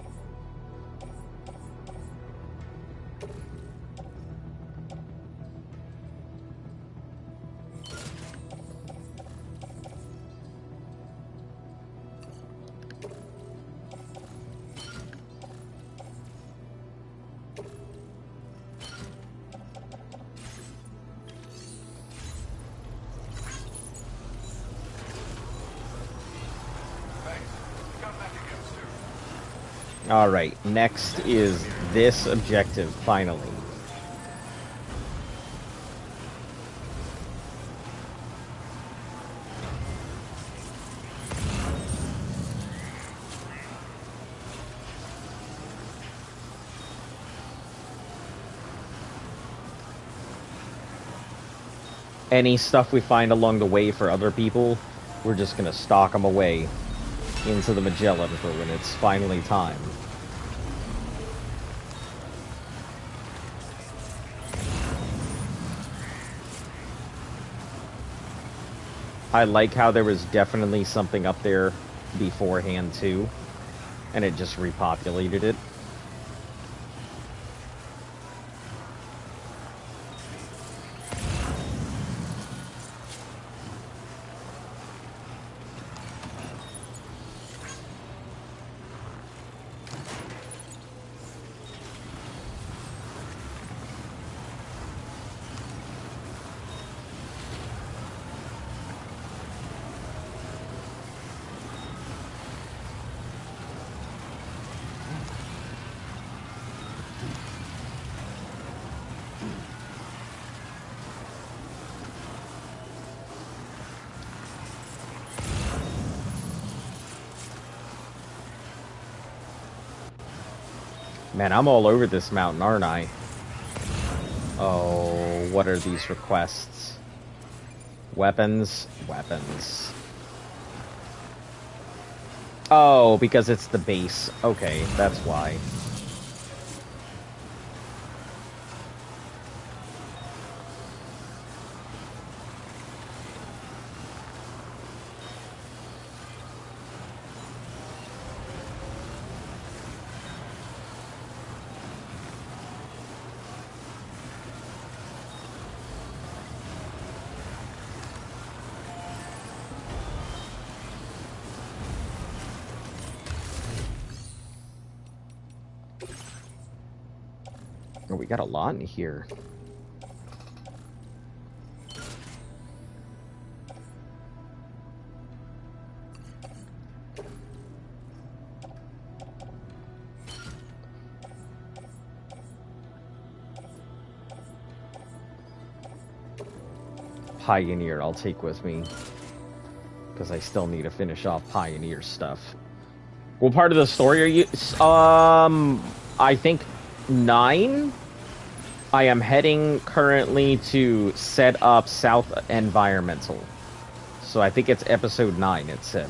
Alright, next is this objective, finally. Any stuff we find along the way for other people, we're just gonna stock them away into the Magellan for when it's finally time. I like how there was definitely something up there beforehand too, and it just repopulated it. Man, I'm all over this mountain, aren't I? Oh, what are these requests? Weapons? Weapons. Oh, because it's the base. Okay, that's why. we got a lot in here. Pioneer I'll take with me, because I still need to finish off Pioneer stuff. What part of the story are you... I think 9? I am heading currently to set up South Environmental. So I think it's episode 9, it said.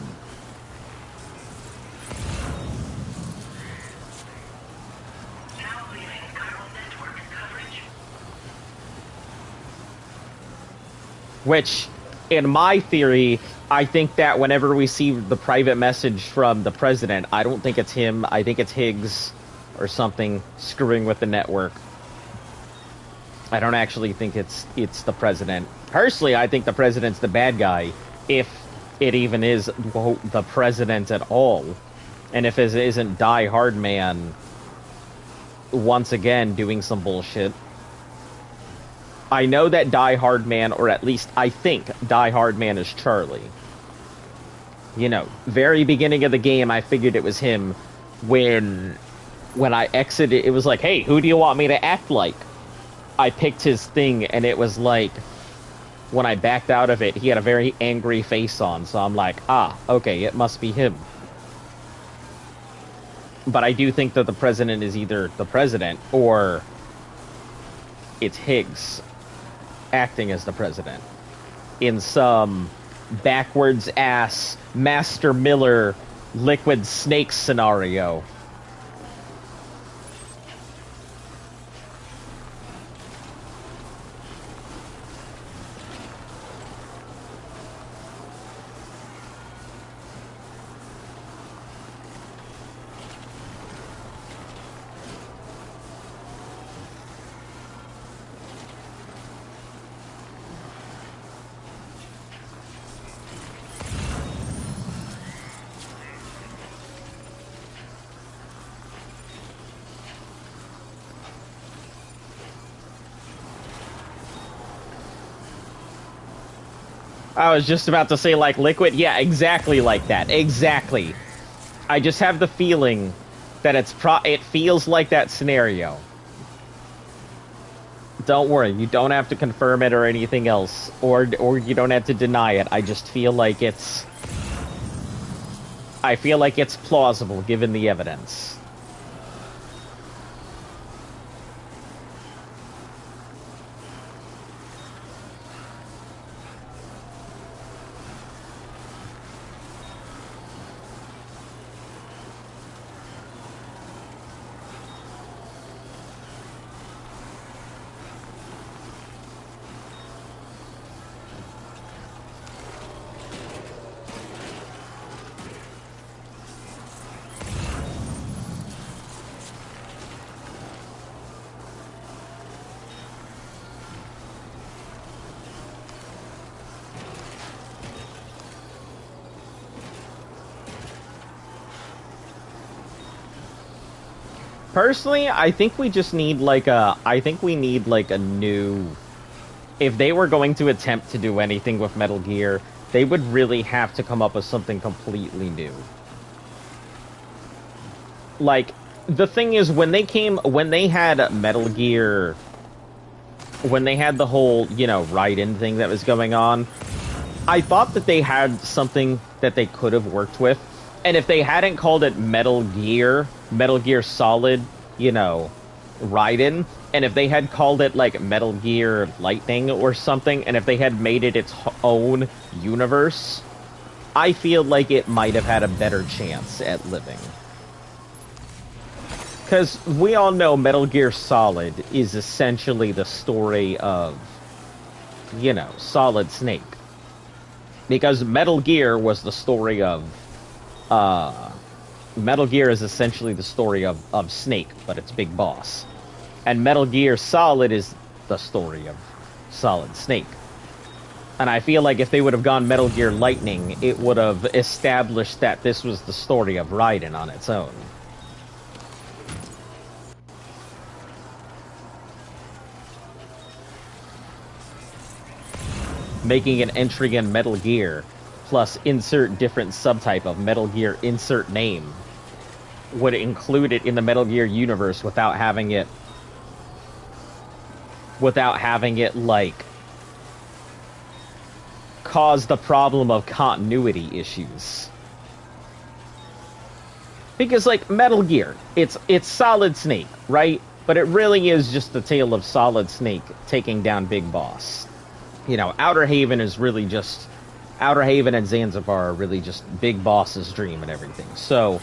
Which, in my theory, I think that whenever we see the private message from the president, I don't think it's him, I think it's Higgs or something screwing with the network. I don't actually think it's the president. Personally, I think the president's the bad guy, if it even is the president at all. And if it isn't Die Hard Man once again doing some bullshit. I know that Die Hard Man, or at least I think Die Hard Man is Charlie. You know, very beginning of the game, I figured it was him. When I exited, it was like, hey, who do you want me to act like? I picked his thing, and it was like, when I backed out of it, he had a very angry face on, so I'm like, ah, okay, it must be him. But I do think that the president is either the president, or it's Higgs acting as the president in some backwards ass Master Miller Liquid Snake scenario. I was just about to say, like, Liquid. Yeah, exactly like that. Exactly. I just have the feeling that it feels like that scenario. Don't worry, you don't have to confirm it or anything else, or you don't have to deny it. I just feel like it's... I feel like it's plausible, given the evidence. Personally, I think we just need like a... I think we need like a new... If they were going to attempt to do anything with Metal Gear, they would really have to come up with something completely new. Like, the thing is, when they had Metal Gear... When they had the whole, you know, Raiden thing that was going on, I thought that they had something that they could have worked with. And if they hadn't called it Metal Gear Solid, you know, Raiden, and if they had called it, like, Metal Gear Lightning or something, and if they had made it its own universe, I feel like it might have had a better chance at living. Because we all know Metal Gear Solid is essentially the story of, you know, Solid Snake. Because Metal Gear was the story of... Metal Gear is essentially the story of Snake, but it's Big Boss. And Metal Gear Solid is the story of Solid Snake. And I feel like if they would have gone Metal Gear Lightning, it would have established that this was the story of Raiden on its own. making an entry in Metal Gear, plus insert different subtype of Metal Gear insert name, would include it in the Metal Gear universe without having it like cause the problem of continuity issues. Because like Metal Gear, it's Solid Snake, right? But it really is just the tale of Solid Snake taking down Big Boss. You know, Outer Haven is really just Outer Haven and Zanzibar are really just Big Boss's dream and everything. So,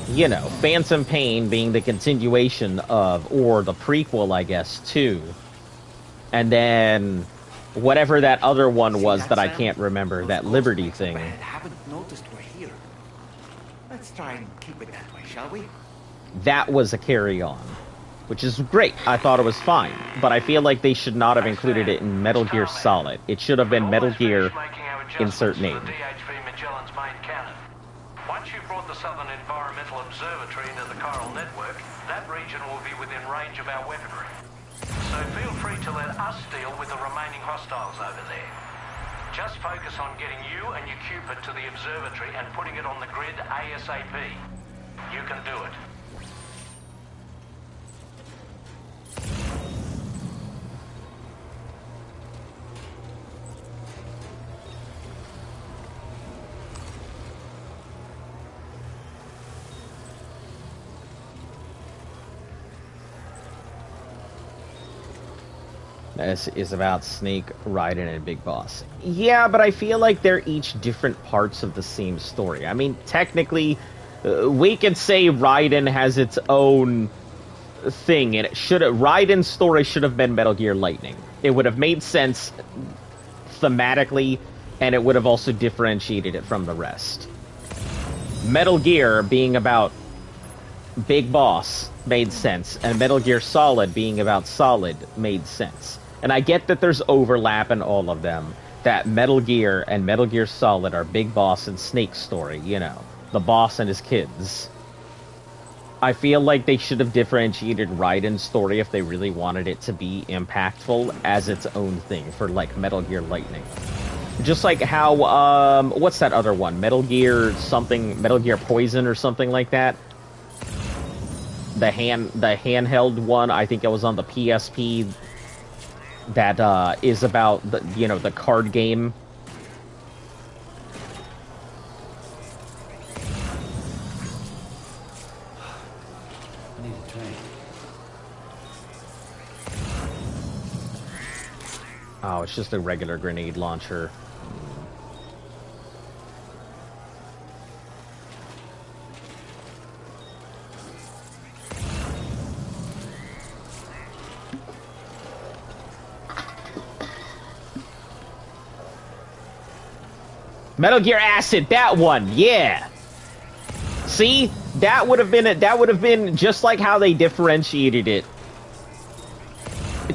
you know, Phantom Pain being the continuation of, or the prequel, I guess, to, and then whatever that other one was that I can't remember, that Liberty thing.
I haven't noticed we're here. Let's try and keep it that way, shall we?
That was a carry-on, which is great. I thought it was fine, but I feel like they should not have included it in Metal Gear Solid. It should have been Metal Gear insert name.
DHV Magellan's main cannon. Once you've brought the Southern Environmental Observatory into the Coral Network, that region will be within range of our weaponry. So feel free to let us deal with the remaining hostiles over there. Just focus on getting you and your Cupid to the observatory and putting it on the grid ASAP. You can do it.
This is about Snake, Raiden, and Big Boss. Yeah, but I feel like they're each different parts of the same story. I mean, technically, we could say Raiden has its own thing, and Raiden's story should have been Metal Gear Lightning. It would have made sense thematically, and it would have also differentiated it from the rest. Metal Gear being about Big Boss made sense, and Metal Gear Solid being about Solid made sense. And I get that there's overlap in all of them, that Metal Gear and Metal Gear Solid are Big Boss and Snake's story, you know, the boss and his kids. I feel like they should have differentiated Raiden's story if they really wanted it to be impactful as its own thing for, like, Metal Gear Lightning. Just like how, what's that other one? Metal Gear something, Metal Gear Poison or something like that? The handheld one, I think it was on the PSP, that is about the, you know, the card game.
I need a train.
Oh, it's just a regular grenade launcher. Metal Gear Acid, that one, yeah. See, that would have been just like how they differentiated it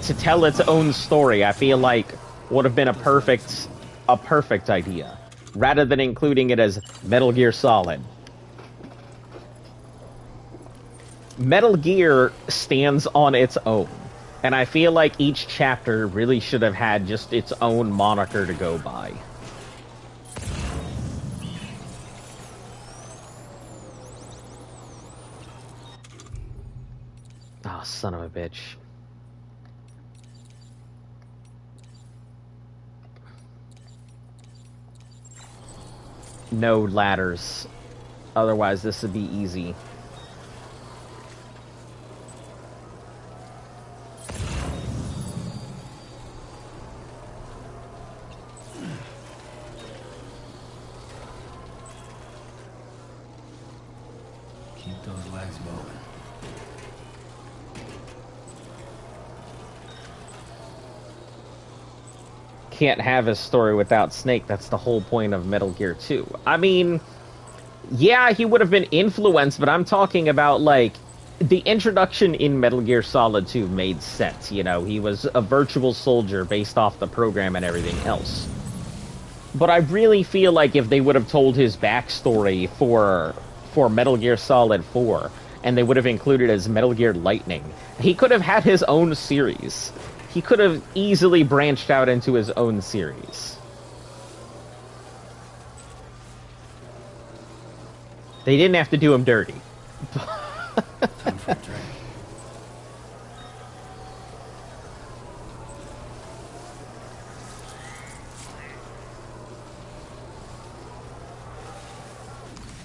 to tell its own story. I feel like would have been a perfect idea, rather than including it as Metal Gear Solid. Metal Gear stands on its own, and I feel like each chapter really should have had just its own moniker to go by. Oh, son of a bitch. No ladders. Otherwise, this would be easy.
Keep those legs moving.
Can't have a story without Snake. That's the whole point of Metal Gear 2. I mean, yeah, he would have been influenced, but I'm talking about, like, the introduction in Metal Gear Solid 2 made sense, you know? He was a virtual soldier based off the program and everything else. But I really feel like if they would have told his backstory for Metal Gear Solid 4, and they would have included as Metal Gear Lightning, he could have had his own series. He could have easily branched out into his own series. They didn't have to do him dirty.
Time for a drink.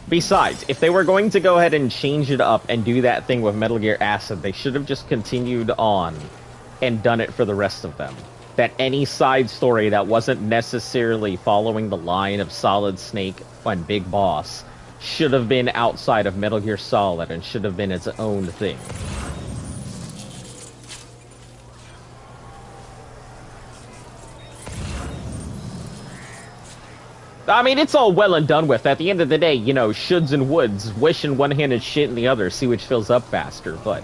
Besides, if they were going to go ahead and change it up and do that thing with Metal Gear Acid, they should have just continued on and done it for the rest of them. That any side story that wasn't necessarily following the line of Solid Snake and Big Boss should have been outside of Metal Gear Solid and should have been its own thing. I mean, it's all well and done with. At the end of the day, you know, shoulds and woulds, wishing one-handed shit in the other, see which fills up faster, but...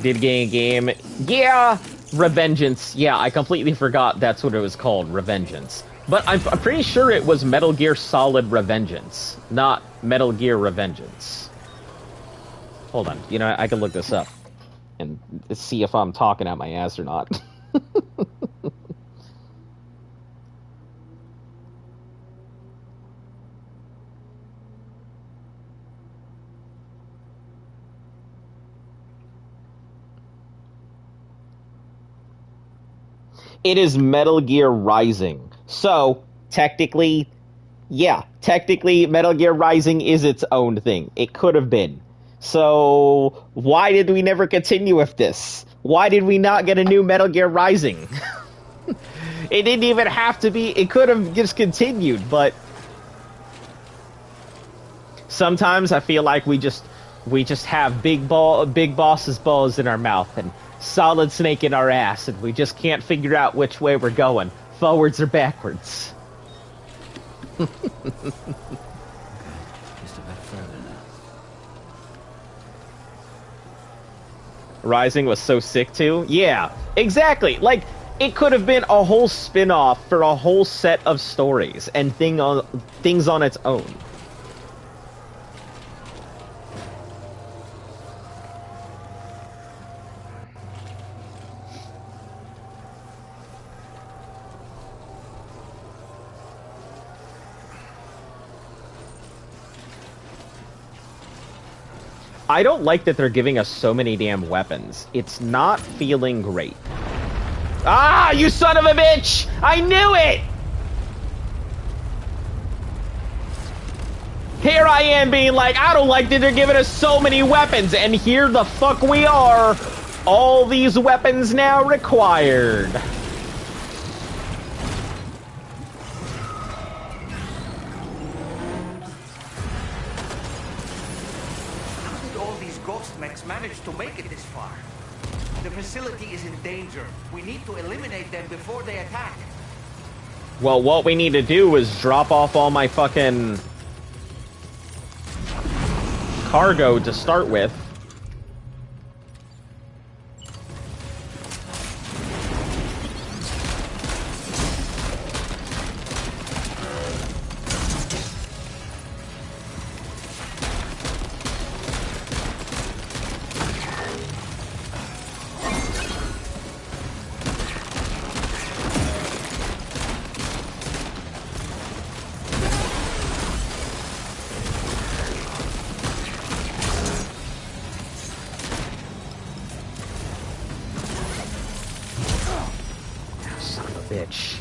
Did gain a game? Yeah! Revengeance. Yeah, I completely forgot that's what it was called, Revengeance. But I'm pretty sure it was Metal Gear Solid Revengeance, not Metal Gear Revengeance. Hold on, you know, I can look this up and see if I'm talking out my ass or not. It is Metal Gear Rising. So, technically, yeah, technically Metal Gear Rising is its own thing. It could have been. So, why did we never continue with this? Why did we not get a new Metal Gear Rising? It didn't even have to be, it could have just continued, but... Sometimes I feel like we just have Big Boss's balls in our mouth, and Solid Snake in our ass, and we just can't figure out which way we're going, forwards or backwards.
Just a bit further now.
Rising was so sick too? Yeah, exactly. Like, it could have been a whole spin-off for a whole set of stories and things on its own. I don't like that they're giving us so many damn weapons. It's not feeling great. Ah, you son of a bitch! I knew it! Here I am being like, I don't like that they're giving us so many weapons, and here the fuck we are. All these weapons now required.
Managed to make it this far. The facility is in danger. We need to eliminate them before they attack.
Well, what we need to do is drop off all my fucking cargo to start with. Bitch.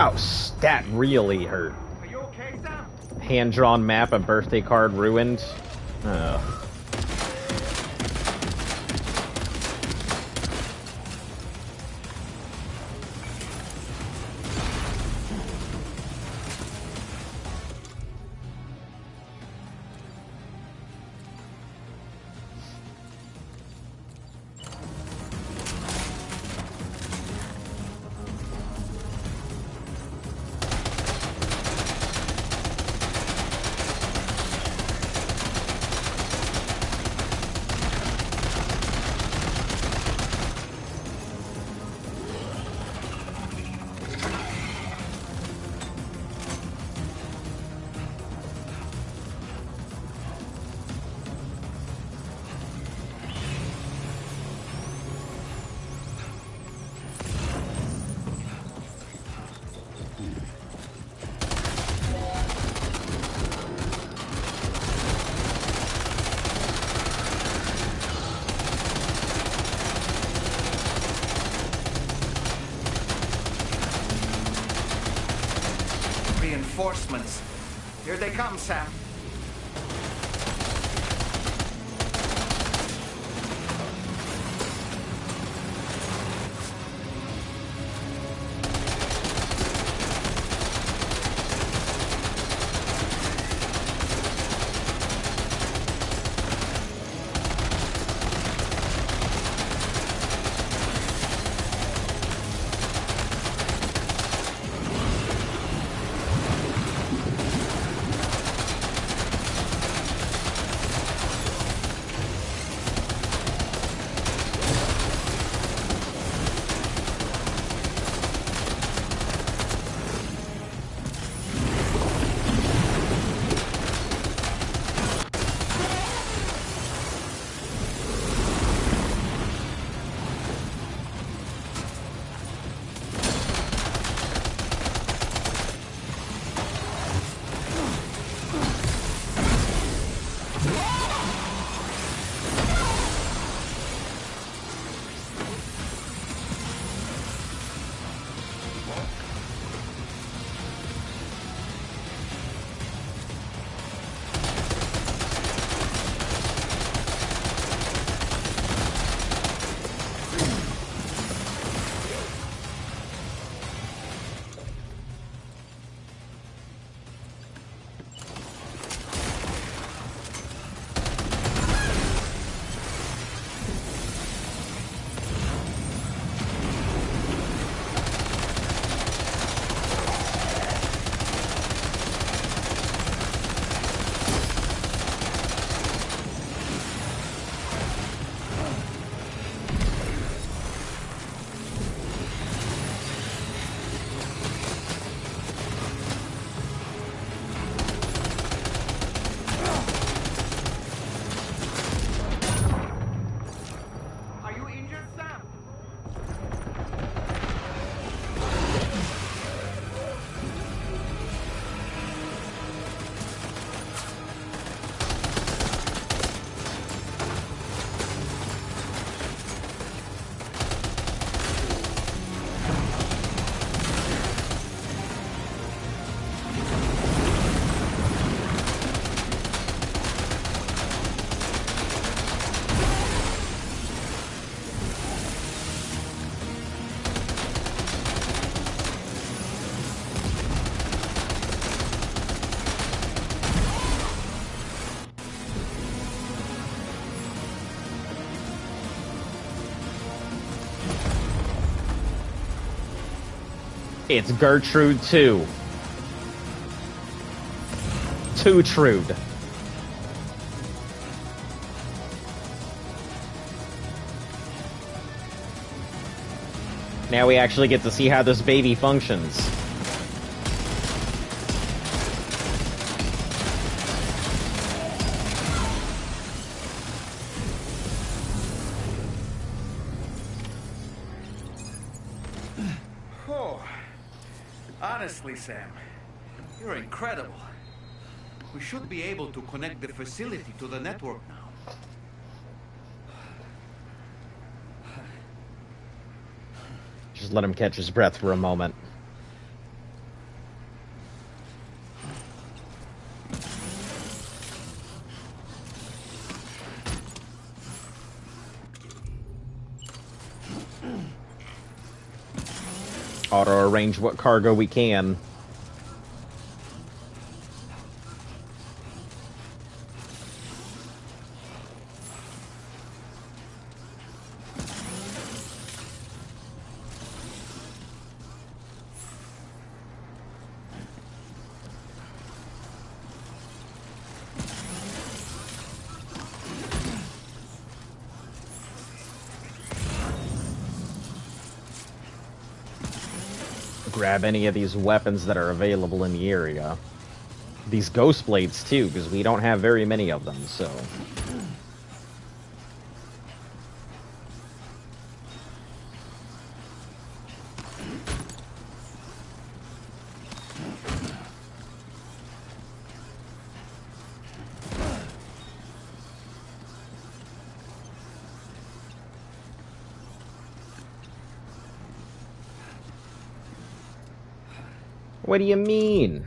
Oh, that really hurt.
Are you okay, Sam?
Hand-drawn map, a birthday card ruined. Ugh.
Reinforcements. Here they come, Sam.
Are you injured, Sam?
It's Gertrude 2. Trude. Now we actually get to see how this baby functions.
Oh, honestly, Sam, you're incredible. We should be able to connect the facility to the network now.
Just let him catch his breath for a moment. Auto-arrange what cargo we can. Grab any of these weapons that are available in the area. These ghost blades too, because we don't have very many of them, so... What do you mean?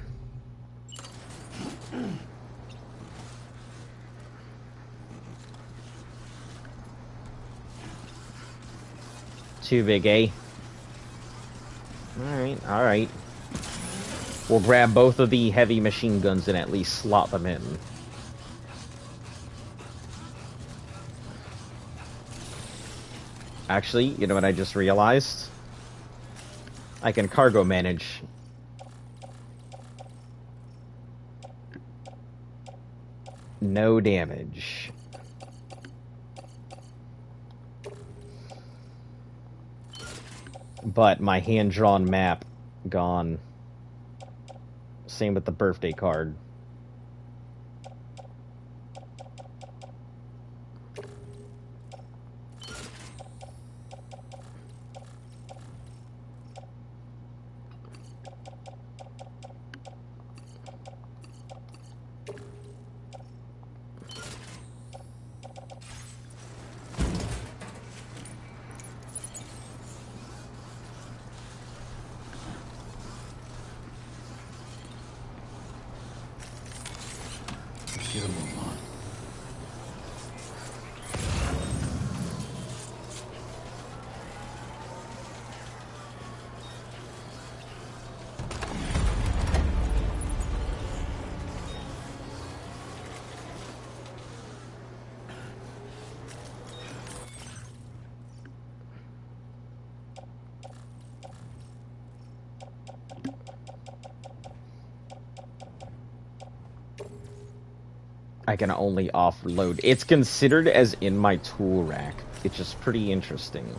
Too big, eh? Alright, alright. We'll grab both of the heavy machine guns and at least slot them in. Actually, you know what I just realized? I can cargo manage. No damage. But my hand-drawn map, gone. Same with the birthday card. I can only offload. It's considered as in my tool rack. It's just pretty interesting.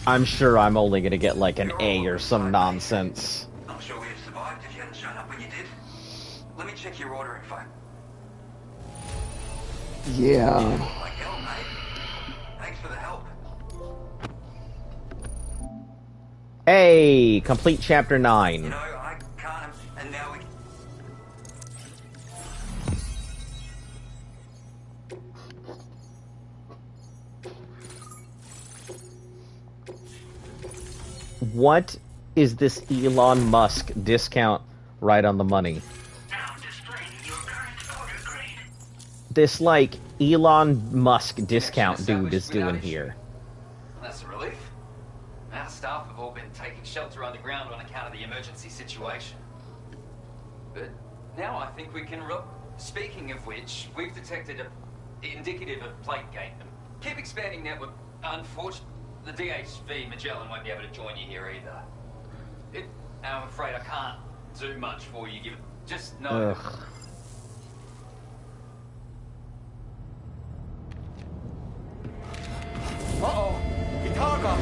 I'm sure I'm only gonna get like an A or some nonsense.
Not sure we'd have survived if you hadn't shown up when you did. Let me check your order info.
Yeah.
Like hell, mate. Thanks for the help.
Hey, complete chapter 9.
You know, I can't, and now we...
What is this Elon Musk discount right on the money?
Now displaying your current order grade.
This, like, Elon Musk discount dude is doing here.
That's a relief. Our staff have all been taking shelter underground on account of the emergency situation. But now I think we can Speaking of which, we've detected a indicative of plate gain. Keep expanding network. Unfortunately, the DHV Magellan won't be able to join you here either. I'm afraid I can't do much for you. Just know.
Ugh.
Uh-oh! Itaga!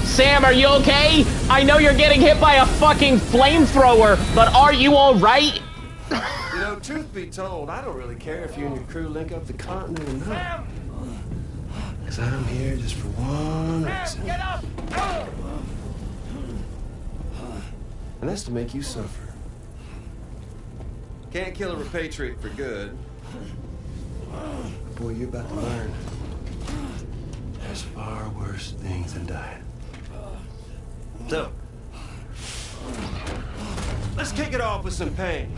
Sam, are you okay? I know you're getting hit by a fucking flamethrower, but are you alright?
You know, truth be told, I don't really care if you and your crew link up the continent or not. Because I'm here just for one reason.
Get up!
And that's to make you suffer. Can't kill a repatriate for good. But boy, you're about to learn. There's far worse things than dying. So, let's kick it off with some pain.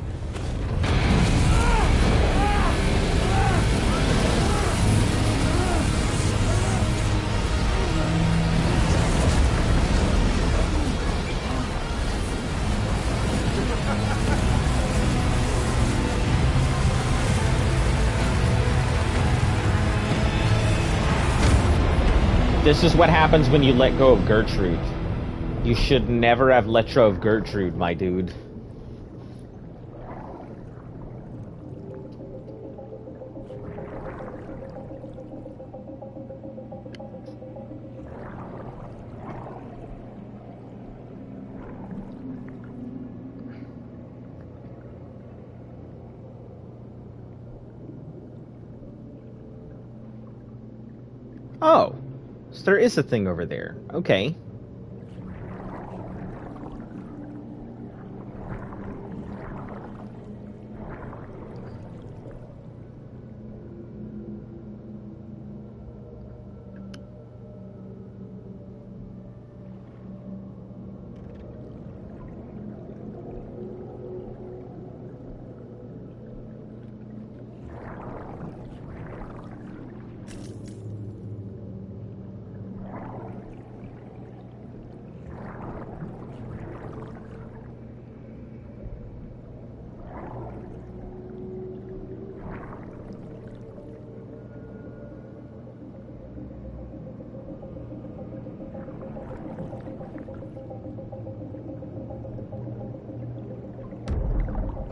This is what happens when you let go of Gertrude. You should never have let go of Gertrude, my dude. Oh, so there is a thing over there. Okay.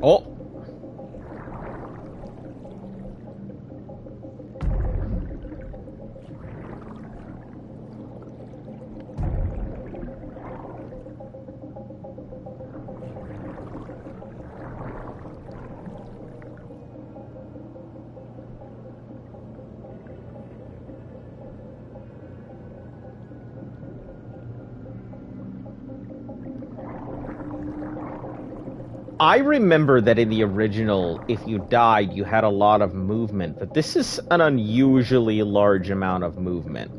Oh. I remember that in the original, if you died, you had a lot of movement, but this is an unusually large amount of movement.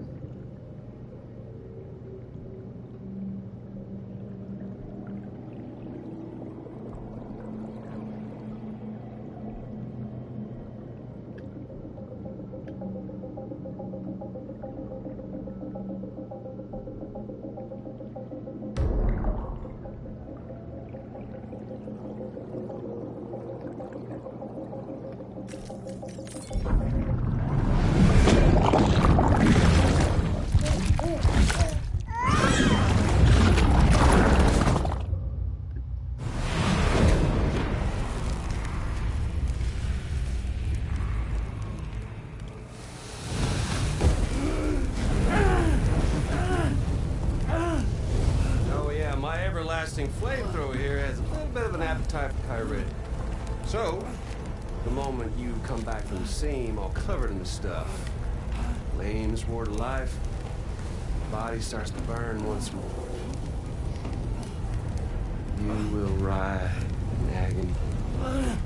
Flamethrower here has a little bit of an appetite for pyritic. So, the moment you come back from the scene all covered in the stuff, flames roar to life, the body starts to burn once more. You will writhe in agony. And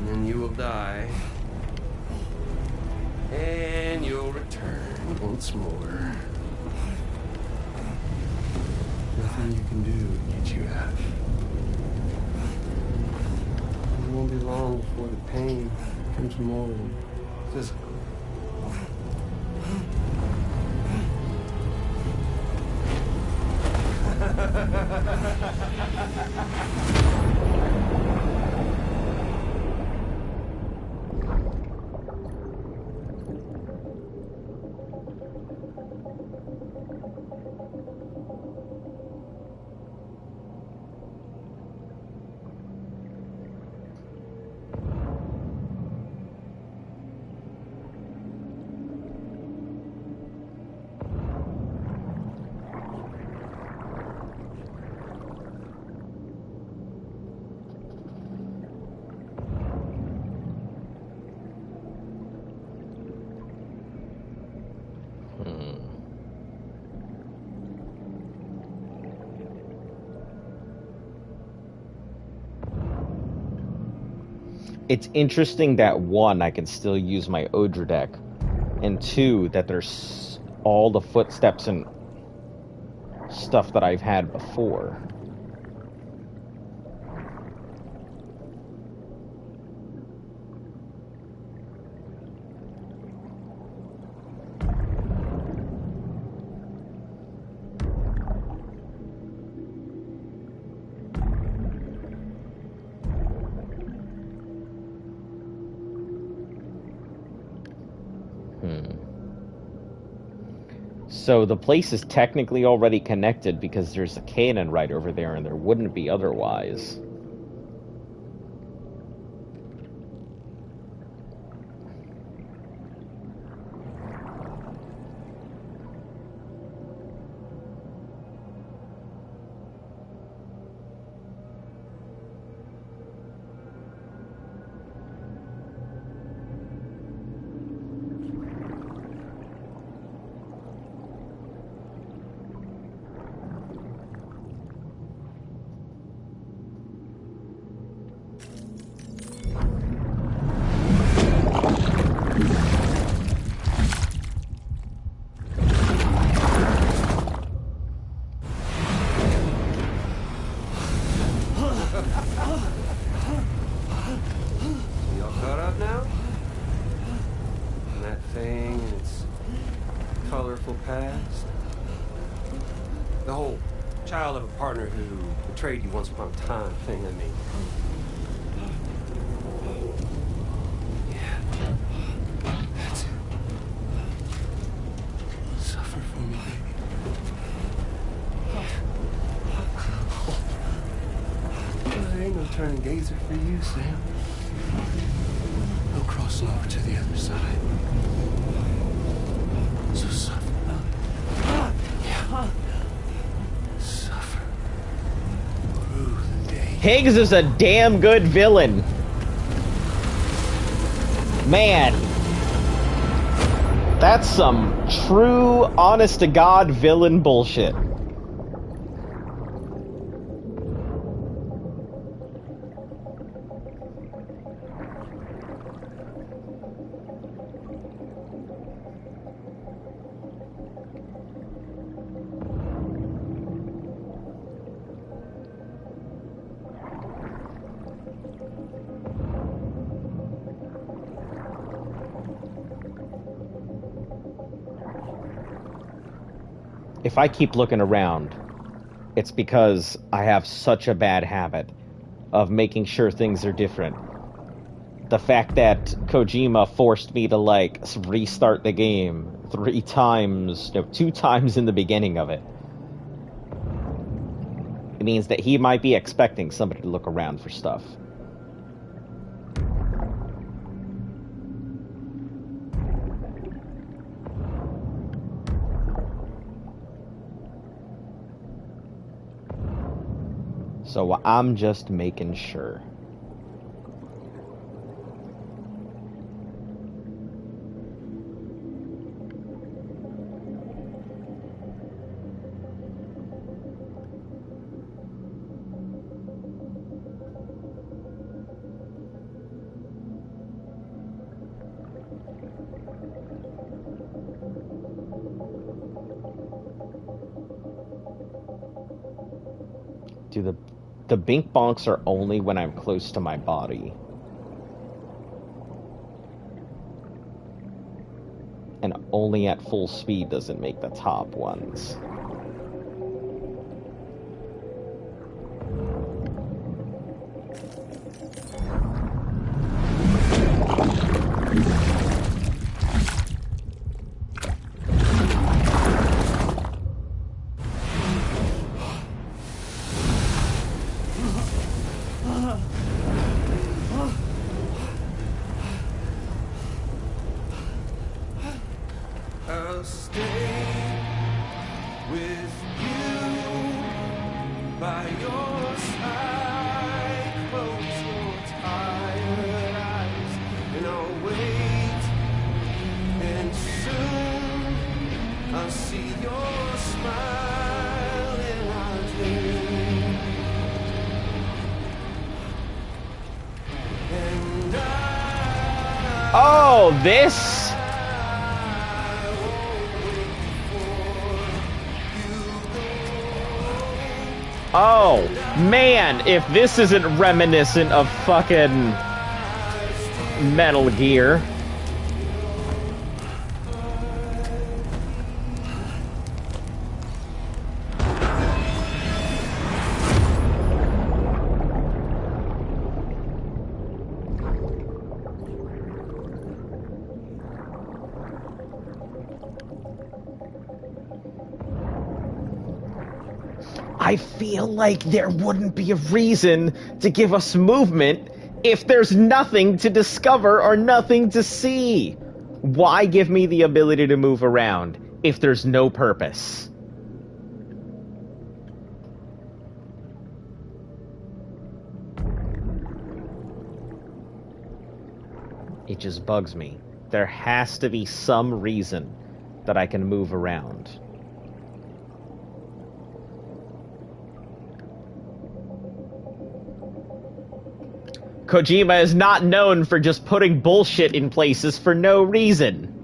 then you will die. And you'll return once more. Nothing you can do to get you out. It won't be long before the pain becomes more physical.
it's interesting that one, I can still use my Odra deck, and two, that there's all the footsteps and stuff that I've had before. So the place is technically already connected because there's a cannon right over there, and there wouldn't be otherwise.
Y'all caught up now? And that thing and its colorful past? The whole child of a partner who betrayed you once upon a time thing, I mean. Yeah. That's it. Suffer for me, baby. There ain't no turning gazer for you, Sam. No crossing over to the other side. So suffer, love. Yeah. Suffer. Through the day.
Higgs is a damn good villain. Man. That's some true, honest-to-God villain bullshit. If I keep looking around, it's because I have such a bad habit of making sure things are different. The fact that Kojima forced me to, like, restart the game 2 times in the beginning of it. It means that he might be expecting somebody to look around for stuff. So I'm just making sure. Dude, the bink bonks are only when I'm close to my body. And only at full speed does it make the top ones.
I'll stay with you by your side. Close your tired eyes, and I'll wait. And soon I'll see your smile in our dream. And
Oh, this? Oh, man, if this isn't reminiscent of fucking Metal Gear. I feel like there wouldn't be a reason to give us movement if there's nothing to discover or nothing to see. Why give me the ability to move around if there's no purpose? It just bugs me. There has to be some reason that I can move around. Kojima is not known for just putting bullshit in places for no reason.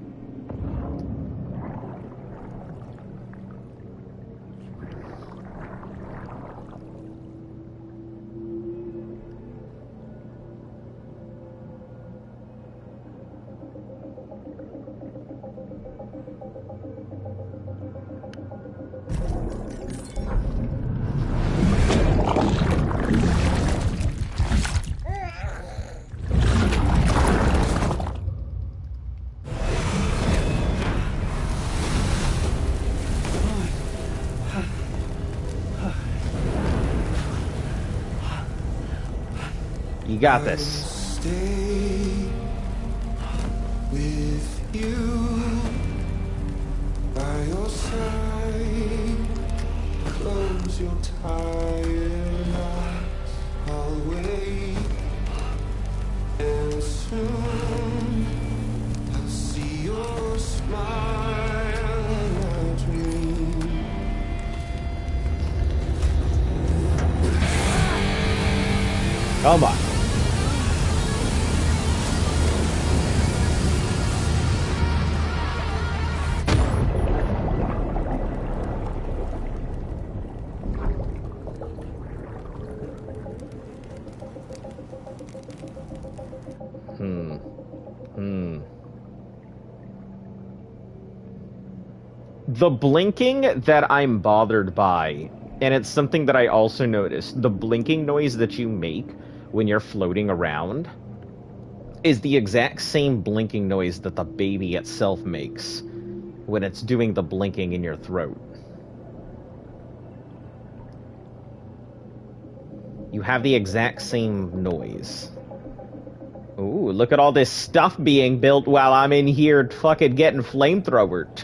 You got this.
Stay with you by your side. Close your tired eyes. I'll wait, and soon I'll see your smile in a dream.
Come on. The blinking that I'm bothered by, and it's something that I also noticed, the blinking noise that you make when you're floating around is the exact same blinking noise that the baby itself makes when it's doing the blinking in your throat. You have the exact same noise. Ooh, look at all this stuff being built while I'm in here fucking getting flamethrowered.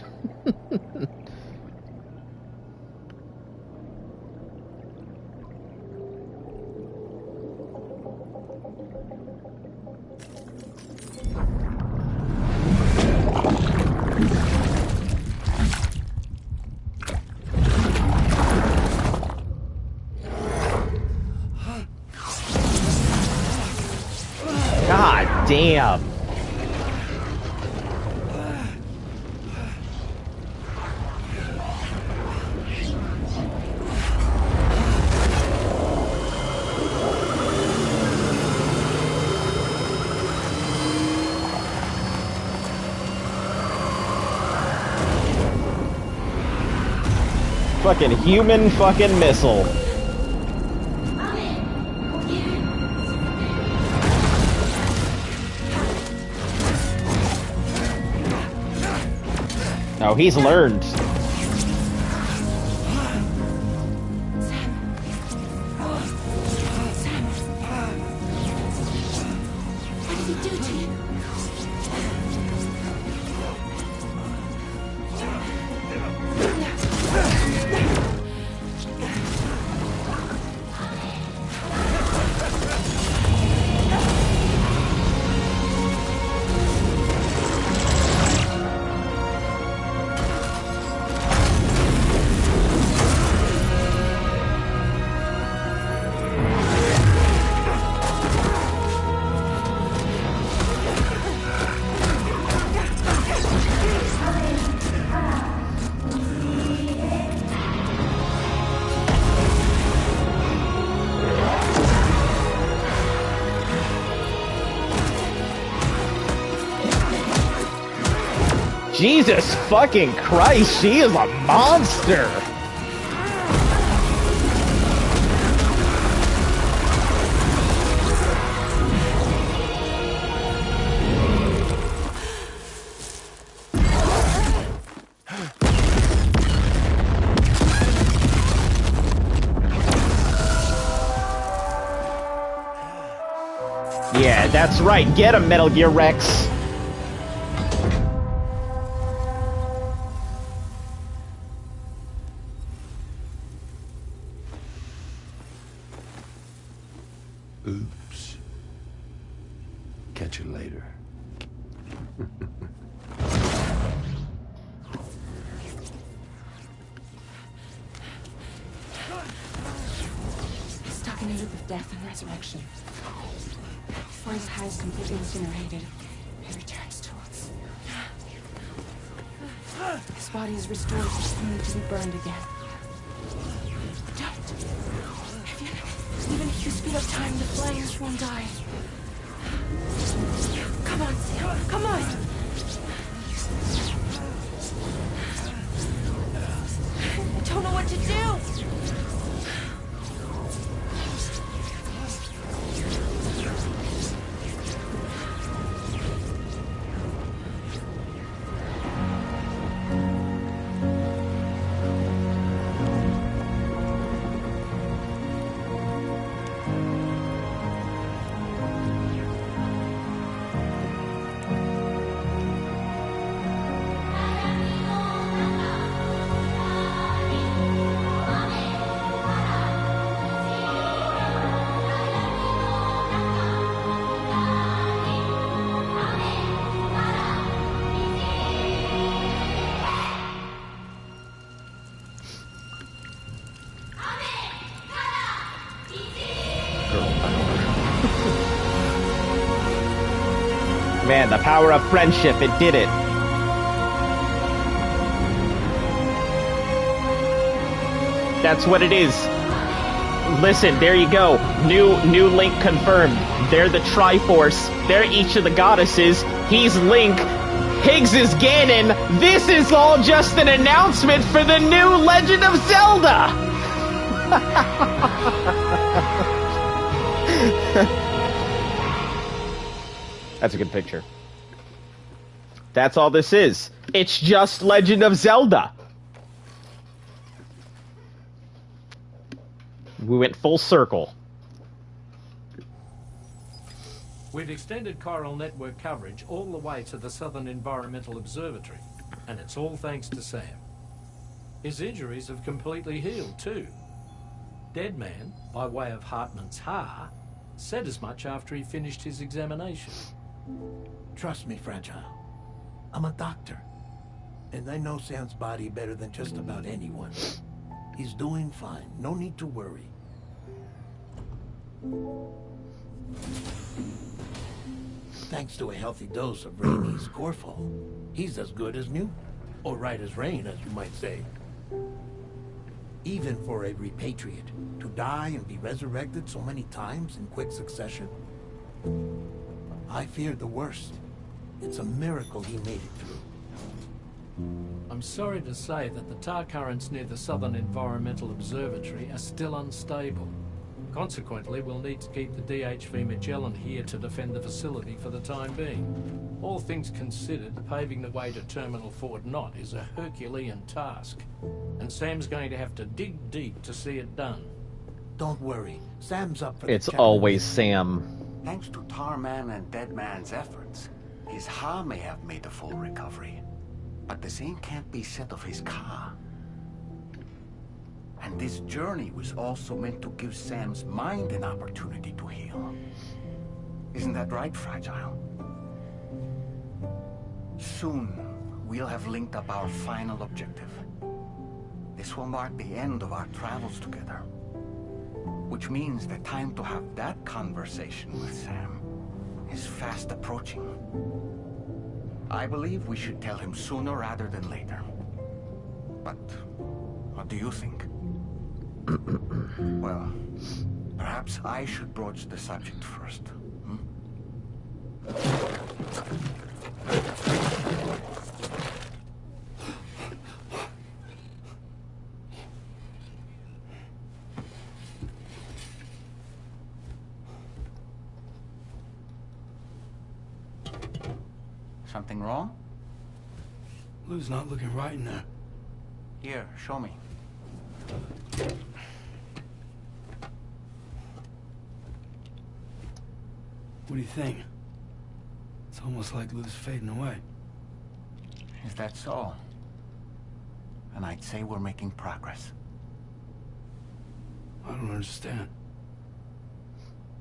God damn. Fucking human fucking missile. Oh, he's learned.
What did he do to you?
Jesus fucking Christ, she is a monster! Yeah, that's right. Get him, Metal Gear Rex.
Oops. Catch you later.
Stuck in a loop of death and resurrection. Before his high is completely incinerated, he returns to us. His body is restored just only to be burned again. Don't. Even if you speed up time, the flames won't die. Come on, Sam. Come on. I don't know what to do.
Man, the power of friendship, it did it. That's what it is. Listen, there you go. New Link confirmed. They're the Triforce. They're each of the goddesses. He's Link. Higgs is Ganon. This is all just an announcement for the new Legend of Zelda! That's a good picture. That's all this is. It's just Legend of Zelda. We went full circle.
We've extended chiral network coverage all the way to the Southern Environmental Observatory, and it's all thanks to Sam. His injuries have completely healed too. Deadman, by way of Hartman's Ha, said as much after he finished his examination.
Trust me, Fragile. I'm a doctor, and I know Sam's body better than just about anyone. He's doing fine. No need to worry. Thanks to a healthy dose of Rainey's Corfol, he's as good as new. Or right as rain, as you might say. Even for a repatriate, to die and be resurrected so many times in quick succession, I feared the worst. It's a miracle he made it through.
I'm sorry to say that the tar currents near the Southern Environmental Observatory are still unstable. Consequently, we'll need to keep the DHV Magellan here to defend the facility for the time being. All things considered, paving the way to Terminal Fort Knott is a Herculean task, and Sam's going to have to dig deep to see it done.
Don't worry, Sam's up for
It's
the
always Sam.
Thanks to Tarman and Deadman's efforts, his Ha may have made a full recovery. But the same can't be said of his Ka. And this journey was also meant to give Sam's mind an opportunity to heal. Isn't that right, Fragile? Soon, we'll have linked up our final objective. This will mark the end of our travels together. Which means the time to have that conversation with Sam is fast approaching. I believe we should tell him sooner rather than later. But what do you think? Well, perhaps I should broach the subject first.
Something wrong?
Lou's not looking right in there.
Here, show me.
What do you think? It's almost like Lou's fading away.
Is that so? And I'd say we're making progress.
I don't understand.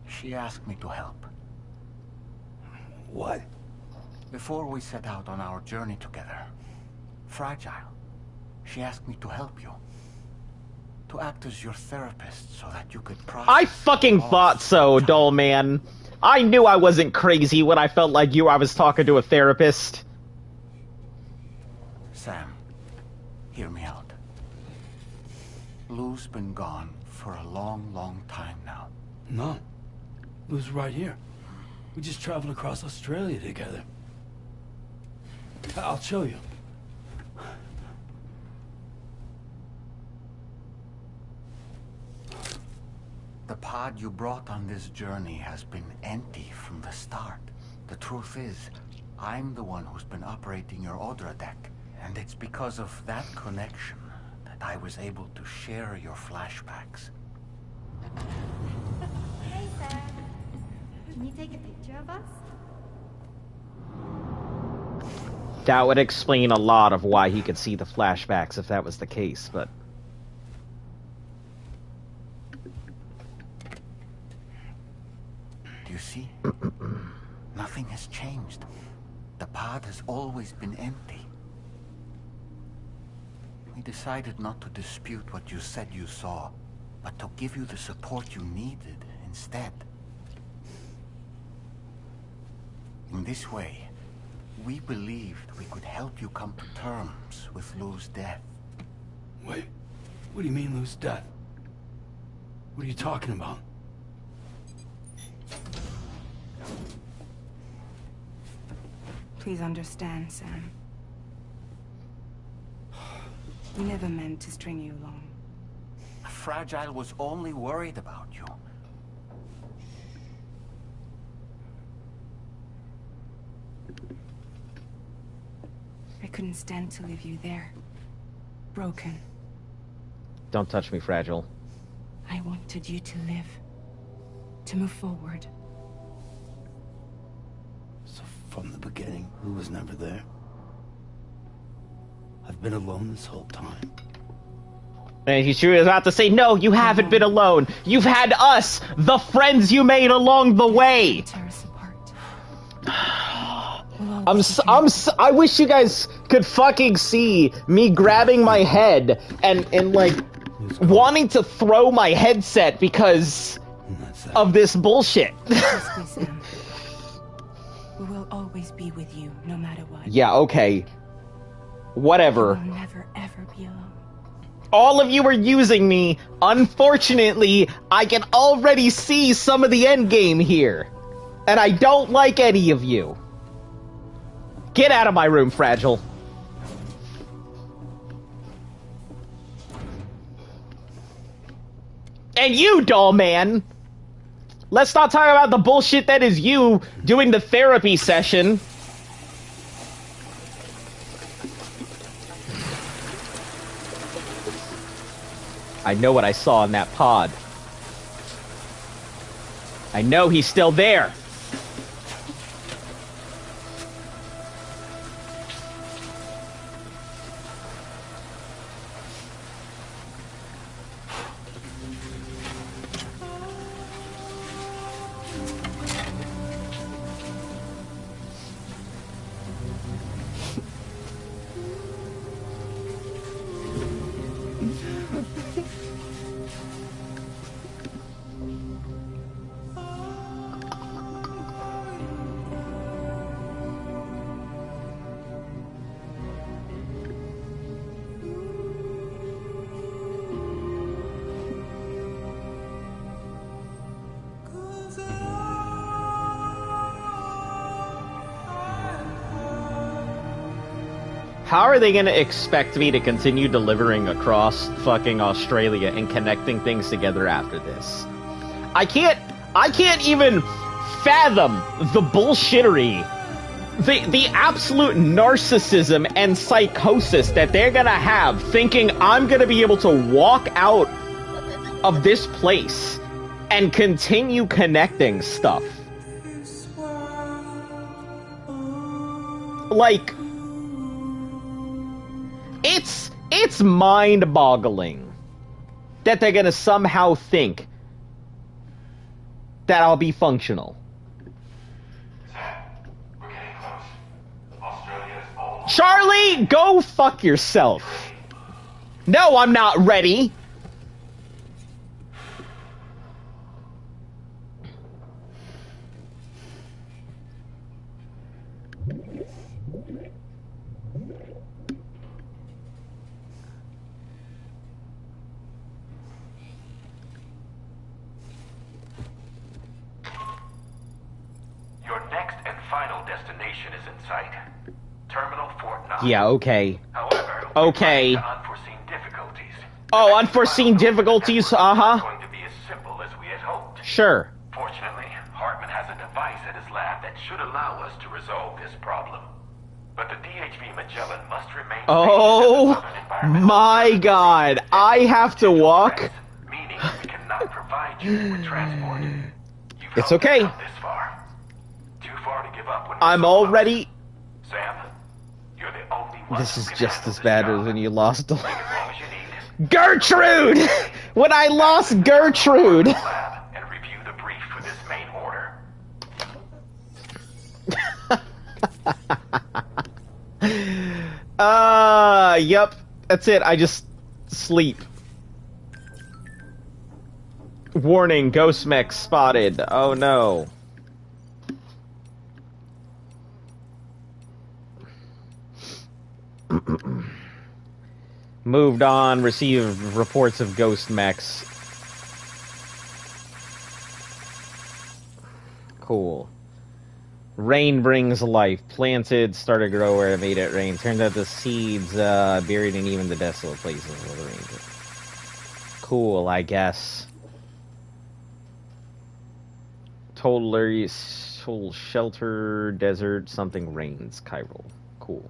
She asked me to help.
What?
Before we set out on our journey together, Fragile, she asked me to help you. To act as your therapist so that you could process...
I fucking thought so, doll man. I knew I wasn't crazy when I felt like I was talking to a therapist.
Sam, hear me out. Lou's been gone for a long, long time now.
No. Lou's right here. We just traveled across Australia together. I'll show you.
The pod you brought on this journey has been empty from the start. The truth is, I'm the one who's been operating your Odra deck. And it's because of that connection that I was able to share your flashbacks.
Hey, Sam. Can you take a picture of us?
That would explain a lot of why he could see the flashbacks if that was the case, but...
Do you see? Nothing has changed. The pod has always been empty. We decided not to dispute what you said you saw, but to give you the support you needed instead. In this way, we believed we could help you come to terms with Lou's death.
Wait, what do you mean Lou's death? What are you talking about?
Please understand, Sam. We never meant to string you along.
Fragile was only worried about you.
I couldn't stand to leave you there. Broken.
Don't touch me, Fragile.
I wanted you to live. To move forward.
So from the beginning, Lou was never there? I've been alone this whole time.
And he sure is about to say, no, you haven't been alone. You've had us, the friends you made along the way.
Tear us apart.
I wish you guys could fucking see me grabbing my head and like wanting to throw my headset because of this bullshit.
Trust me, Sam. We will always be with you, no matter what.
Yeah, okay. Whatever.
You will never, ever be alone.
All of you are using me. Unfortunately, I can already see some of the end game here. And I don't like any of you. Get out of my room, Fragile. And you, doll man. Let's not talk about the bullshit that is you doing the therapy session. I know what I saw in that pod. I know he's still there. How are they gonna expect me to continue delivering across fucking Australia and connecting things together after this? I can't even fathom the bullshittery the absolute narcissism and psychosis that they're gonna have, thinking I'm gonna be able to walk out of this place and continue connecting stuff. Like, it's mind-boggling that they're gonna somehow think that I'll be functional. Charlie, go fuck yourself. No, I'm not ready.
Your next and final destination is in sight. Terminal Fort 9.
Yeah, okay.
However,
okay.
Unforeseen difficulties.
Oh, unforeseen difficulties, uh-huh.
Going to be as simple as we had hoped.
Sure.
Fortunately, Hartman has a device at his lab that should allow us to resolve this problem. But the DHV Magellan must remain.
Oh my god, I have to walk.
Meaning we cannot provide you with transport.
It's okay.
This far. Too far to give up when
I'm already.
Sam, you're the only one.
This is just as bad as when you lost Gertrude! When I lost Gertrude!
And review the brief for this main order.
Yep. That's it. I just sleep. Warning, ghost mech spotted. Oh no. Moved on, received reports of ghost mechs. Cool. Rain brings life. Planted, started to grow where it made it rain. Turns out the seeds buried in even the desolate places of the rain. Cool, I guess. Total shelter, desert, something rains. Chiral. Cool.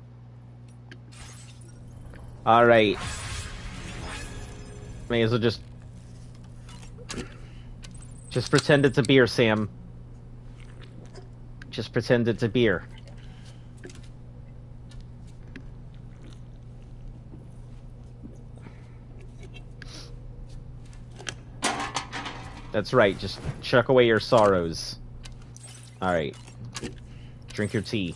Alright. May as well just pretend it's a beer, Sam. Just pretend it's a beer. That's right, just chuck away your sorrows. Alright. Drink your tea.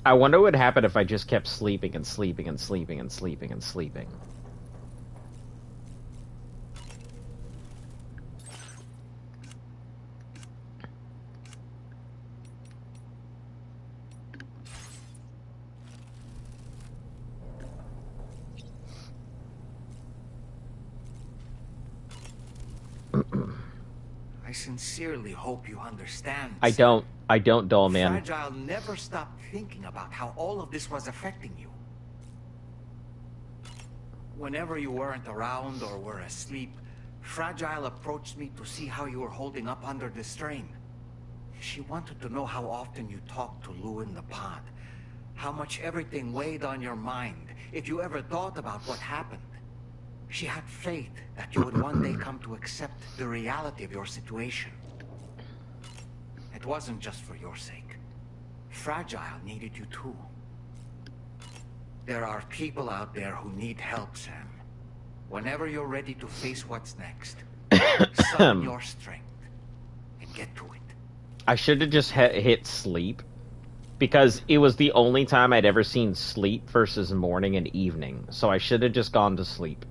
I wonder what would happen if I just kept sleeping and sleeping and sleeping and sleeping and sleeping.
I sincerely hope you understand.
I don't, doll man.
Fragile never stopped thinking about how all of this was affecting you. Whenever you weren't around or were asleep, Fragile approached me to see how you were holding up under the strain. She wanted to know how often you talked to Lou in the pod, how much everything weighed on your mind, if you ever thought about what happened. She had faith that you would one day come to accept the reality of your situation. It wasn't just for your sake. Fragile needed you too. There are people out there who need help, Sam. Whenever you're ready to face what's next, summon your strength and get to it.
I should have just hit sleep, because it was the only time I'd ever seen sleep versus morning and evening, so I should have just gone to sleep.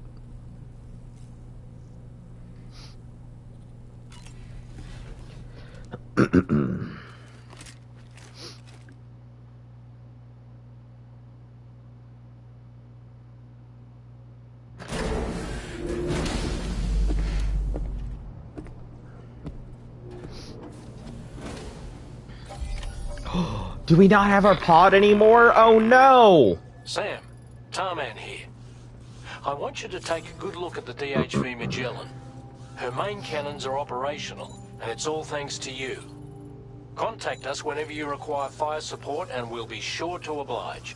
Do we not have our pod anymore? Oh no!
Sam, Tarman here. I want you to take a good look at the DHV Magellan. Her main cannons are operational, and it's all thanks to you. Contact us whenever you require fire support, and we'll be sure to oblige.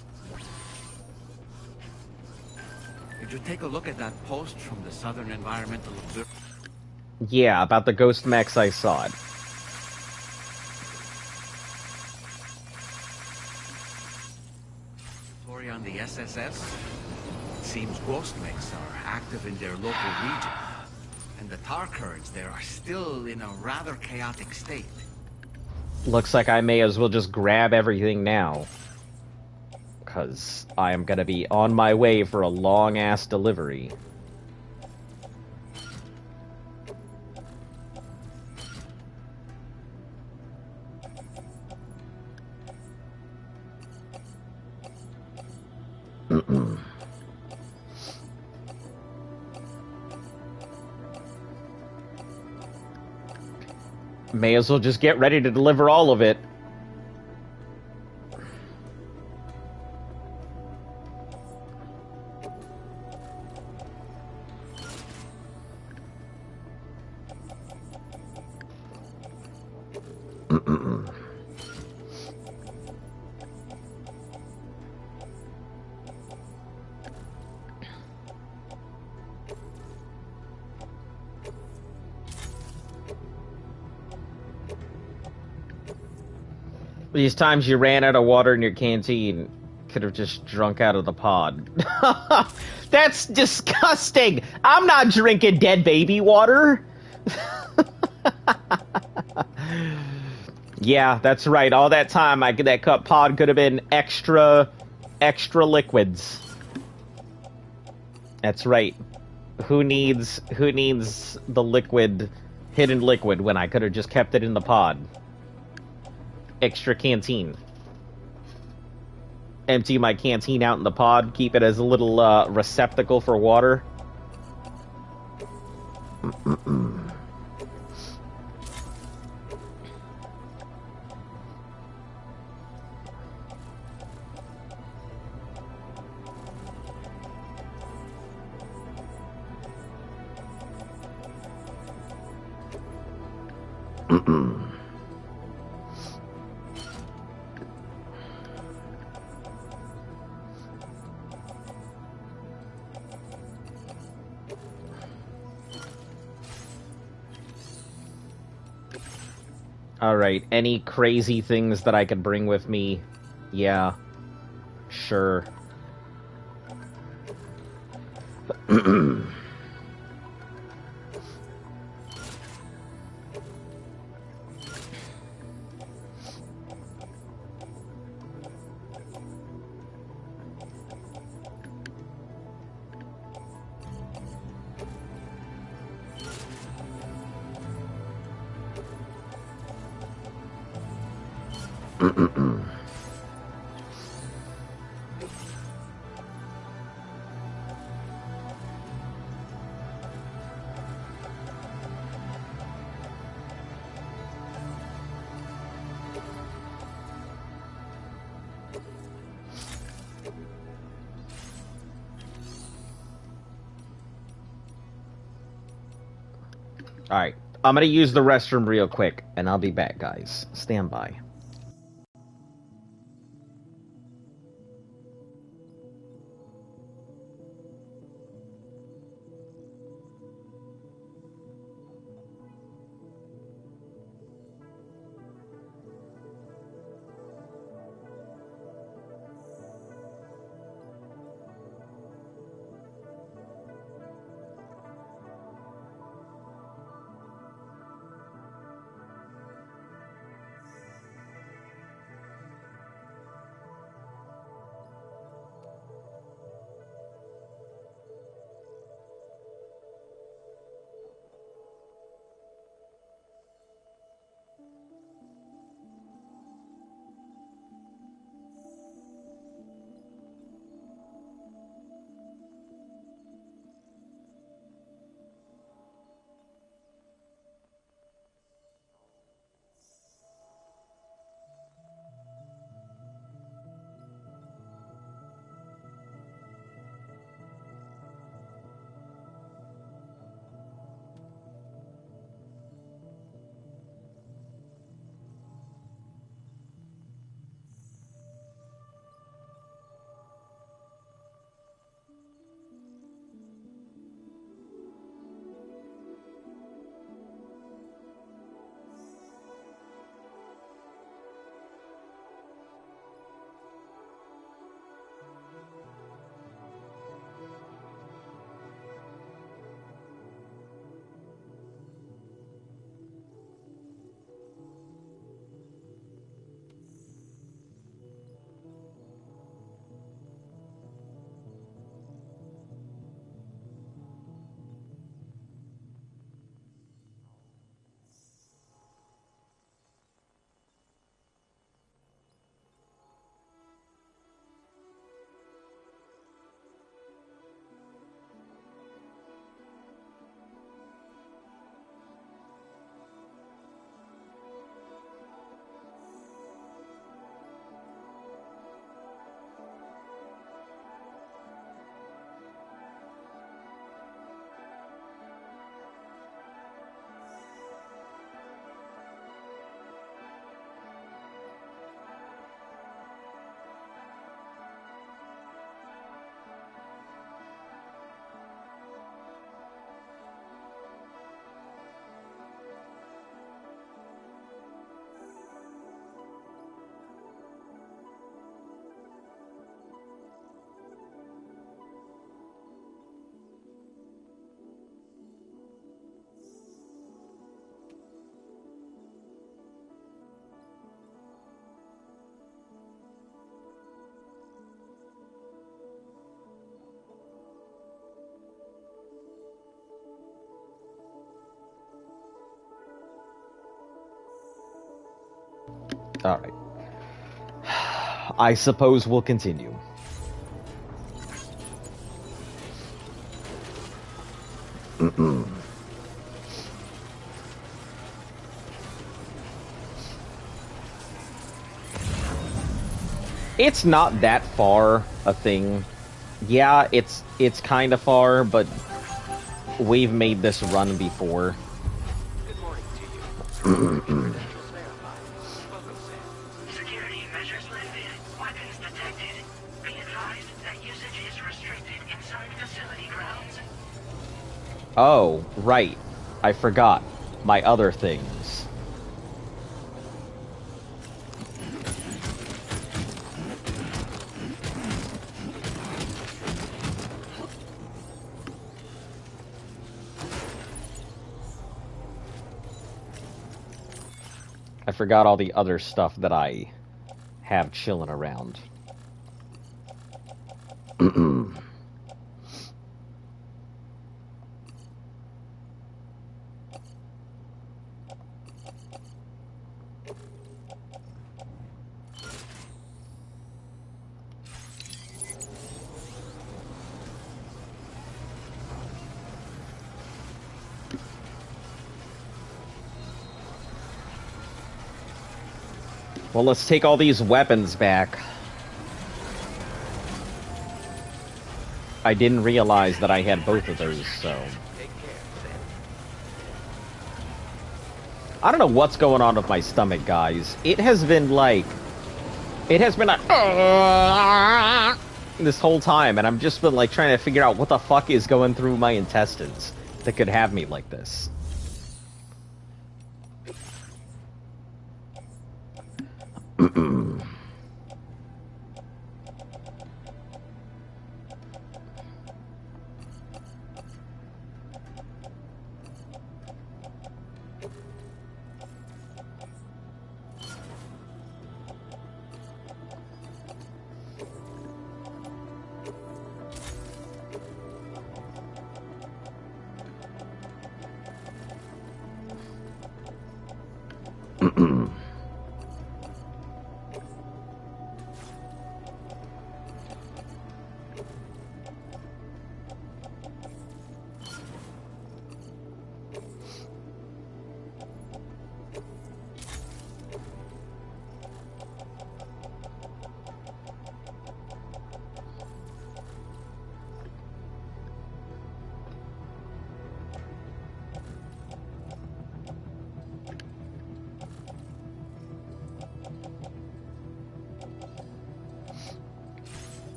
Did you take a look at that post from the Southern Environmental Observatory?
Yeah, about the ghost mechs, I saw it.
On the SSS? It seems ghost mechs are active in their local region, and the tar currents there are still in a rather chaotic state.
Looks like I may as well just grab everything now. Because I am gonna be on my way for a long-ass delivery. May as well just get ready to deliver all of it. These times you ran out of water in your canteen, could have just drunk out of the pod. That's disgusting! I'm not drinking dead baby water! Yeah, that's right. All that time, that cup pod could have been extra liquids. That's right. Who needs the liquid, hidden liquid, when I could have just kept it in the pod? Extra canteen. Empty my canteen out in the pod, keep it as a little receptacle for water. Alright, any crazy things that I could bring with me? Yeah. Sure. Alright, I'm gonna use the restroom real quick, and I'll be back, guys. Stand by. Alright. I suppose we'll continue. It's not that far a thing. Yeah, it's kind of far, but we've made this run before.
Good morning to you. Security measures lifted. Weapons detected. Be advised that usage is restricted inside facility grounds.
Oh, right. I forgot. My other things. I forgot all the other stuff that I have chilling around. Well, let's take all these weapons back. I didn't realize that I had both of those, so... I don't know what's going on with my stomach, guys. It has been like... It has been like... this whole time, and I've just been like trying to figure out what the fuck is going through my intestines that could have me like this.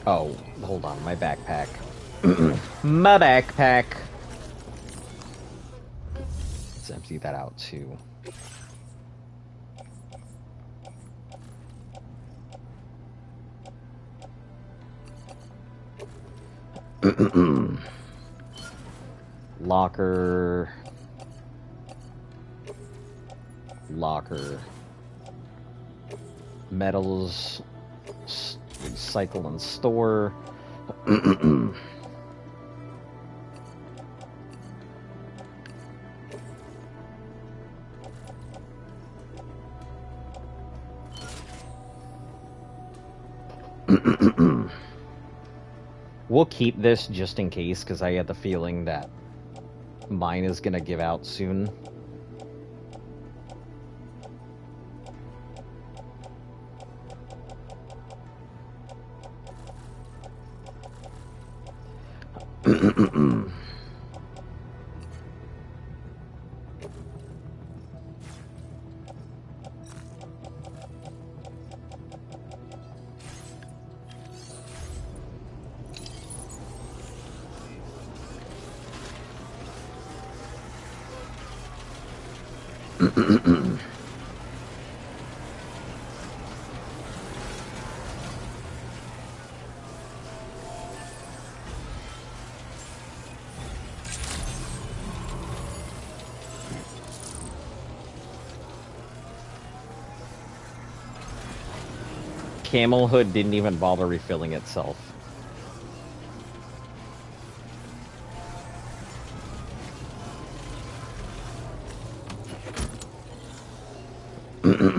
Oh, hold on, my backpack. My backpack! Let's empty that out, too. Locker... Locker... Metals... Recycle and store. We'll keep this just in case, because I had the feeling that mine is gonna give out soon. Camel Hood didn't even bother refilling itself. I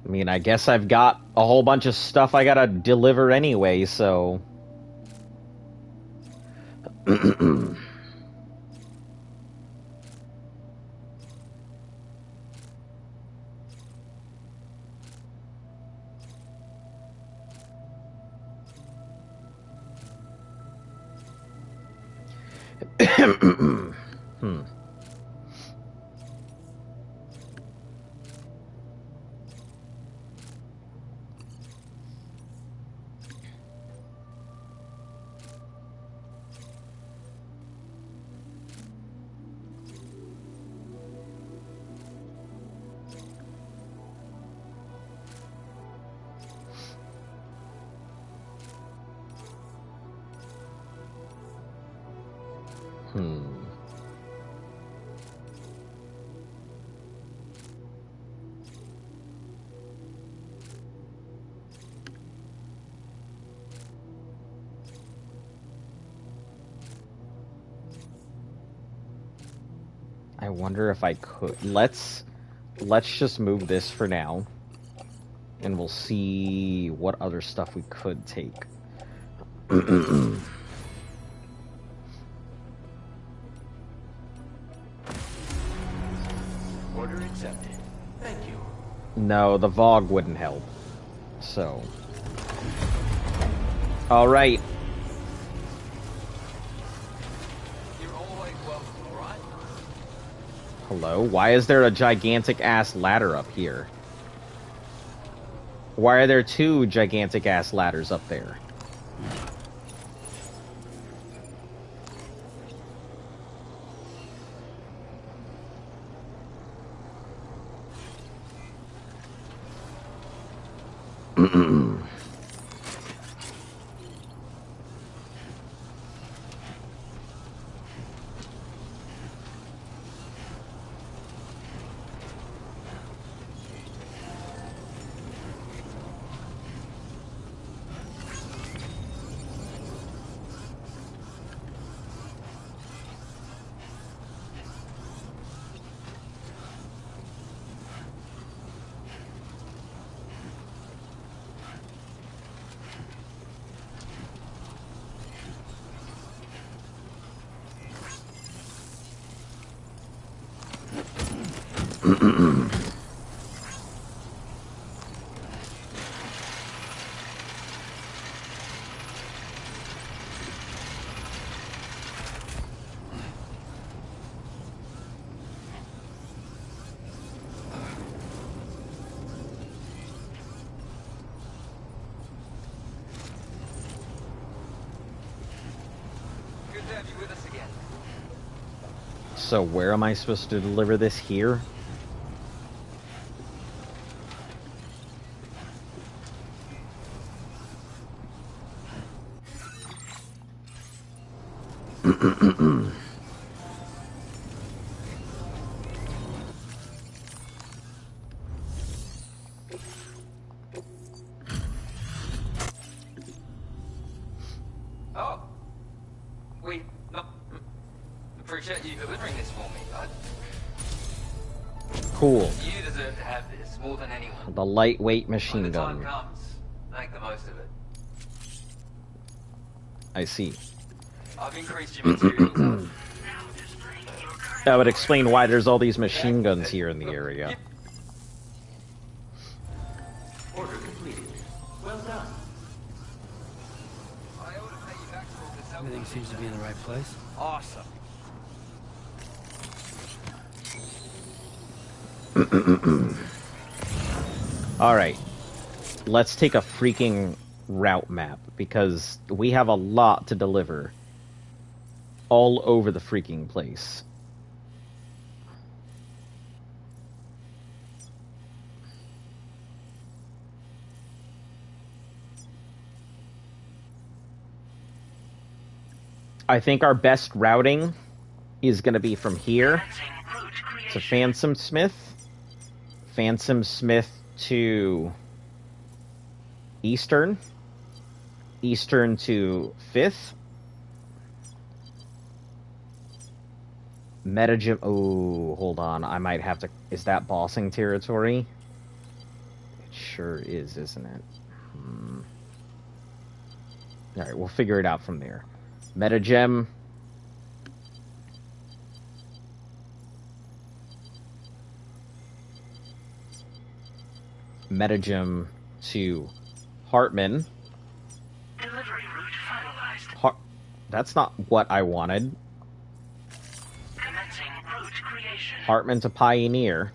mean, I guess I've got a whole bunch of stuff I gotta deliver anyway, so... Hmm. Hmm. I wonder if I could. Let's just move this for now, and we'll see what other stuff we could take.
Order accepted. Thank you.
No, the Vogue wouldn't help. So. Alright.
You're always welcome, alright?
Hello? Why is there a gigantic ass ladder up here? Why are there two gigantic ass ladders up there?
Good to have you with us again.
So where am I supposed to deliver this here?
Oh. Appreciate you delivering this for me, bud.
Cool.
You deserve to have this more than anyone.
The lightweight
When
machine
the time
gun.
comes, make the most of it.
I see.
I've increased your materials.
That would explain why there's all these machine guns here in the area.
Order completed. Well done.
Everything seems to be in the right place.
Awesome.
Alright. Let's take a freaking route map, because we have a lot to deliver. All over the freaking place. I think our best routing is going to be from here to Phantom Smith to Eastern to 5th, Metagym. Oh, hold on. I might have to. Is that bossing territory? It sure is, isn't it? Alright, we'll figure it out from there. Metagym. Metagym to Hartman.
Delivery route finalized.
That's not what I wanted.
Commencing route creation.
Hartman to Pioneer.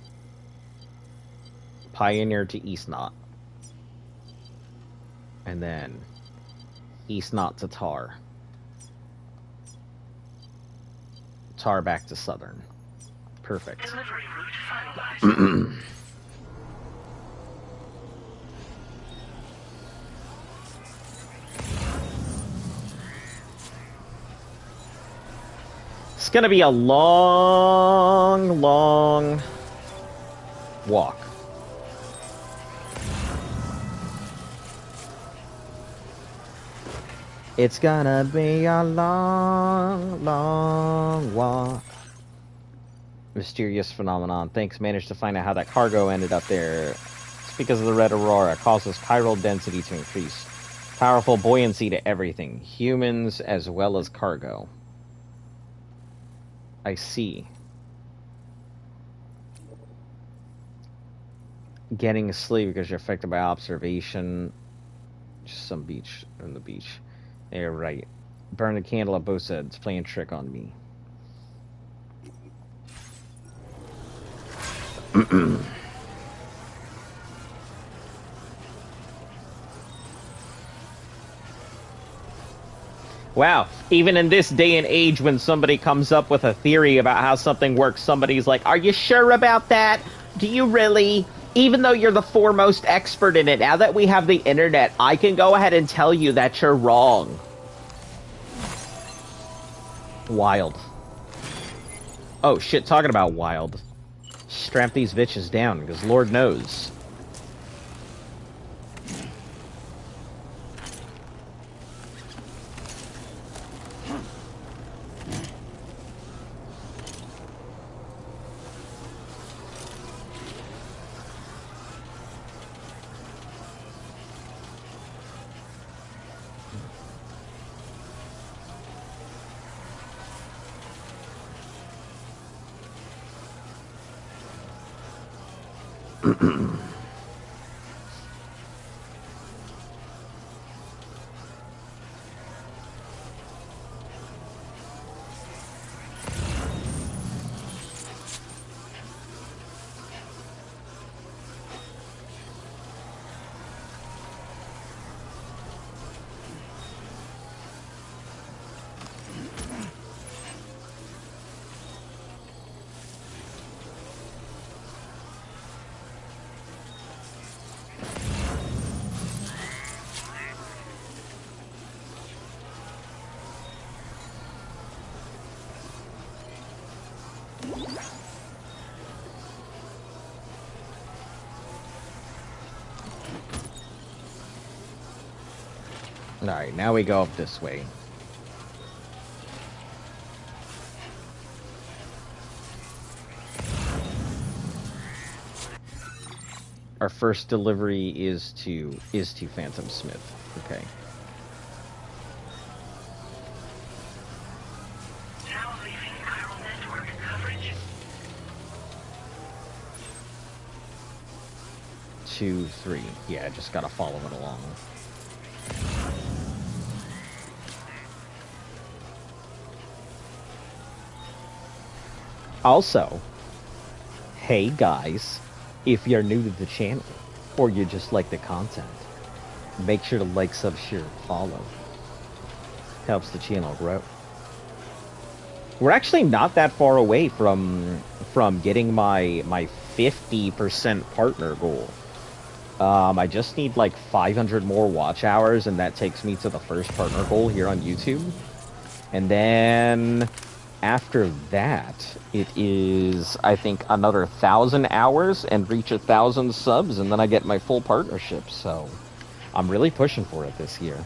Pioneer to East Knot. And then East Knot to Tar. Tar back to Southern. Perfect.
Delivery route finalized.
It's gonna be a long, long walk. It's gonna be a long, long walk. Mysterious phenomenon. Thanks, managed to find out how that cargo ended up there. It's because of the red aurora. It causes chiral density to increase. Powerful buoyancy to everything. Humans as well as cargo. I see. Getting asleep because you're affected by observation. Just some beach on the beach. Yeah, right. Burn the candle at both ends. Playing trick on me. Wow, even in this day and age when somebody comes up with a theory about how something works, somebody's like, are you sure about that? Do you really? Even though you're the foremost expert in it, now that we have the internet, I can go ahead and tell you that you're wrong. Wild. Oh shit, talking about wild. Strap these bitches down, because Lord knows. Alright, now we go up this way. Our first delivery is to Phantom Smith. Okay.
Now leaving chiral network coverage.
2, 3. Yeah, just gotta follow it along. Also, hey guys, if you're new to the channel, or you just like the content, make sure to like, sub, share, follow. Helps the channel grow. We're actually not that far away from getting my 50% partner goal. I just need like 500 more watch hours, and that takes me to the first partner goal here on YouTube. And then after that, it is, I think, another 1,000 hours and reach 1,000 subs, and then I get my full partnership. So I'm really pushing for it this year.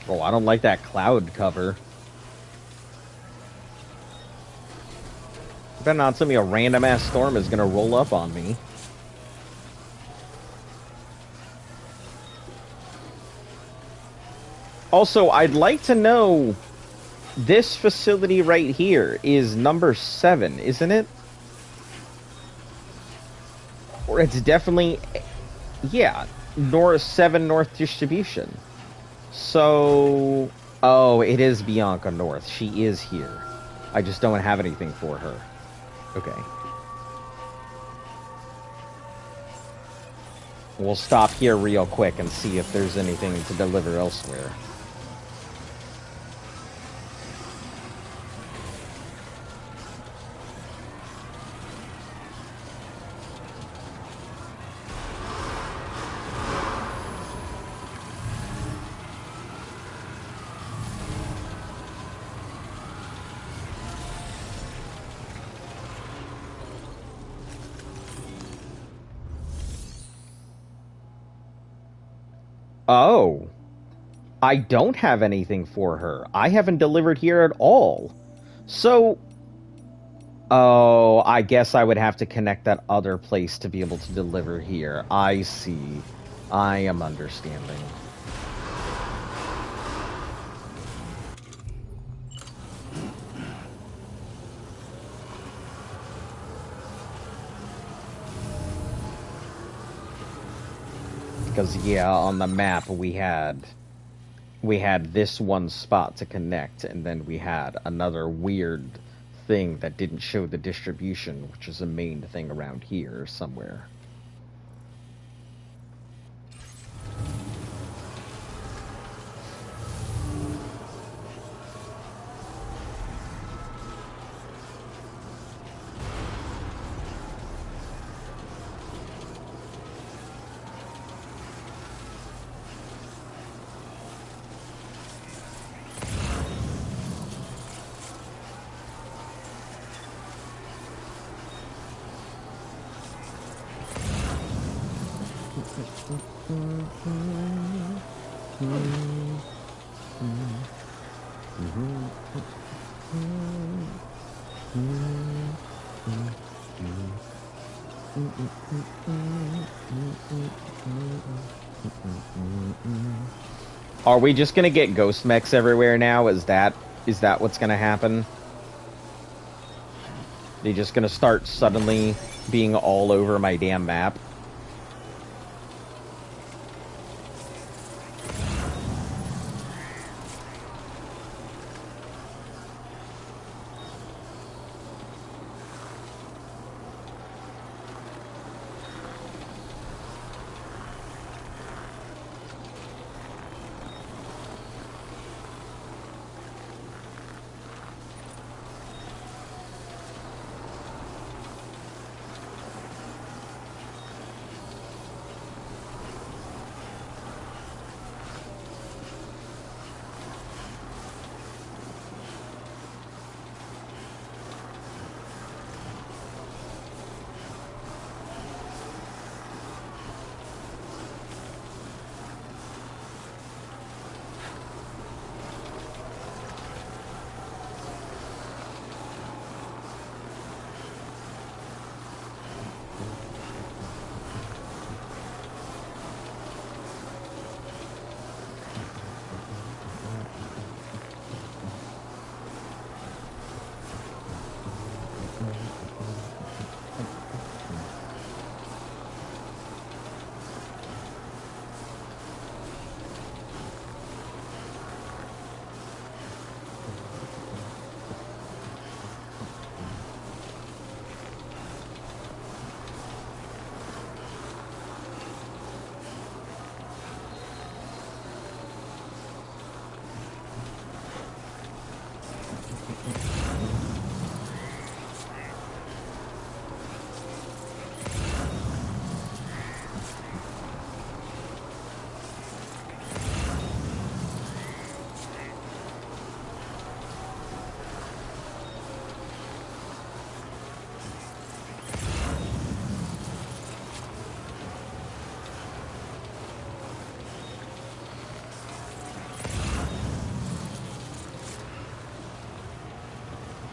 Oh, I don't like that cloud cover. Better not tell me a random ass storm is gonna roll up on me. Also, I'd like to know, this facility right here is number 7, isn't it? Or it's definitely, yeah, North 7 North Distribution. So, oh, it is Bianca North. She is here. I just don't have anything for her. Okay. We'll stop here real quick and see if there's anything to deliver elsewhere. Oh. I don't have anything for her. I haven't delivered here at all. So... Oh, I guess I would have to connect that other place to be able to deliver here. I see. I am understanding. Because, yeah, on the map we had this one spot to connect, and then we had another weird thing that didn't show the distribution, which is a main thing around here somewhere. Are we just gonna get ghost mechs everywhere now? Is that what's gonna happen? They're just gonna start suddenly being all over my damn map?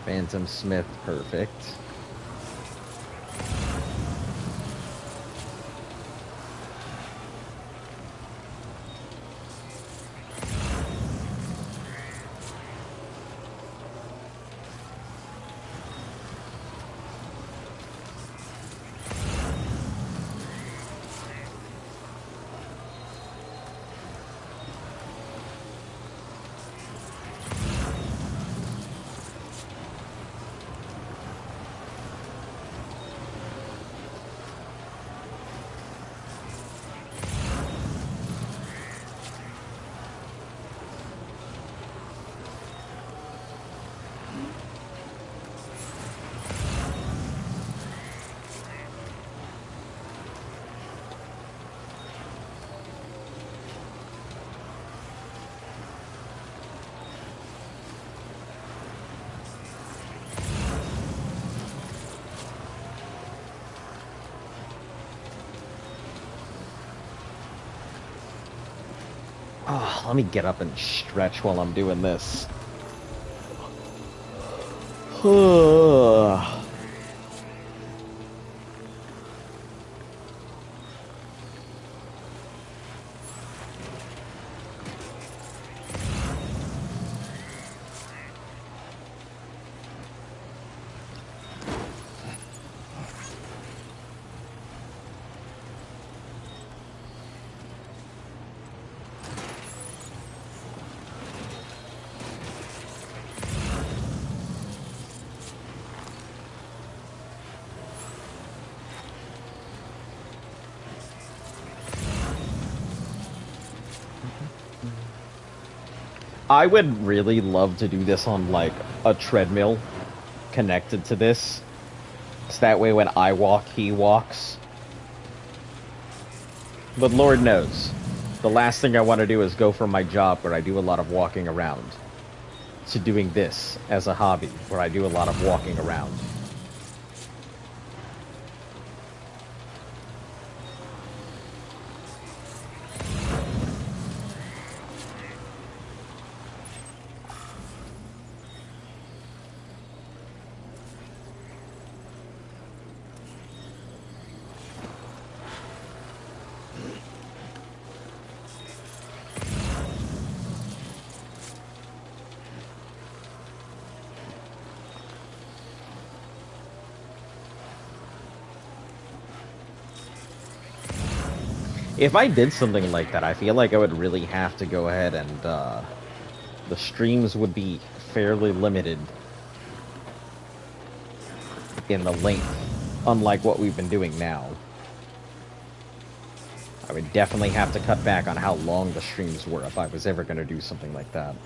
Phantom Smith, perfect. Oh, let me get up and stretch while I'm doing this. I would really love to do this on, like, a treadmill connected to this. So that way when I walk, he walks. But Lord knows, the last thing I want to do is go from my job, where I do a lot of walking around, to doing this as a hobby, where I do a lot of walking around. If I did something like that, I feel like I would really have to go ahead and, the streams would be fairly limited in the length, unlike what we've been doing now. I would definitely have to cut back on how long the streams were if I was ever going to do something like that.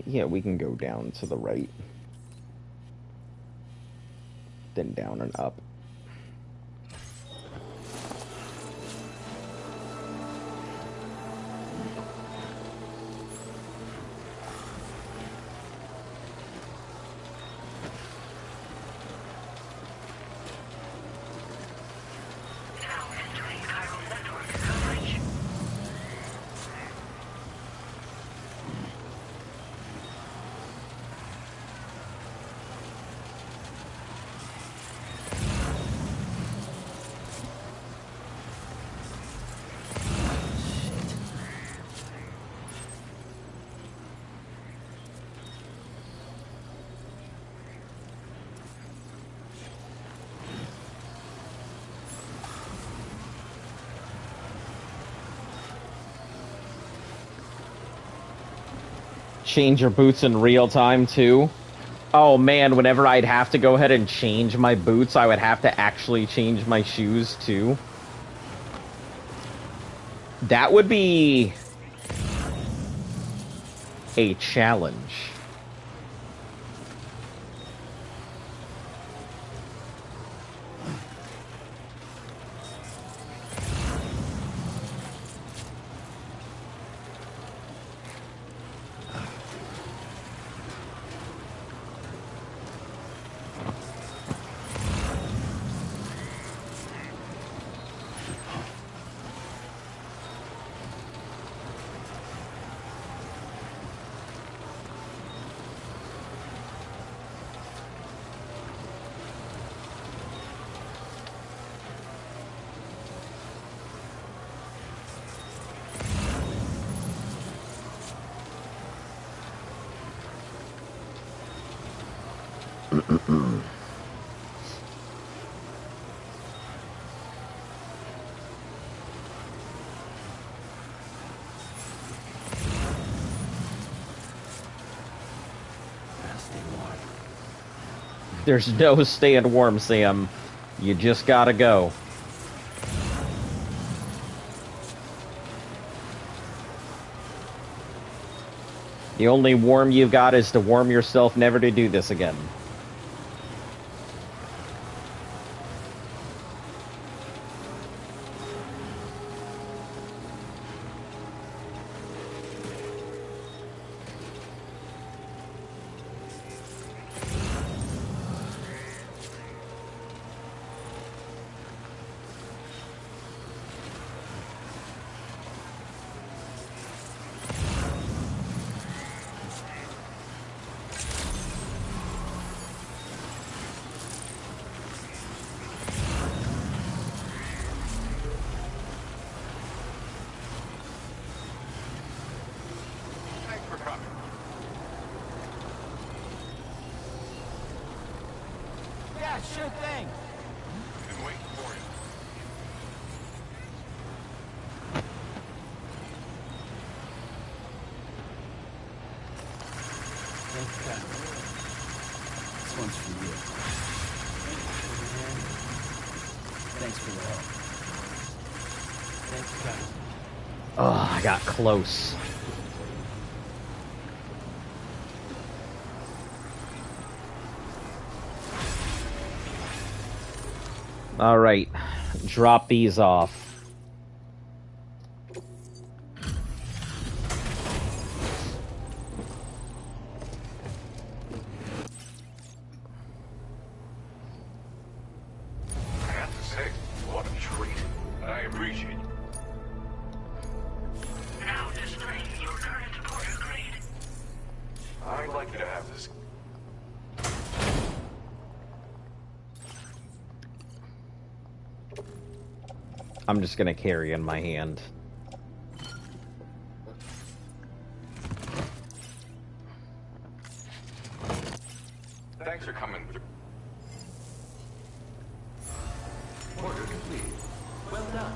Yeah, we can go down to the right. Then down and up. Change your boots in real time, too? Oh man, whenever I'd have to go ahead and change my boots, I would have to actually change my shoes, too. That would be a challenge. There's no staying warm, Sam. You just gotta go. The only warm you've got is to warm yourself never to do this again.
Sure thing.
Been waiting for you.
Thanks, Kat. This one's for you. Thanks for the help. Thanks, Kat.
Oh, I got close. All right, drop these off.
I have to say, what a treat. I appreciate it.
Now displaying your current order grade.
I'd like you to have this.
I'm just gonna carry in my hand.
Thanks for coming through.
Order complete.
Well done.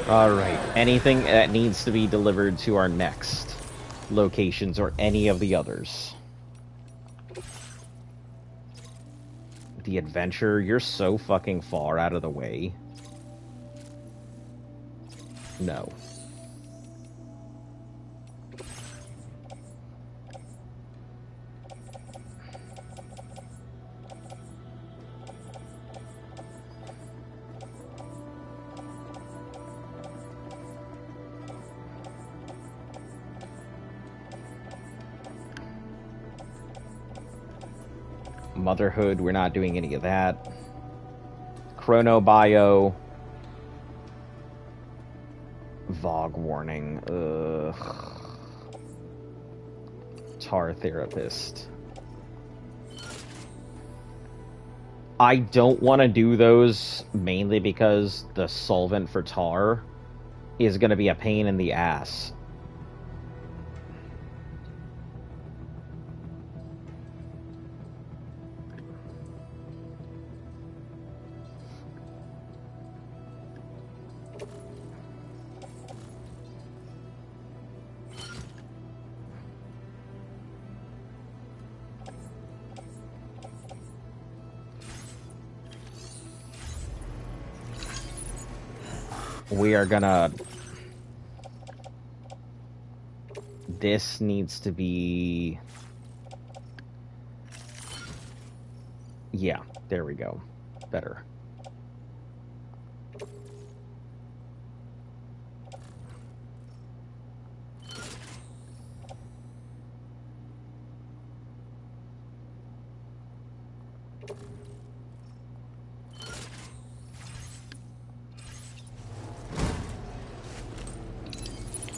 All right, anything that needs to be delivered to our next locations or any of the others. The adventure, you're so fucking far out of the way. No. Motherhood, we're not doing any of that. Chronobio. Vogue warning. Ugh. Tar therapist. I don't want to do those mainly because the solvent for tar is going to be a pain in the ass. We are gonna... This needs to be... Yeah, there we go. Better.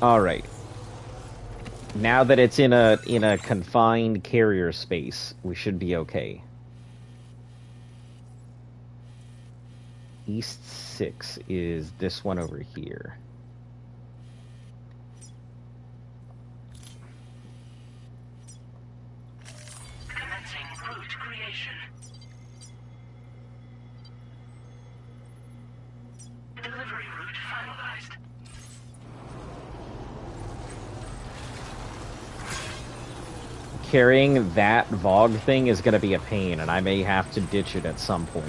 All right. Now that it's in a confined carrier space, we should be okay. East 6 is this one over here.
Commencing route creation. Delivery route finalized.
Carrying that Vogue thing is going to be a pain, and I may have to ditch it at some point.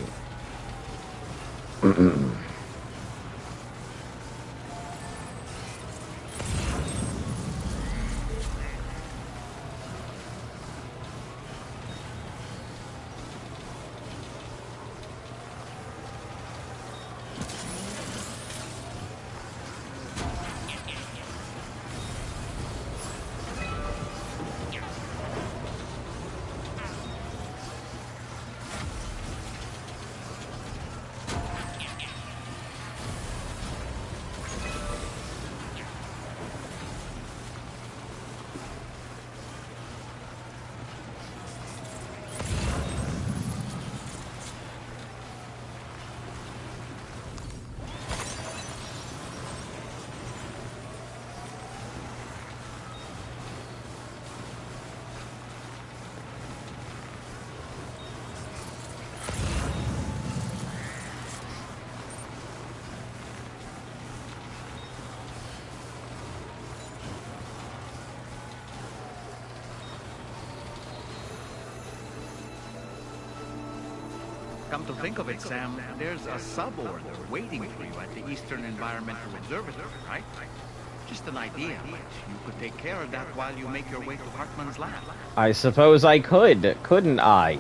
Come to think of it, Sam, there's a sub-order waiting for you at the Eastern Environmental Observatory, right? Just an idea, but you could take care of that while you make your way to Hartman's lab.
I suppose I could, couldn't I?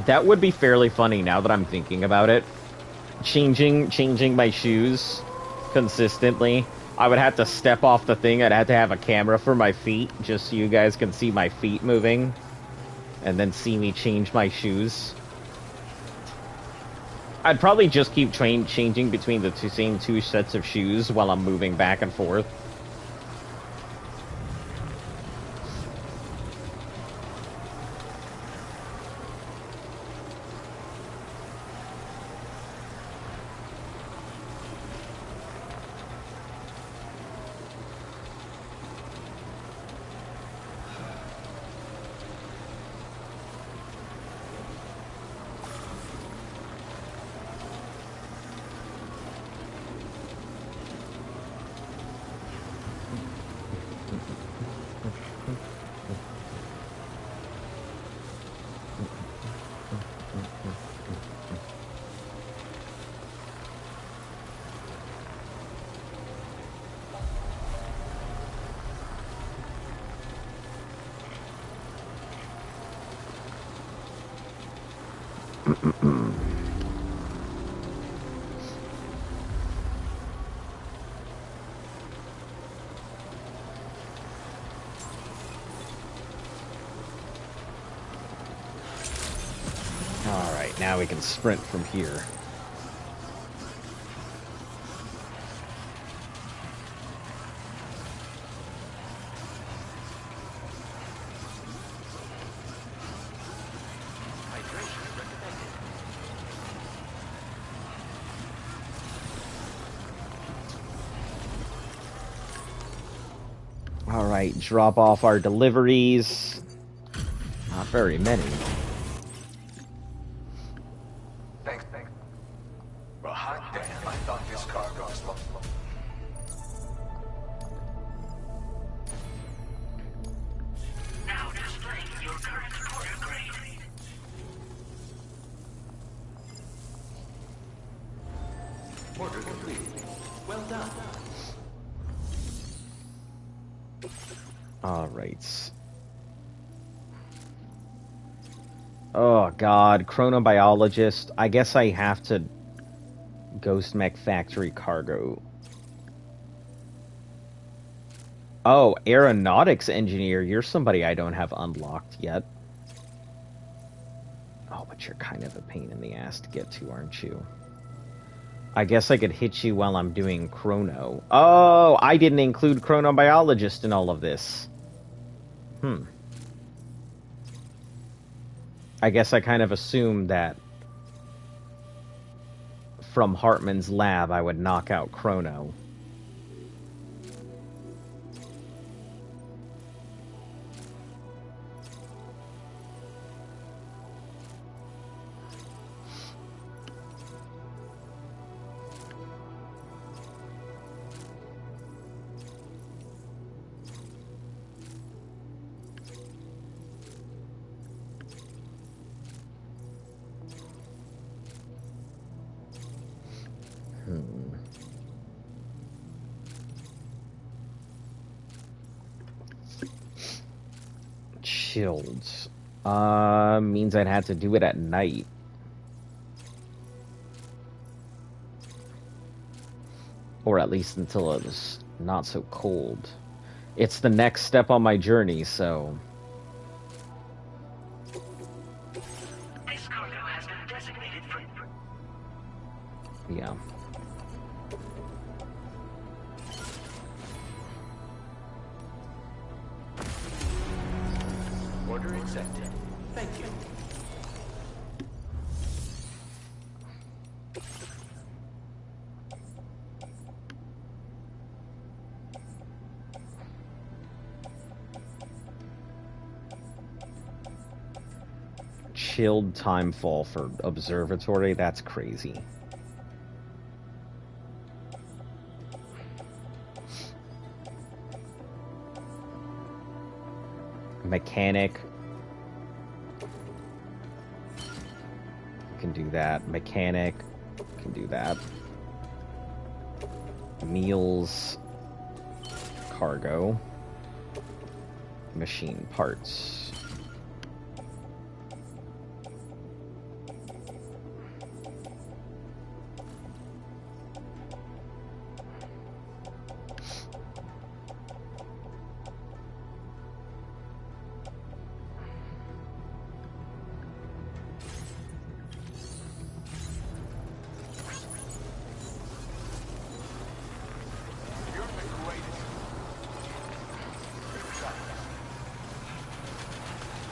That would be fairly funny now that I'm thinking about it. Changing my shoes consistently. I would have to step off the thing. I'd have to have a camera for my feet just so you guys can see my feet moving. And then see me change my shoes. I'd probably just keep changing between the same two sets of shoes while I'm moving back and forth. Alright, now we can sprint from here. Alright, drop off our deliveries. Not very many.
Thanks. Well, hot damn, I thought this cargo was low.
Now displaying your current order grade.
Order complete. Well done.
Alright. Oh god, chronobiologist. I guess I have to Ghost Mech Factory cargo. Oh, aeronautics engineer. You're somebody I don't have unlocked yet. Oh, but you're kind of a pain in the ass to get to, aren't you? I guess I could hit you while I'm doing chrono. Oh, I didn't include chronobiologist in all of this. I guess I kind of assumed that from Hartman's lab I would knock out Chrono. Chilled. Means I'd have to do it at night. Or at least until it's not so cold. It's the next step on my journey, so...
This cargo has been designated for...
Yeah.
Order accepted. Thank you.
Chilled timefall for observatory? That's crazy. Mechanic. Can do that. Mechanic. Can do that. Meals. Cargo. Machine parts.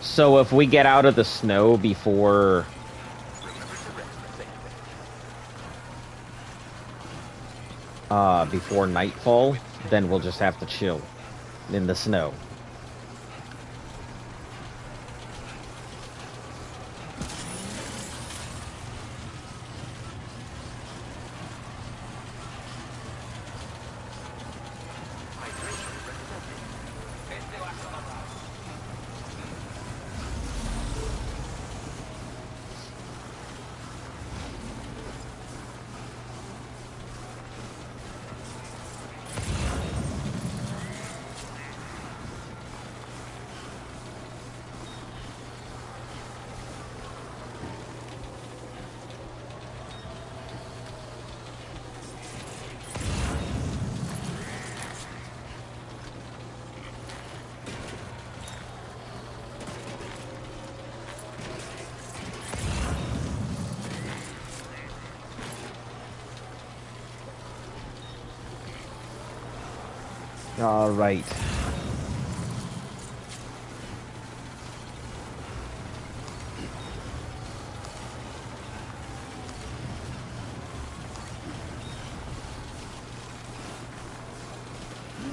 So if we get out of the snow before nightfall, then we'll just have to chill in the snow. All right.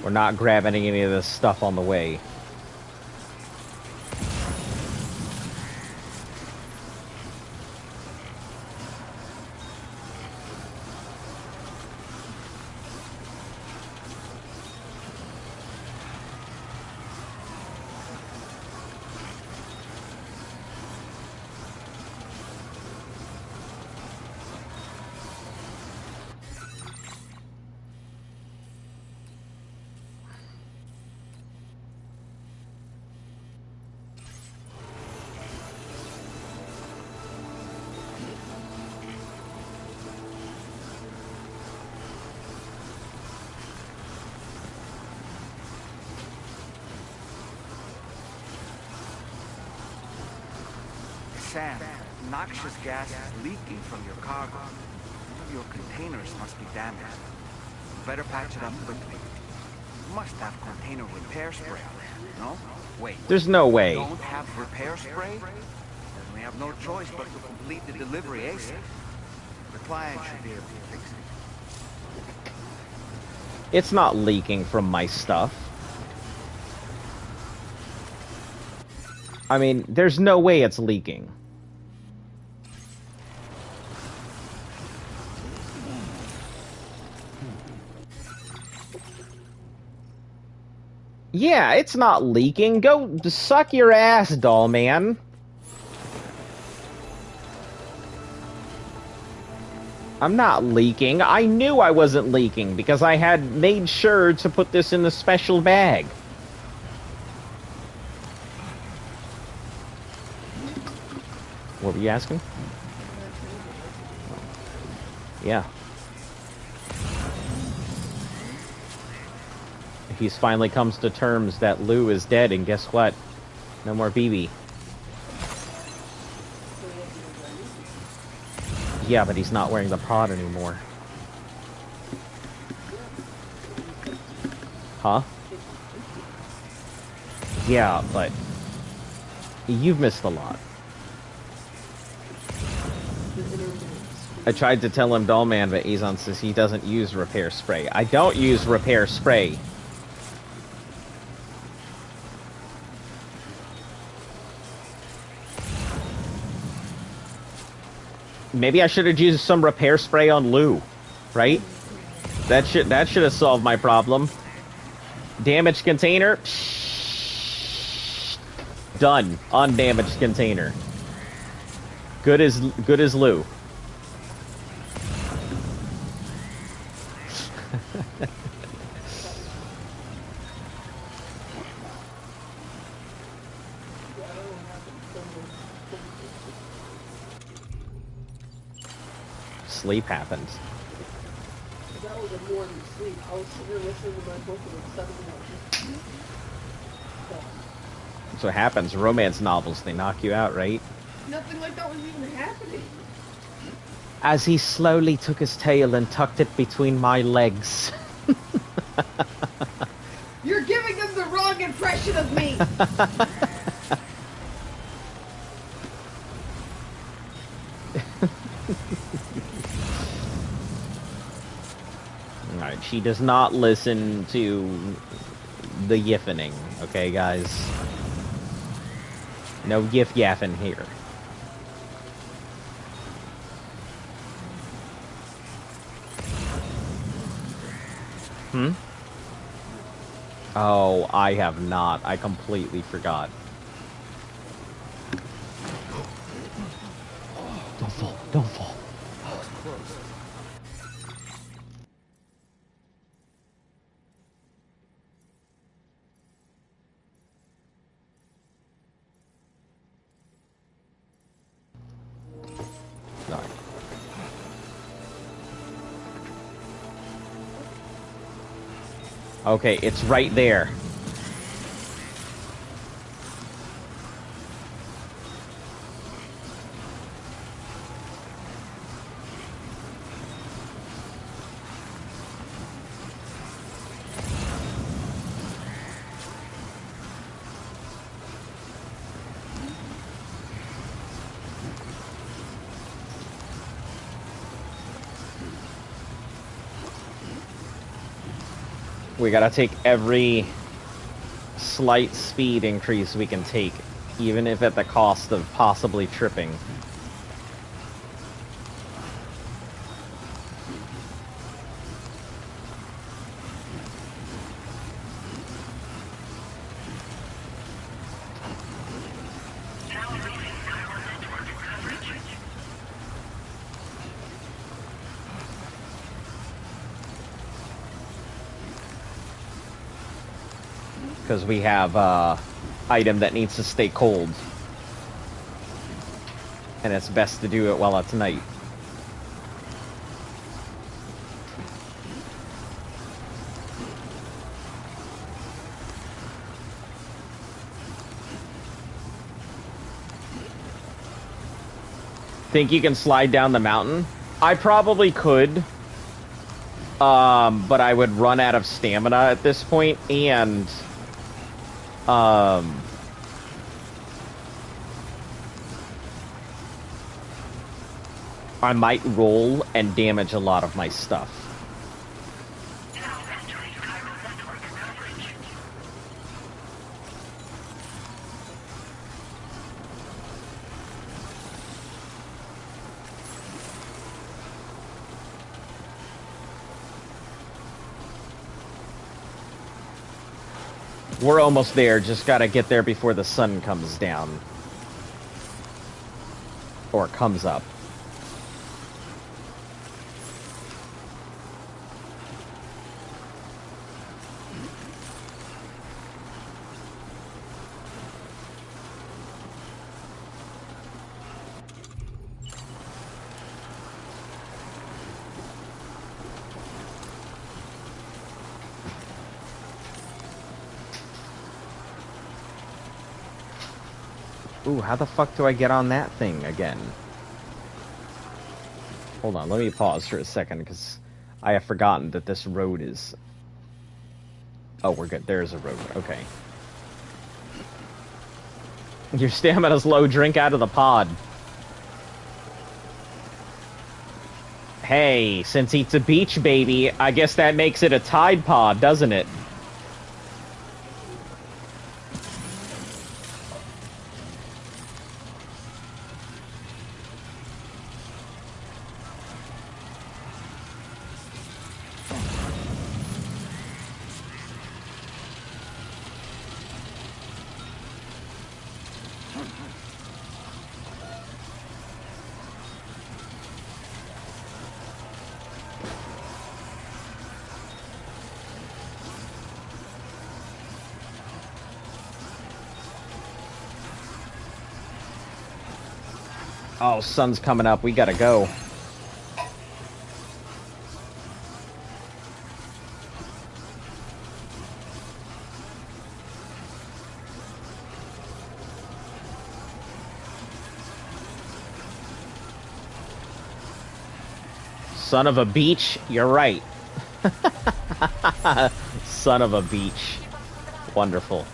We're not grabbing any of this stuff on the way.
Sam, noxious gas is leaking from your cargo. One of your containers must be damaged. You better patch it up quickly. You must have container repair spray. No? Wait.
There's no way.
You don't have repair spray? Then we have no choice but to complete the delivery ASAP. The client should be able to fix it.
It's not leaking from my stuff. I mean, there's no way it's leaking. Yeah, it's not leaking. Go suck your ass, doll man. I'm not leaking. I knew I wasn't leaking because I had made sure to put this in the special bag. What were you asking? Yeah. He's finally comes to terms that Lou is dead, and guess what? No more BB. Yeah, but he's not wearing the pod anymore. Huh? Yeah, but you've missed a lot. I tried to tell him Dollman, but Azon says he doesn't use repair spray. I don't use repair spray. Maybe I should have used some repair spray on Lou, right? That should have solved my problem. Damaged container. Done. Undamaged container. Good as Lou. Sleep happens.
That was a morning sleep. I was sitting there listening to my book at 7 o'clock.
That's what happens. Romance novels, they knock you out, right?
Nothing like that was even happening.
As he slowly took his tail and tucked it between my legs.
You're giving them the wrong impression of me.
Alright, she does not listen to the yiffening, okay, guys? No yiff-yaffing here. Hmm? Oh, I have not. I completely forgot. Don't fall. Don't fall.
That was close.
Sorry. Okay, it's right there. We gotta take every slight speed increase we can take, even if at the cost of possibly tripping. Because we have item that needs to stay cold. And it's best to do it while it's night. Think you can slide down the mountain? I probably could. But I would run out of stamina at this point, and I might roll and damage a lot of my stuff. We're almost there, just gotta get there before the sun comes down. Or comes up. Ooh, how the fuck do I get on that thing again? Hold on, let me pause for a second, because I have forgotten that this road is... Oh, we're good. There's a road. Okay. Your stamina's low. Drink out of the pod. Hey, since it's a beach baby, I guess that makes it a Tide Pod, doesn't it? Oh, sun's coming up. We gotta go. Son of a beach? You're right. Son of a beach. Wonderful.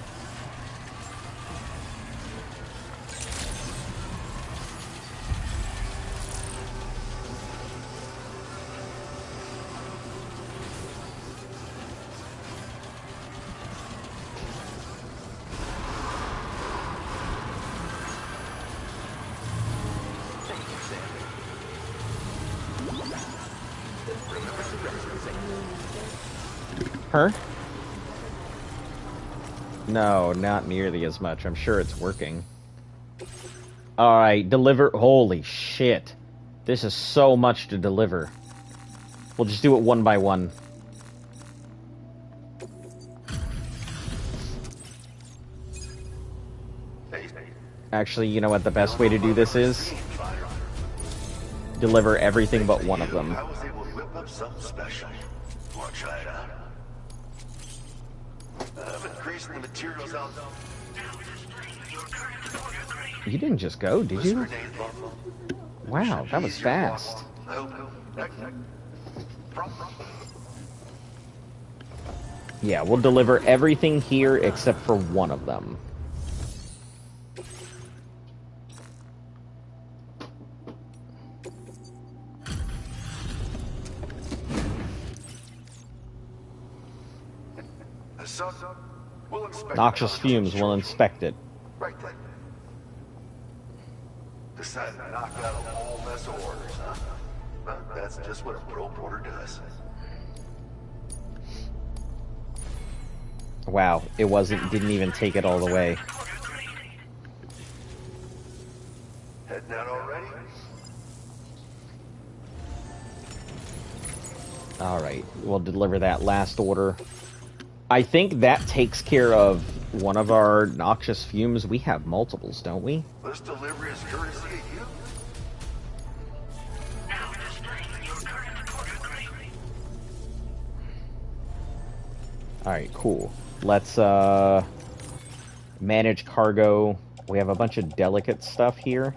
Her? No, not nearly as much. I'm sure it's working. Alright, deliver. Holy shit. This is so much to deliver. We'll just do it one by one. Actually, you know what the best way to do this is? Deliver everything but one of them.
I was able to whip up something special. Want to try it out? I've increased the materials out.
You didn't just go, did you? Wow, that was fast. Yeah, we'll deliver everything here except for one of them. Noxious fumes will inspect it.
Right then. Decided to knock out a whole mess of orders, huh? Well, that's just what a pro porter does.
Wow, didn't even take it all the way.
Heading out already?
Alright, we'll deliver that last order. I think that takes care of one of our noxious fumes. We have multiples, don't we?
This delivery is courtesy of you.
Alright, cool. Let's manage cargo. We have a bunch of delicate stuff here.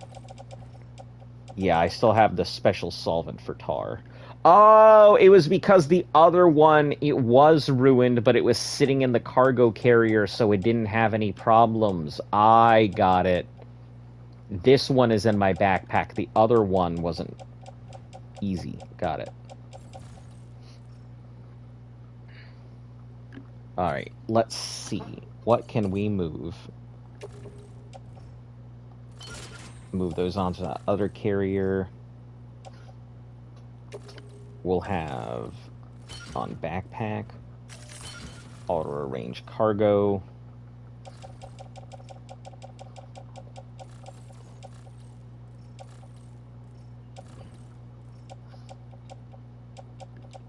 Yeah, I still have the special solvent for tar. Oh, it was because the other one, it was ruined, but it was sitting in the cargo carrier, so it didn't have any problems. I got it. This one is in my backpack. The other one wasn't easy. Got it. Alright, let's see. What can we move? Move those onto that other carrier. We'll have on backpack, auto-arrange cargo.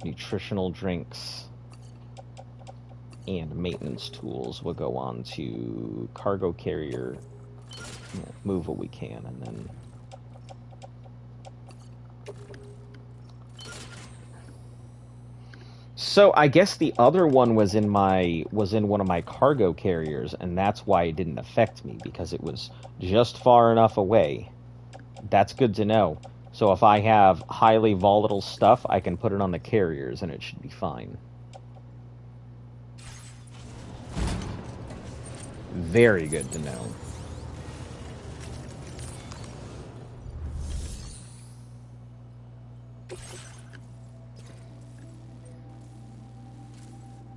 Nutritional drinks and maintenance tools will go on to cargo carrier. Move what we can, and then so I guess the other one was in one of my cargo carriers, and that's why it didn't affect me, because it was just far enough away. That's good to know. So if I have highly volatile stuff, I can put it on the carriers, and it should be fine. Very good to know.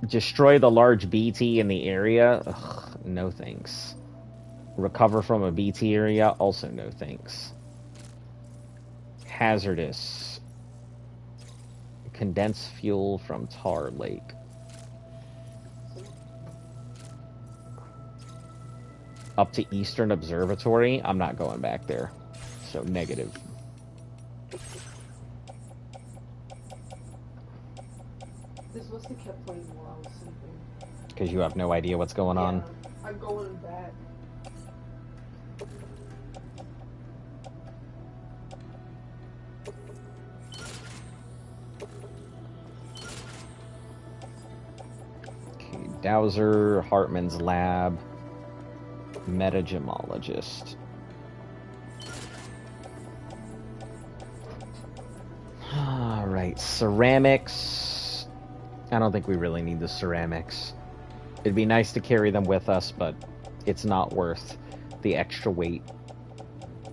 Destroy the large BT in the area? Ugh, no thanks. Recover from a BT area? Also no thanks. Hazardous. Condense fuel from Tar Lake. Up to Eastern Observatory? I'm not going back there. So negative.
This must have kept playing while I was sleeping.
Because you have no idea what's going on?
I'm going back.
Okay, Dowser, Hartman's lab, metagemologist. Alright, ceramics. I don't think we really need the ceramics. It'd be nice to carry them with us, but it's not worth the extra weight.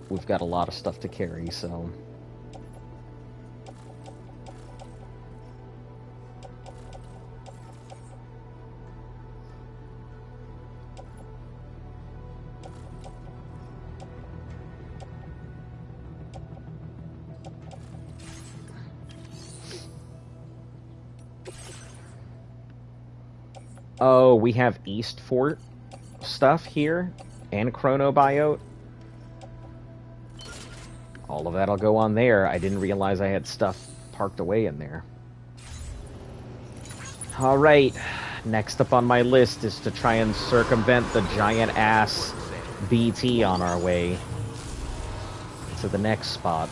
We've got a lot of stuff to carry, so... Oh, we have East Fort stuff here, and Chronobiote. All of that'll go on there. I didn't realize I had stuff parked away in there. Alright, next up on my list is to try and circumvent the giant-ass BT on our way to the next spot.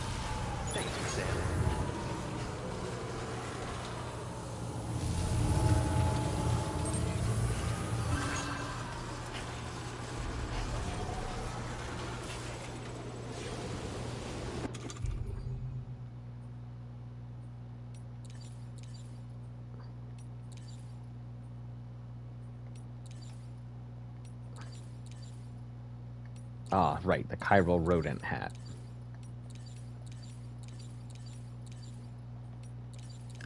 Ah, right, the chiral rodent hat.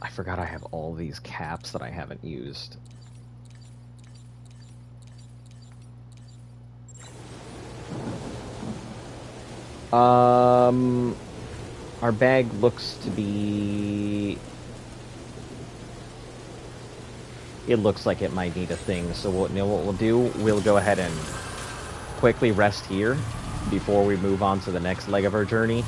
I forgot I have all these caps that I haven't used. Our bag looks to be... It looks like it might need a thing, so what we'll do, we'll go ahead and quickly rest here before we move on to the next leg of our journey.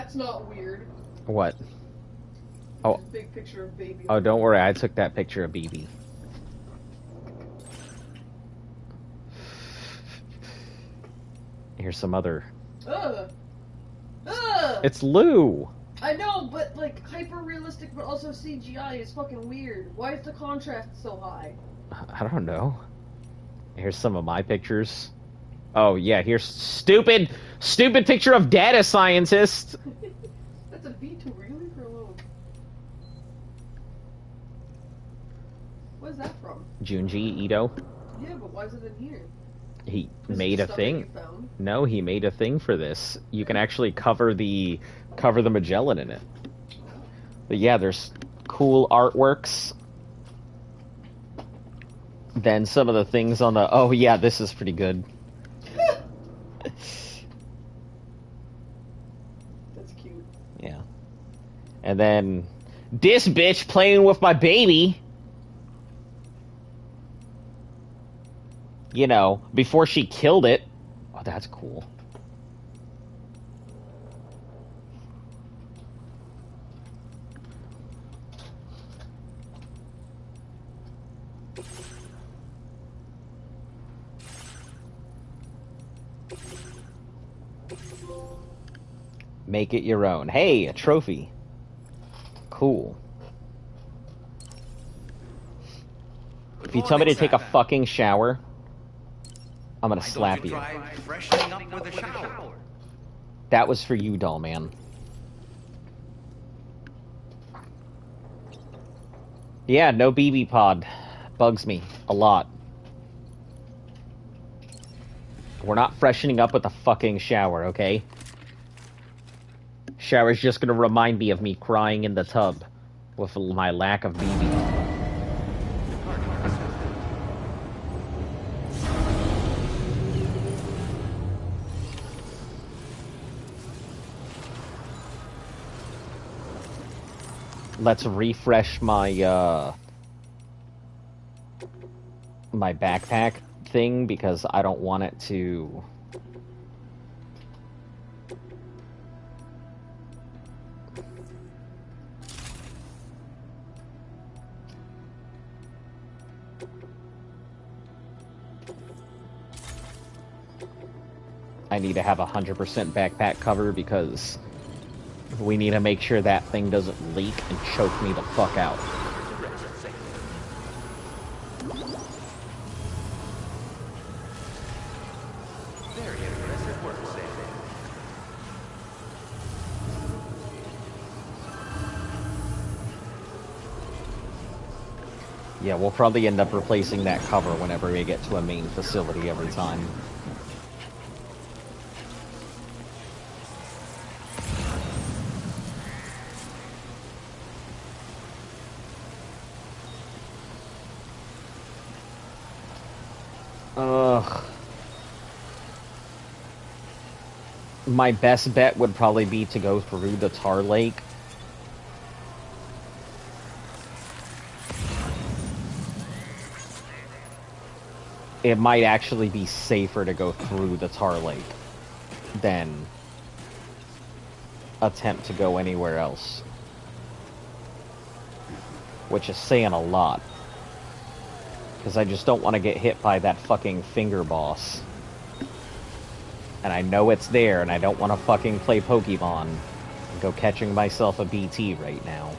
That's not weird.
What? Oh.
Big picture of baby.
Oh, don't worry. I took that picture of BB. Here's some other.
Ugh. Ugh.
It's Lou.
I know, but like hyper realistic, but also CGI is fucking weird. Why is the contrast so high?
I don't know. Here's some of my pictures. Oh yeah, here's stupid picture of data scientist.
That's a V2 really for alone. What's that from?
Junji Ito.
Yeah, but why is it in here?
He made a thing. No, he made a thing for this. You can actually cover the Magellan in it. But yeah, there's cool artworks. Then some of the things on the... Oh yeah, this is pretty good.
That's cute.
Yeah. And then this bitch playing with my baby. You know, before she killed it. Oh, that's cool. Make it your own. Hey, a trophy. Cool. If you tell me to take a fucking shower, I'm gonna slap you. That was for you, doll man. Yeah, no BB pod. Bugs me a lot. We're not freshening up with a fucking shower, okay? Shower's just gonna remind me of me crying in the tub with my lack of BB. Let's refresh my my backpack thing because I don't want it to... I need to have 100% backpack cover because we need to make sure that thing doesn't leak and choke me the fuck out.
Very impressive work, Sam.
Yeah, we'll probably end up replacing that cover whenever we get to a main facility every time. Ugh. My best bet would probably be to go through the tar lake. It might actually be safer to go through the tar lake than attempt to go anywhere else. Which is saying a lot. Because I just don't want to get hit by that fucking finger boss. And I know it's there, and I don't want to fucking play Pokemon and go catching myself a BT right now.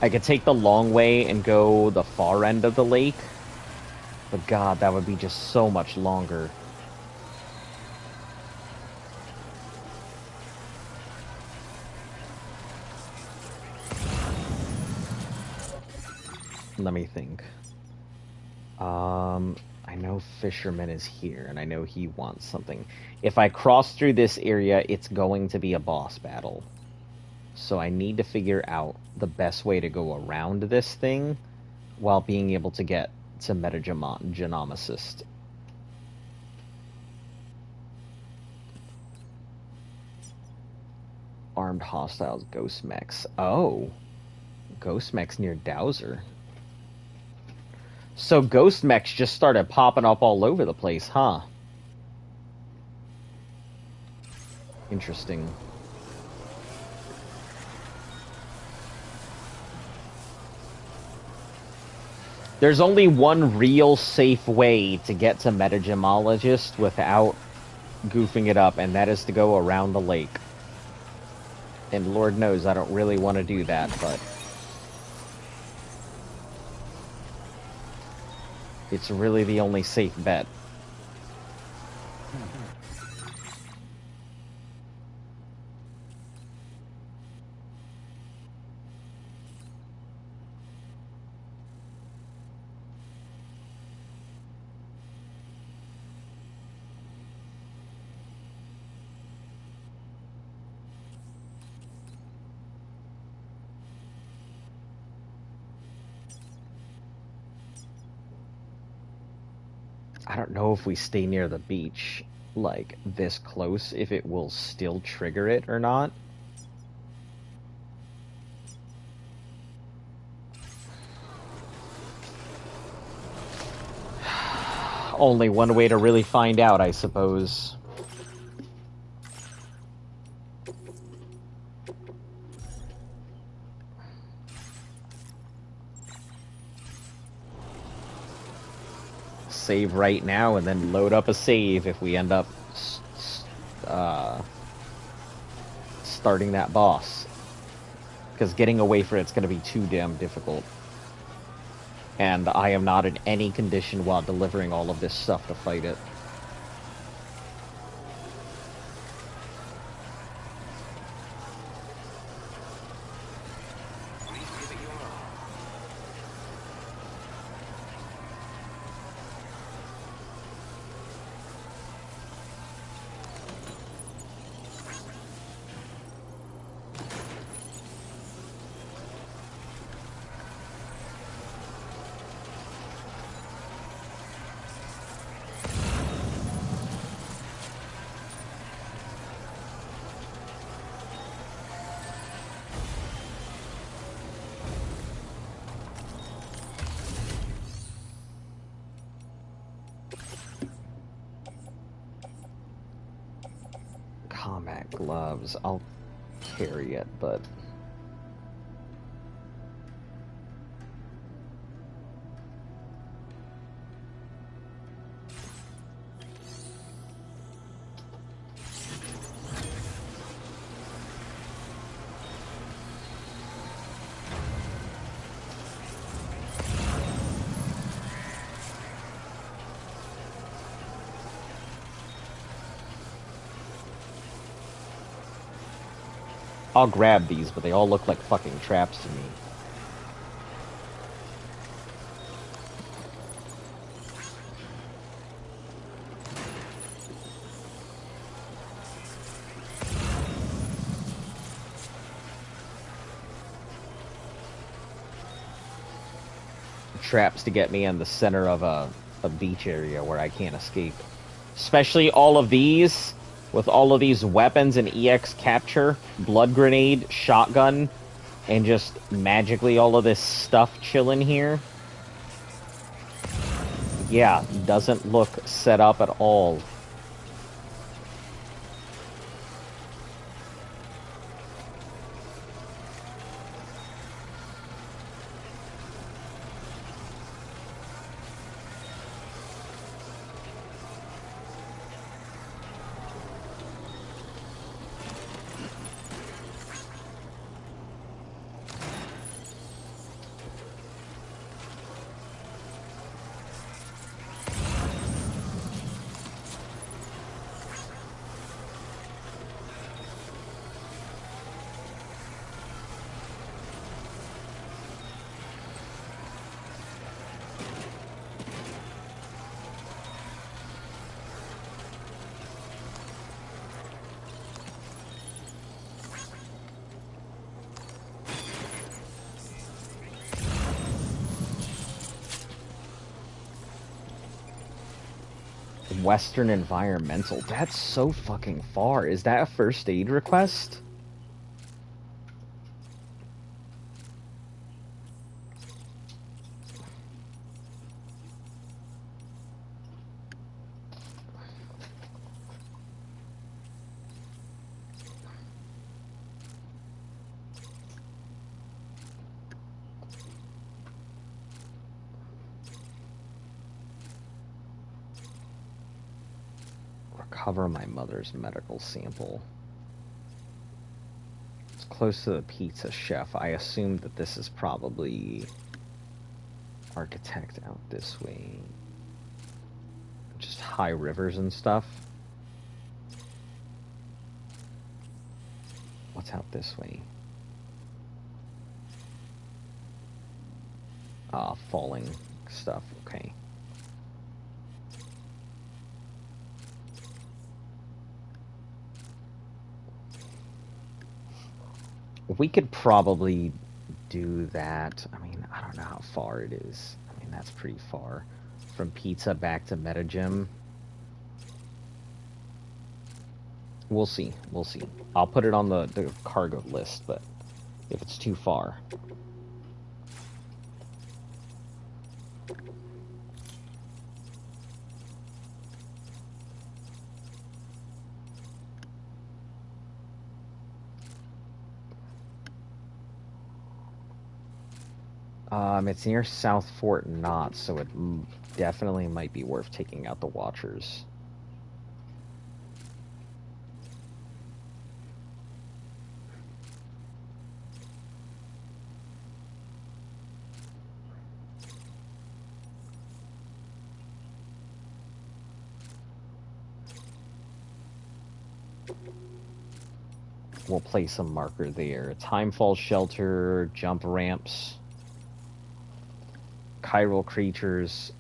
I could take the long way and go the far end of the lake. But god, that would be just so much longer. Let me think. I know Fisherman is here, and I know he wants something. If I cross through this area, it's going to be a boss battle. So I need to figure out the best way to go around this thing while being able to get to Metagenomicist. armed hostiles, ghost mechs. Oh, ghost mechs near Dowser. So ghost mechs just started popping up all over the place, huh? Interesting. There's only one real safe way to get to Metagemologist without goofing it up, and that is to go around the lake. And Lord knows I don't really want to do that, but it's really the only safe bet. I don't know if we stay near the beach, like, this close, if it will still trigger it or not. Only one way to really find out, I suppose. Save right now and then load up a save if we end up starting that boss. Because getting away from it's going to be too damn difficult. And I am not in any condition while delivering all of this stuff to fight it. Combat gloves. I'll carry it, but... I'll grab these, but they all look like fucking traps to me. Traps to get me in the center of a beach area where I can't escape. Especially all of these, with all of these weapons and EX capture, blood grenade, shotgun, and just magically all of this stuff chilling here. Yeah, doesn't look set up at all. Western Environmental. That's so fucking far. Is that a first aid request? Recover my mother's medical sample. It's close to the pizza chef. I assume that this is probably architect out this way. Just high rivers and stuff. What's out this way? Falling stuff. Okay. We could probably do that. I mean, I don't know how far it is. I mean, that's pretty far. From pizza back to Metagym. We'll see. We'll see. I'll put it on the cargo list, but if it's too far. It's near South Fort Knott, so it definitely might be worth taking out the Watchers. We'll place a marker there. Timefall shelter, jump ramps, chiral creatures,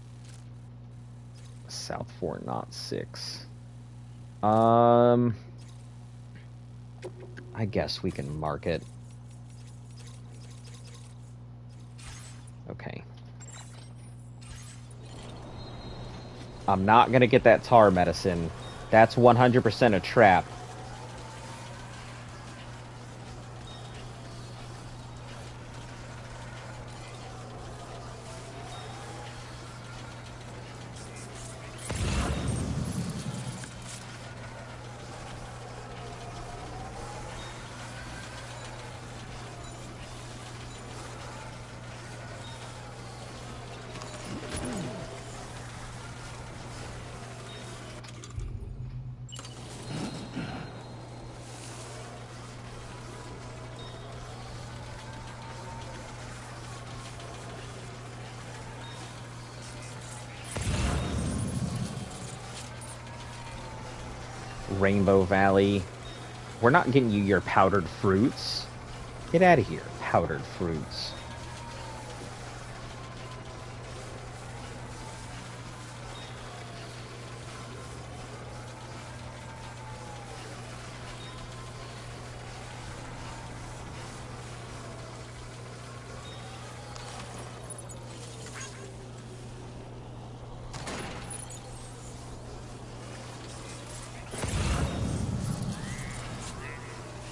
South Fort Knott 6. I guess we can mark it. Okay. I'm not gonna get that tar medicine. That's 100% a trap. Rainbow Valley. We're not getting you your powdered fruits. Get out of here, powdered fruits.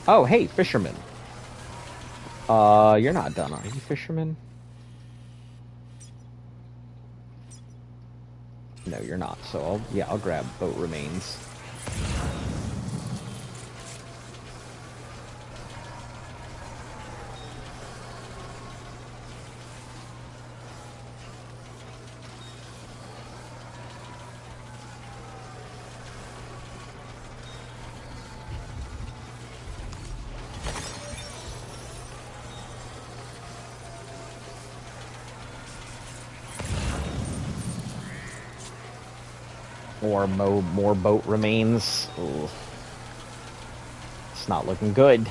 Oh, hey, fisherman. You're not done, are you, fisherman? No, you're not. So I'll grab boat remains. Or more boat remains. Ooh. It's not looking good.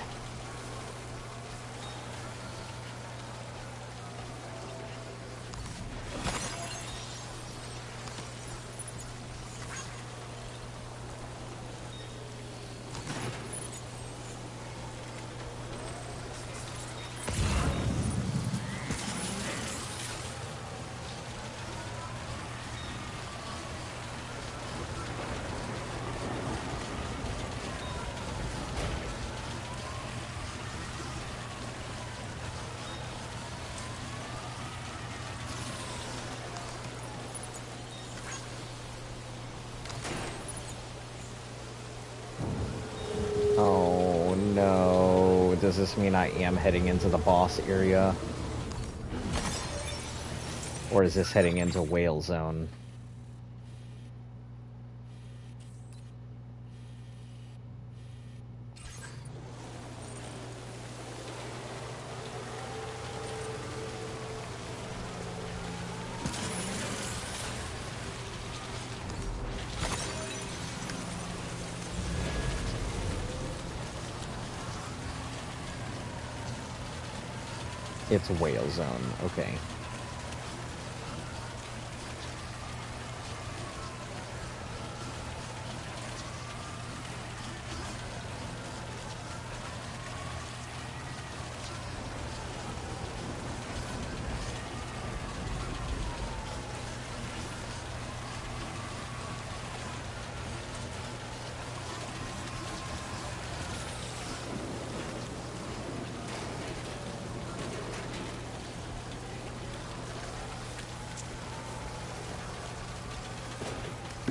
Oh no, does this mean I am heading into the boss area? Or is this heading into Whale Zone? It's whale zone. Okay.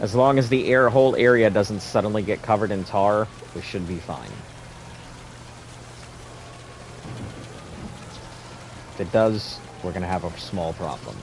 As long as the whole area doesn't suddenly get covered in tar, we should be fine. If it does, we're gonna have a small problem.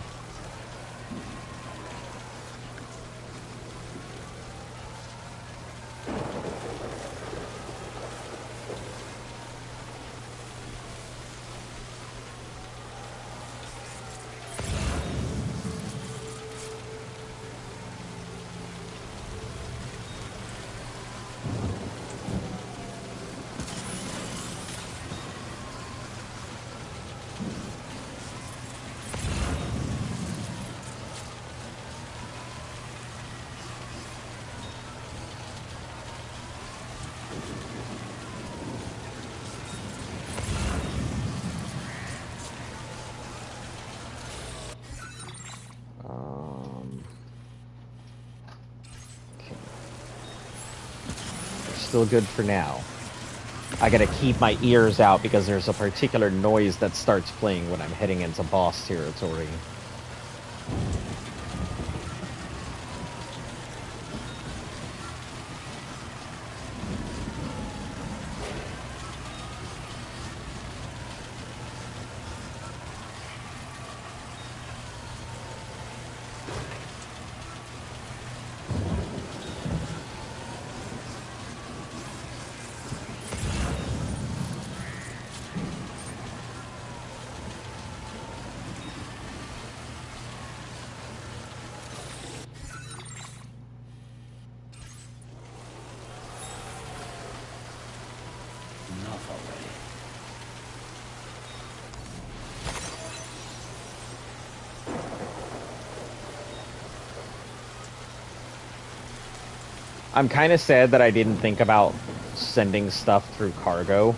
Still good for now. I gotta keep my ears out because there's a particular noise that starts playing when I'm heading into boss territory. I'm kind of sad that I didn't think about sending stuff through cargo.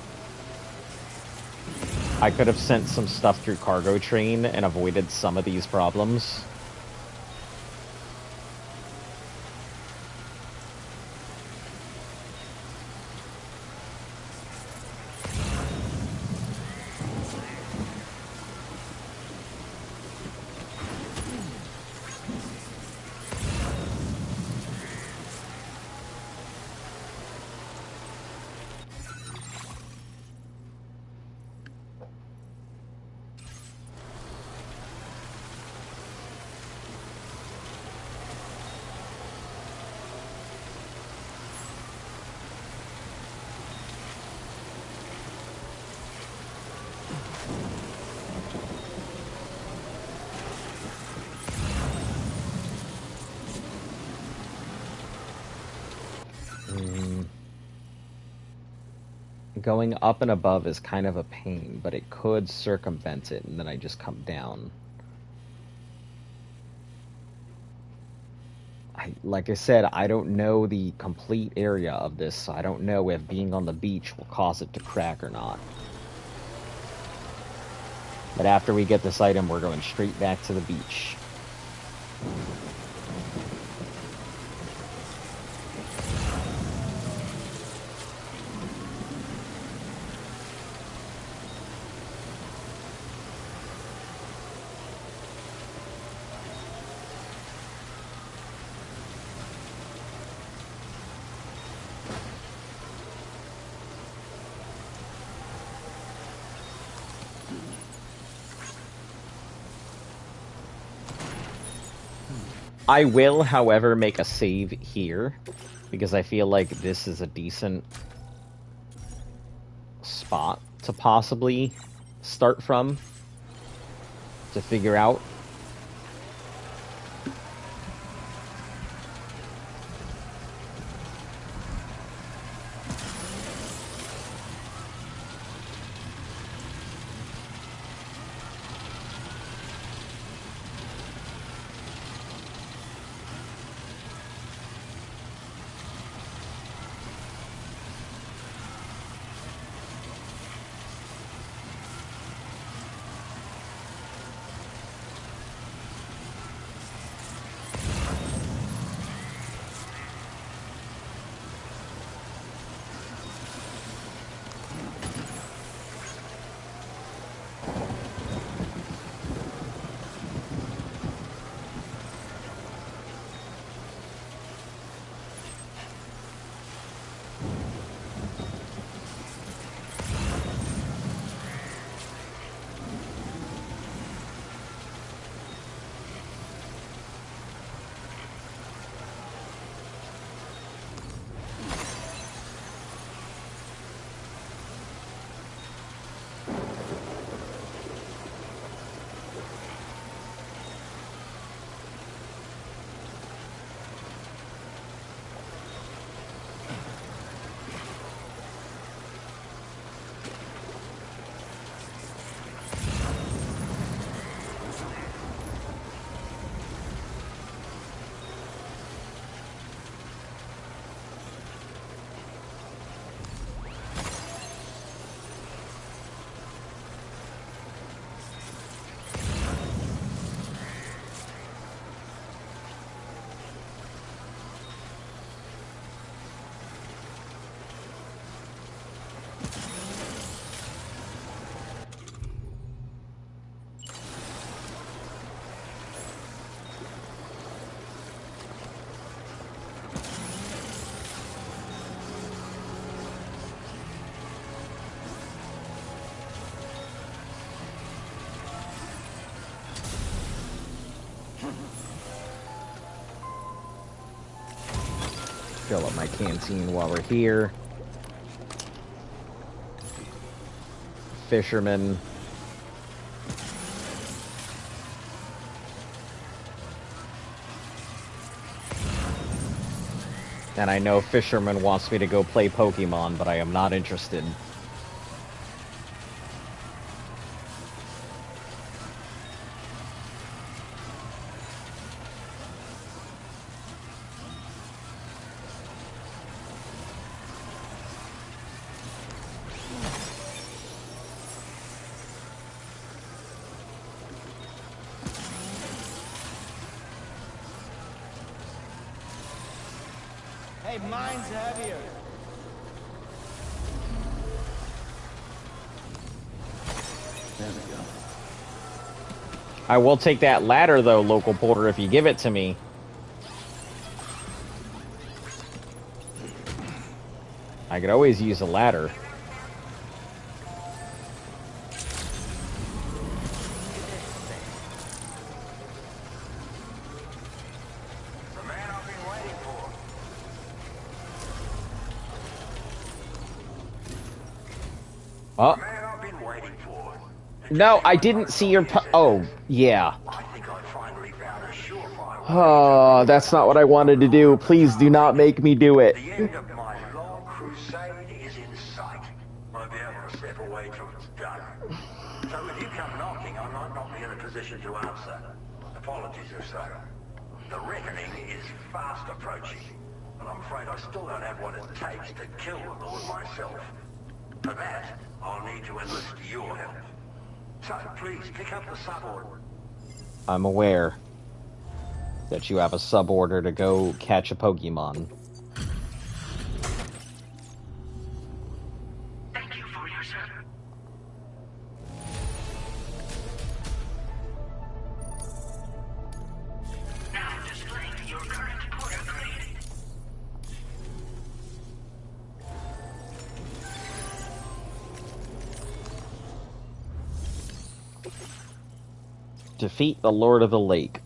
I could have sent some stuff through cargo train and avoided some of these problems. Going up and above is kind of a pain, but it could circumvent it, and then I just come down. Like I said, I don't know the complete area of this, so I don't know if being on the beach will cause it to crack or not. But after we get this item, we're going straight back to the beach. I will, however, make a save here, because I feel like this is a decent spot to possibly start from, to figure out. Fill up my canteen while we're here. Fisherman. And I know Fisherman wants me to go play Pokemon, but I am not interested.
Hey, mine's heavier.
There we go.
I will take that ladder, though, local porter, if you give it to me. I could always use a ladder. Oh. No, I didn't see your oh, yeah. Oh, that's not what I wanted to do. Please do not make me do it.
The end of my long crusade is in sight. I'll be able to step away till it's done. So if you come knocking, I might not be in a position to answer. Apologies if so. The reckoning is fast approaching, and I'm afraid I still don't have what it takes to kill the Lord myself. For that, I'll need to enlist your help. So please pick up the sub-order.
I'm aware that you have a sub-order to go catch a Pokemon.
Thank you for your service. Now displaying your current porter grade.
Defeat the Lord of the Lake.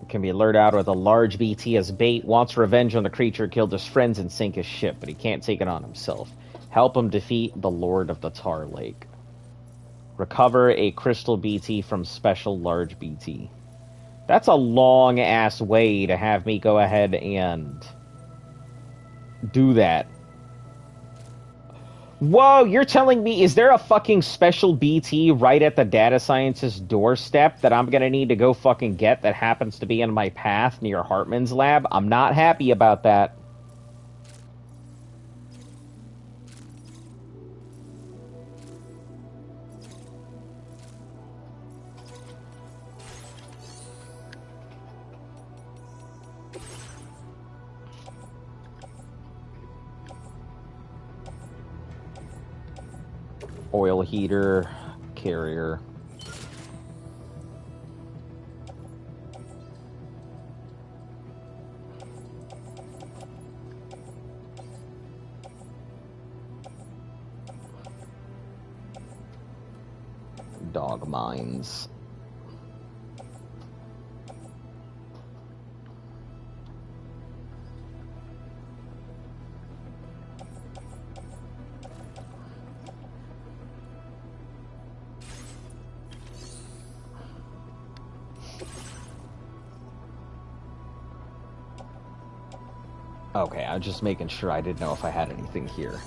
Can be lured out with a large BT as bait, wants revenge on the creature, killed his friends and sink his ship, but he can't take it on himself. Help him defeat the Lord of the Tar Lake. Recover a crystal BT from special large BT. That's a long-ass way to have me go ahead and do that. Whoa, you're telling me, is there a fucking special BT right at the data scientist's doorstep that I'm gonna need to go fucking get that happens to be in my path near Hartman's lab? I'm not happy about that. Oil heater, carrier. Dog mines. Okay, I'm just making sure. I didn't know if I had anything here.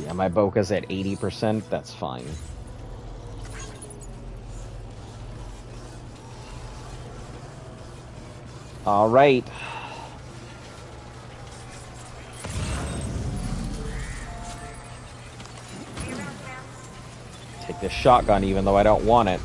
Yeah, my bokeh's at 80%. That's fine. All right. Take this shotgun even though I don't want it.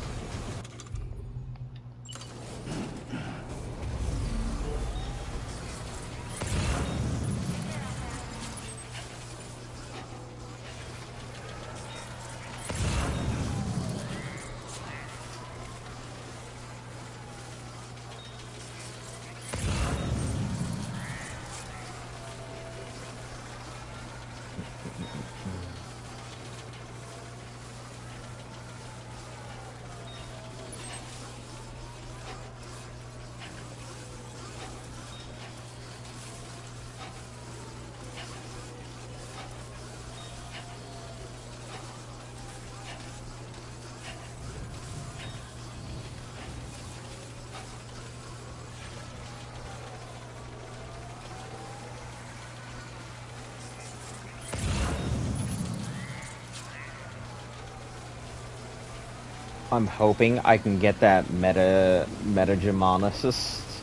I'm hoping I can get that metagemonicist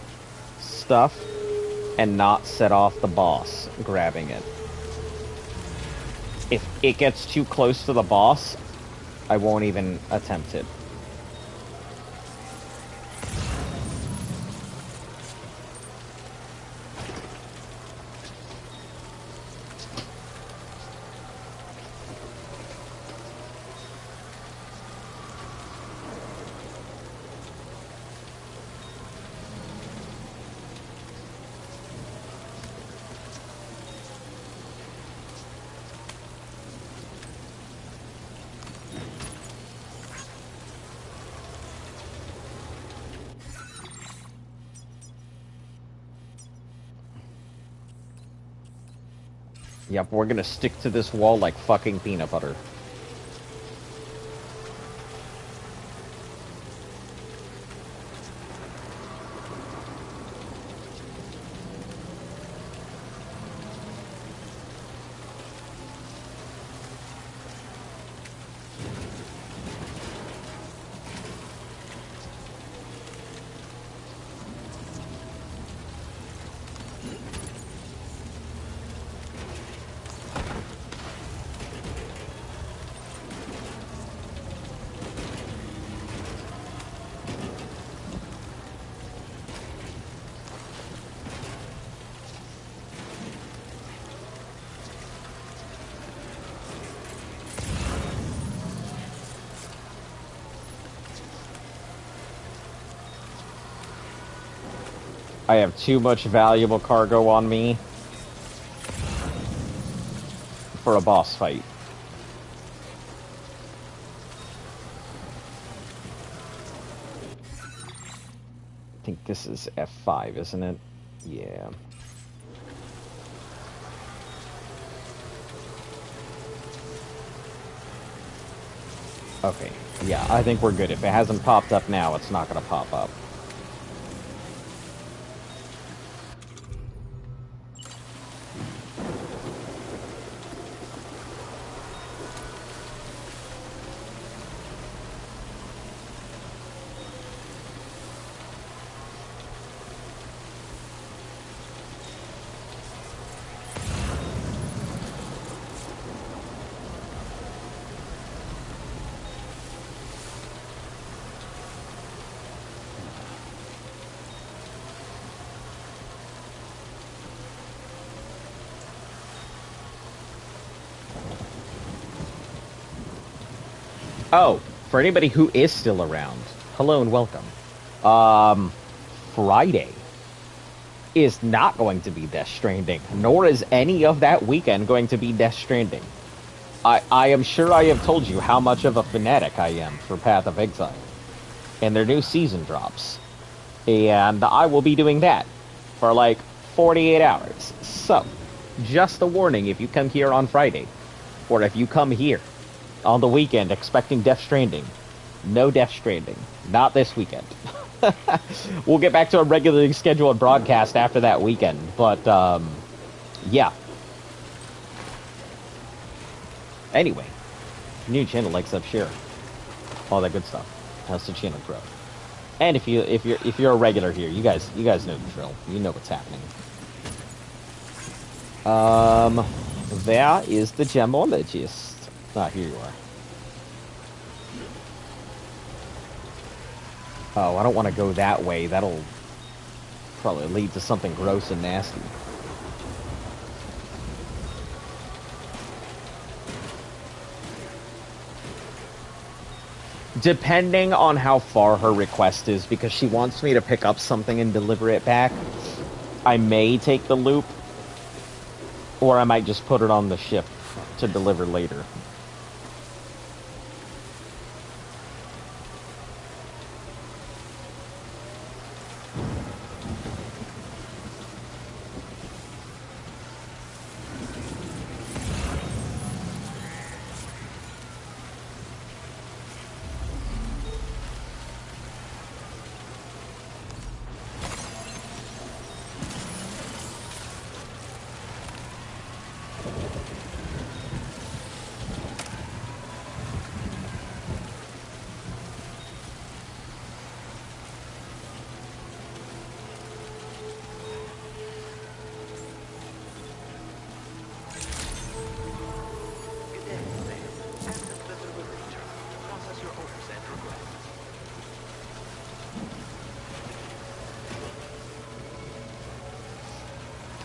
stuff and not set off the boss grabbing it. If it gets too close to the boss, I won't even attempt it. Yep, we're gonna stick to this wall like fucking peanut butter. I have too much valuable cargo on me for a boss fight. I think this is F5, isn't it? Yeah. Okay, yeah, I think we're good. If it hasn't popped up now, it's not going to pop up. Oh, for anybody who is still around, hello and welcome. Friday is not going to be Death Stranding, nor is any of that weekend going to be Death Stranding. I am sure I have told you how much of a fanatic I am for Path of Exile and their new season drops. And I will be doing that for like 48 hours. So, just a warning if you come here on Friday, or if you come here on the weekend expecting Death Stranding, no Death Stranding. Not this weekend. We'll get back to a regularly scheduled broadcast after that weekend, but, yeah. Anyway, new channel, like, sub, share, all that good stuff. Helps the channel grow. And if you're a regular here, you guys know the drill. You know what's happening. There is the gemologist. Ah, here you are. Oh, I don't want to go that way. That'll probably lead to something gross and nasty. Depending on how far her request is, because she wants me to pick up something and deliver it back, I may take the loop, or I might just put it on the ship to deliver later.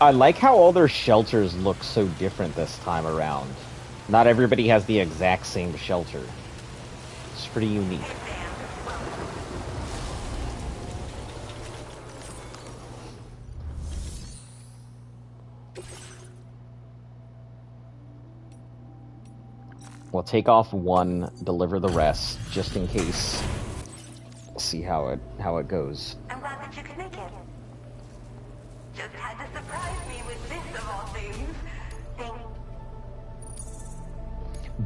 I like how all their shelters look so different this time around. Not everybody has the exact same shelter. It's pretty unique. We'll take off one, deliver the rest, just in case. See how it goes.
I'm glad that you could make it. Just had to surprise me with this of all things.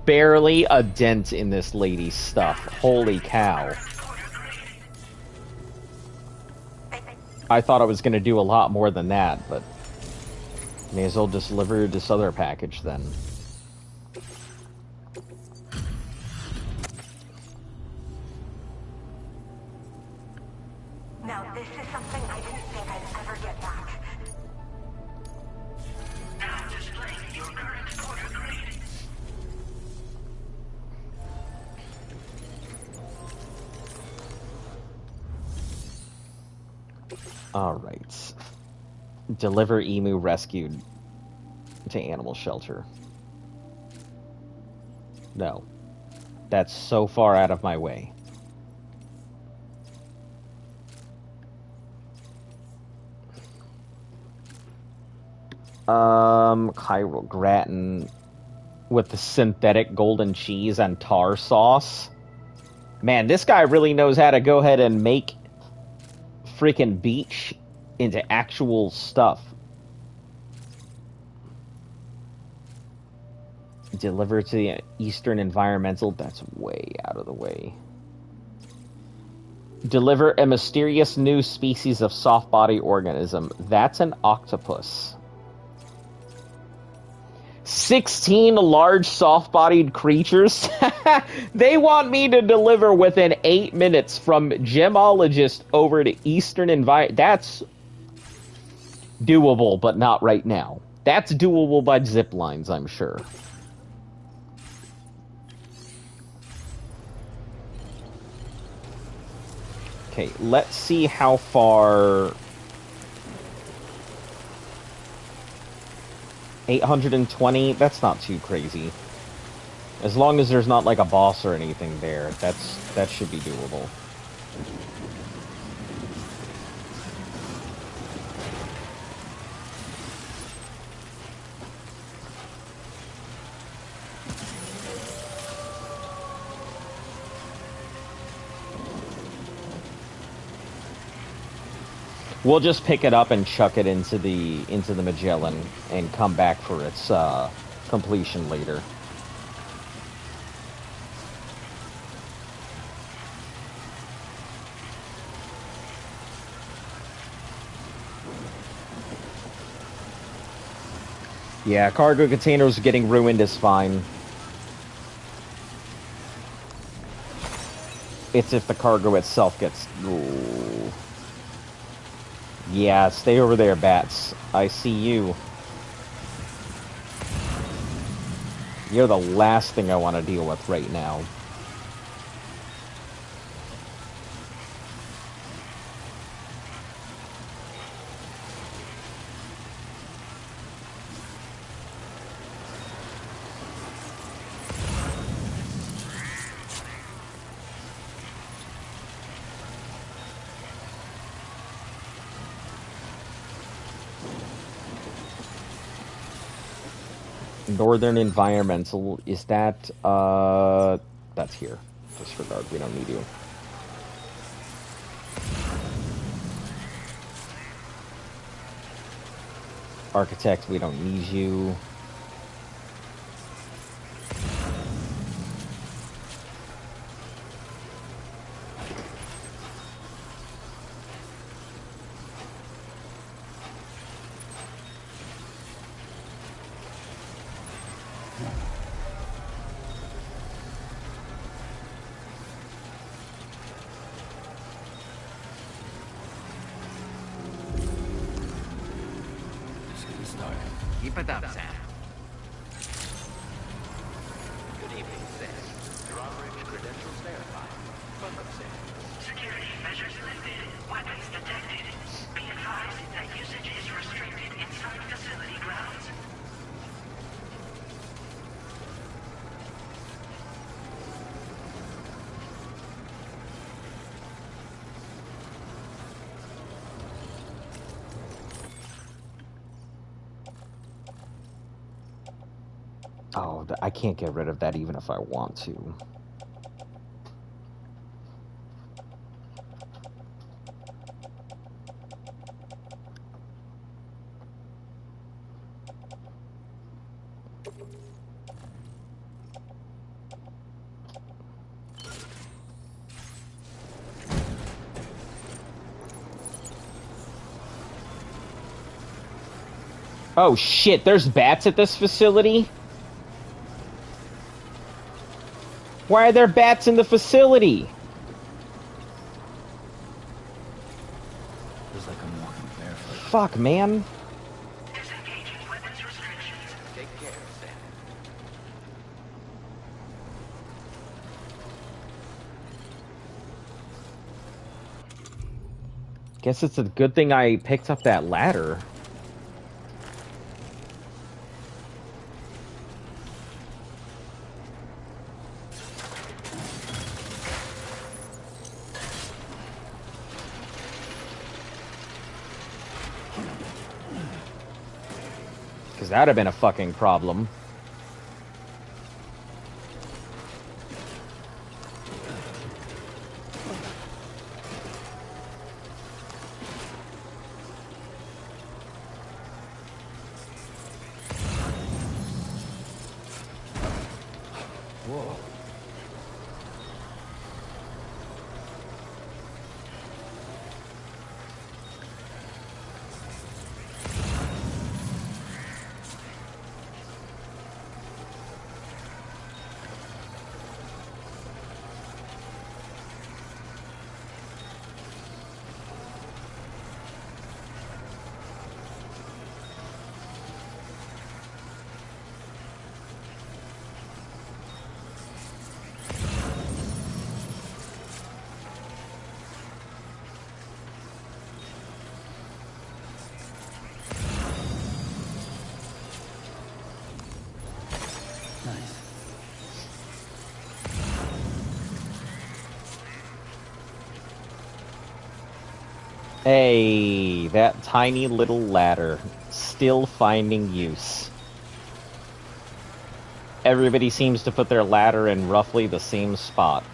Barely a dent in this lady's stuff. Holy cow. I thought I was going to do a lot more than that, but may as well just deliver this other package then.
Now, this is something I didn't think I'd ever get back. Now displaying your current quarter grade.
Alright. Deliver emu rescued to animal shelter. No. That's so far out of my way. Cairo gratin with the synthetic golden cheese and tar sauce. Man, this guy really knows how to go ahead and make freaking beach into actual stuff. Deliver to the Eastern Environmental. That's way out of the way. Deliver a mysterious new species of soft body organism. That's an octopus. 16 large soft-bodied creatures? They want me to deliver within 8 minutes from gemologist over to Eastern Environment. That's doable, but not right now. That's doable by zip lines, I'm sure. Okay, let's see how far... 820, that's not too crazy. As long as there's not like a boss or anything there, that should be doable. We'll just pick it up and chuck it into the Magellan and come back for its completion later. Yeah, cargo containers getting ruined is fine. It's if the cargo itself gets... Ooh. Yeah, stay over there, bats. I see you. You're the last thing I want to deal with right now. Northern Environmental, is that, that's here. Disregard, we don't need you. Architect, we don't need you.
Keep it up, Sam.
Good evening, Sam. Your operation credentials verified. Welcome, Sam.
Security measures lifted. Weapons detected. Be advised that usage is restricted inside
Oh, I can't get rid of that even if I want to. Oh shit, there's bats at this facility? Why are there bats in the facility?
Feels like I'm walking barefoot.
Fuck, man.
Disengaging weapons restrictions.
Take care of them.
Guess it's a good thing I picked up that ladder. Because that'd have been a fucking problem.
Whoa.
Hey, that tiny little ladder. Still finding use. Everybody seems to put their ladder in roughly the same spot.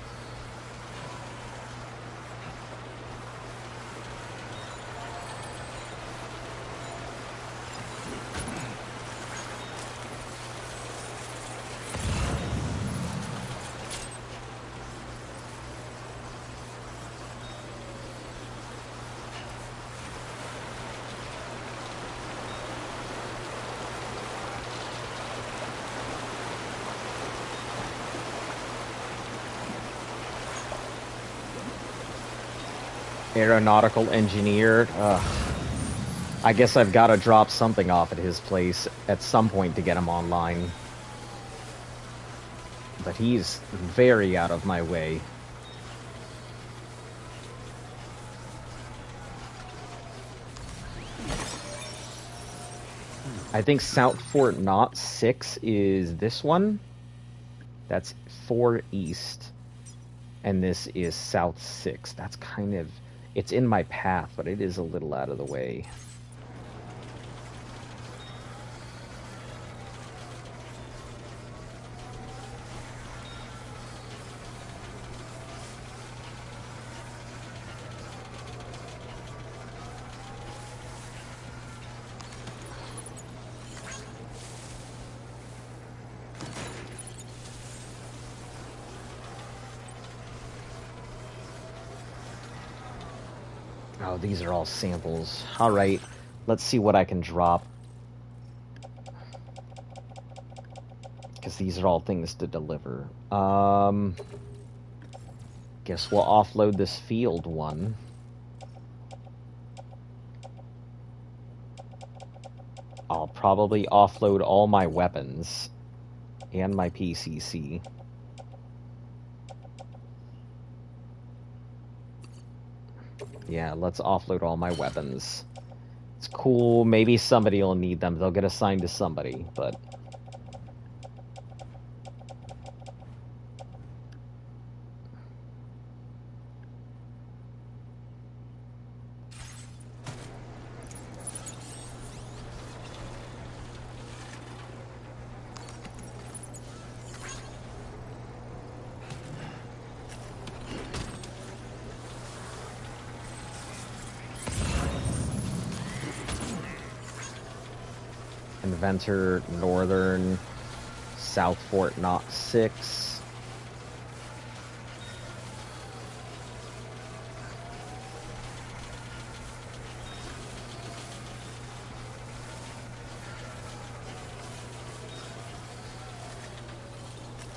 Aeronautical engineer. I guess I've got to drop something off at his place at some point to get him online. But he's very out of my way. I think South Fort Knot 6 is this one. That's 4 East. And this is South 6. That's kind of... It's in my path, but it is a little out of the way. Oh, these are all samples. Alright, let's see what I can drop. Because these are all things to deliver. Guess we'll offload this field one. I'll probably offload all my weapons. And my PCC. Yeah, let's offload all my weapons. It's cool, maybe somebody will need them. They'll get assigned to somebody, but... Inventor, Northern, South Fort Knot 6.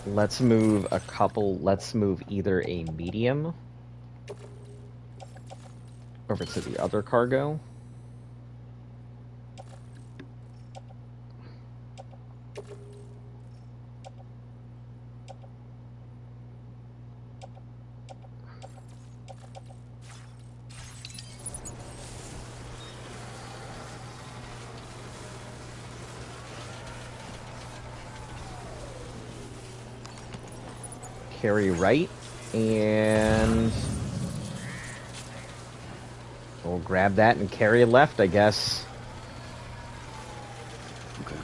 Let's move a couple. Let's move either a medium over to the other cargo. Carry right, and we'll grab that and carry left, I guess.
Okay.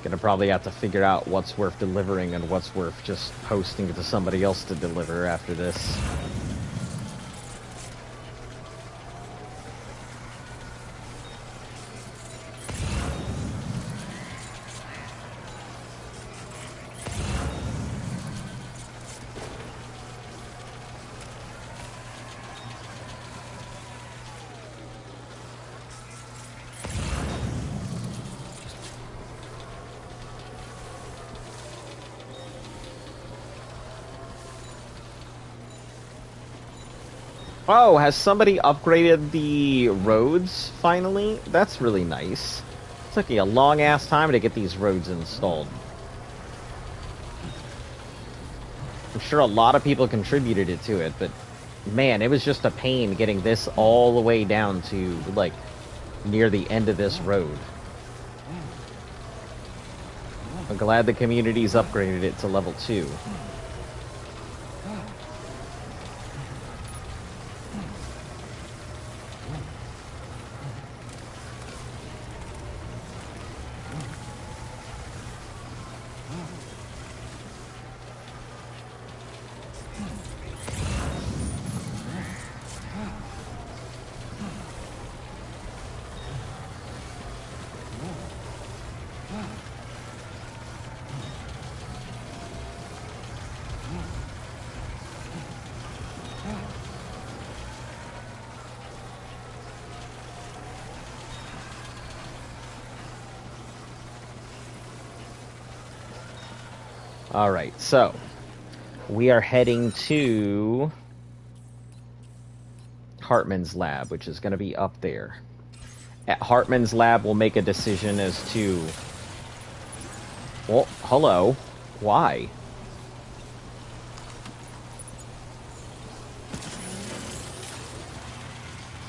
Gonna probably have to figure out what's worth delivering and what's worth just posting it to somebody else to deliver after this. Oh, has somebody upgraded the roads finally? That's really nice. It took me a long ass time to get these roads installed. I'm sure a lot of people contributed it to it, but man, it was just a pain getting this all the way down to, like, near the end of this road. I'm glad the community's upgraded it to level 2. Alright, so we are heading to Hartman's lab, which is going to be up there. At Hartman's lab, we'll make a decision as to... Well, hello. Why?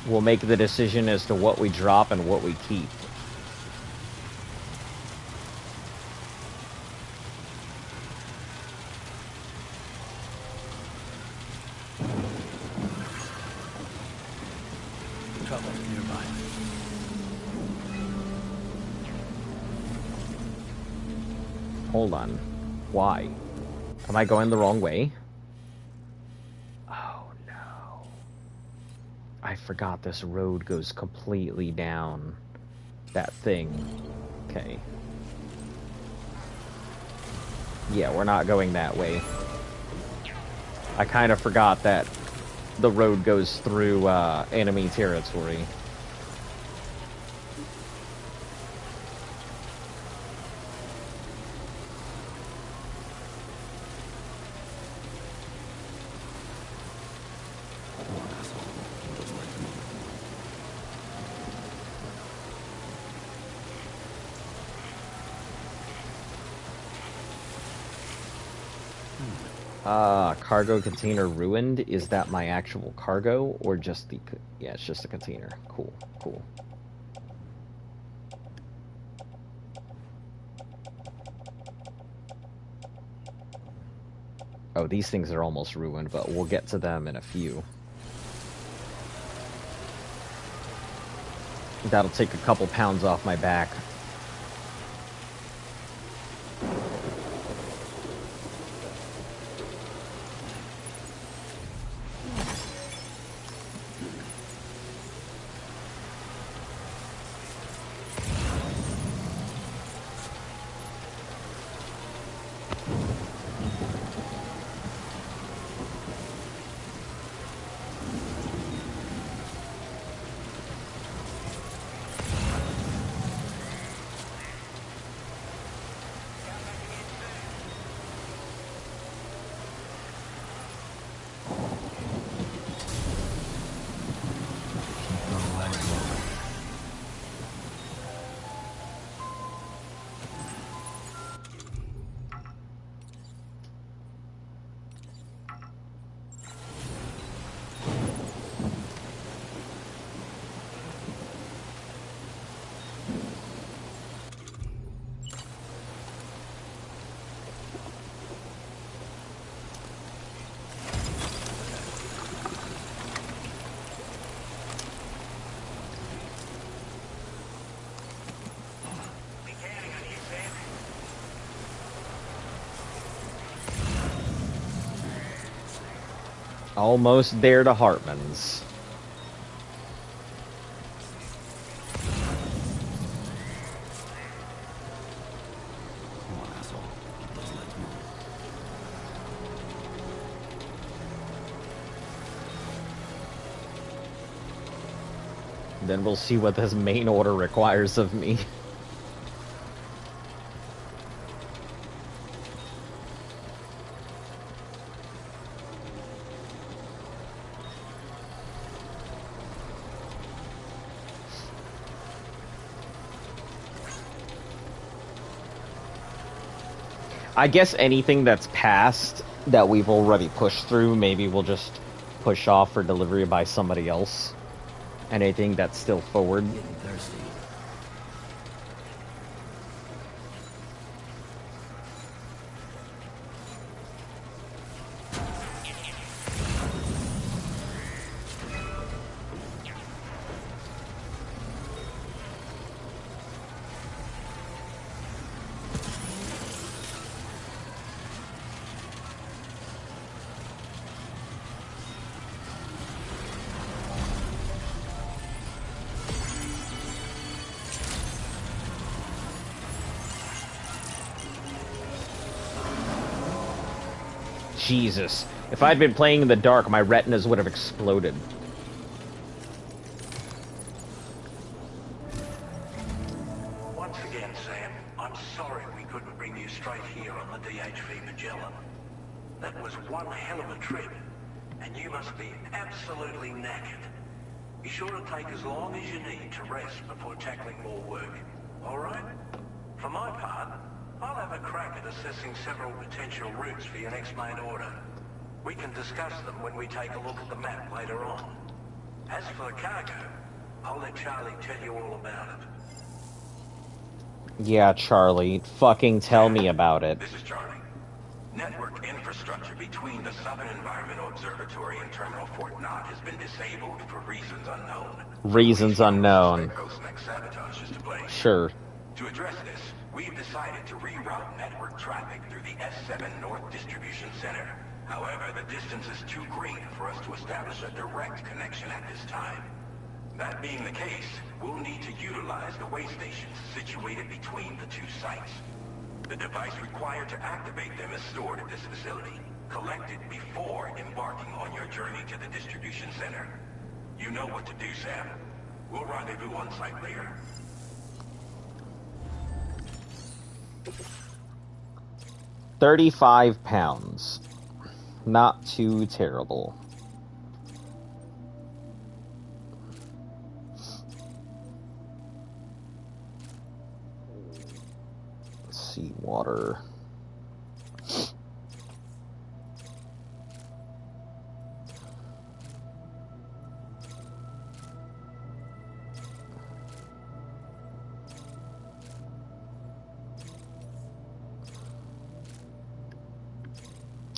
We'll make the decision as to what we drop and what we keep. Hold on. Why? Am I going the wrong way? Oh no. I forgot this road goes completely down that thing. Okay. Yeah, we're not going that way. I kind of forgot that the road goes through enemy territory. Cargo container ruined. Is that my actual cargo or just the... Yeah, it's just a container. Cool, cool. Oh, these things are almost ruined, but we'll get to them in a few. That'll take a couple pounds off my back. Almost there to Hartman's. Then we'll see what this main order requires of me. I guess anything that's past that we've already pushed through, maybe we'll just push off for delivery by somebody else. Anything that's still forward.
Getting thirsty.
Jesus. If I'd been playing in the dark, my retinas would have exploded.
Once again, Sam, I'm sorry we couldn't bring you straight here on the DHV Magellan. That was one hell of a trip, and you must be absolutely knackered. Be sure to take as long as you need to rest before tackling more work, alright? For my part, I'll have a crack at assessing several potential routes for your next main order. We can discuss them when we take a look at the map later on. As for the cargo, I'll let Charlie tell you all about it.
Yeah, Charlie. Fucking tell me about it.
This is Charlie. Network infrastructure between the Southern Environmental Observatory and Terminal Fort Knott has been disabled for reasons unknown.
Reasons unknown.
Sabotage is to blame.
Sure.
To address this, we've decided to reroute network traffic through the S7 North Distribution Center. However, the distance is too great for us to establish a direct connection at this time. That being the case, we'll need to utilize the way stations situated between the two sites. The device required to activate them is stored at this facility, collected before embarking on your journey to the distribution center. You know what to do, Sam. We'll rendezvous on site later.
£35. Not too terrible. Seawater.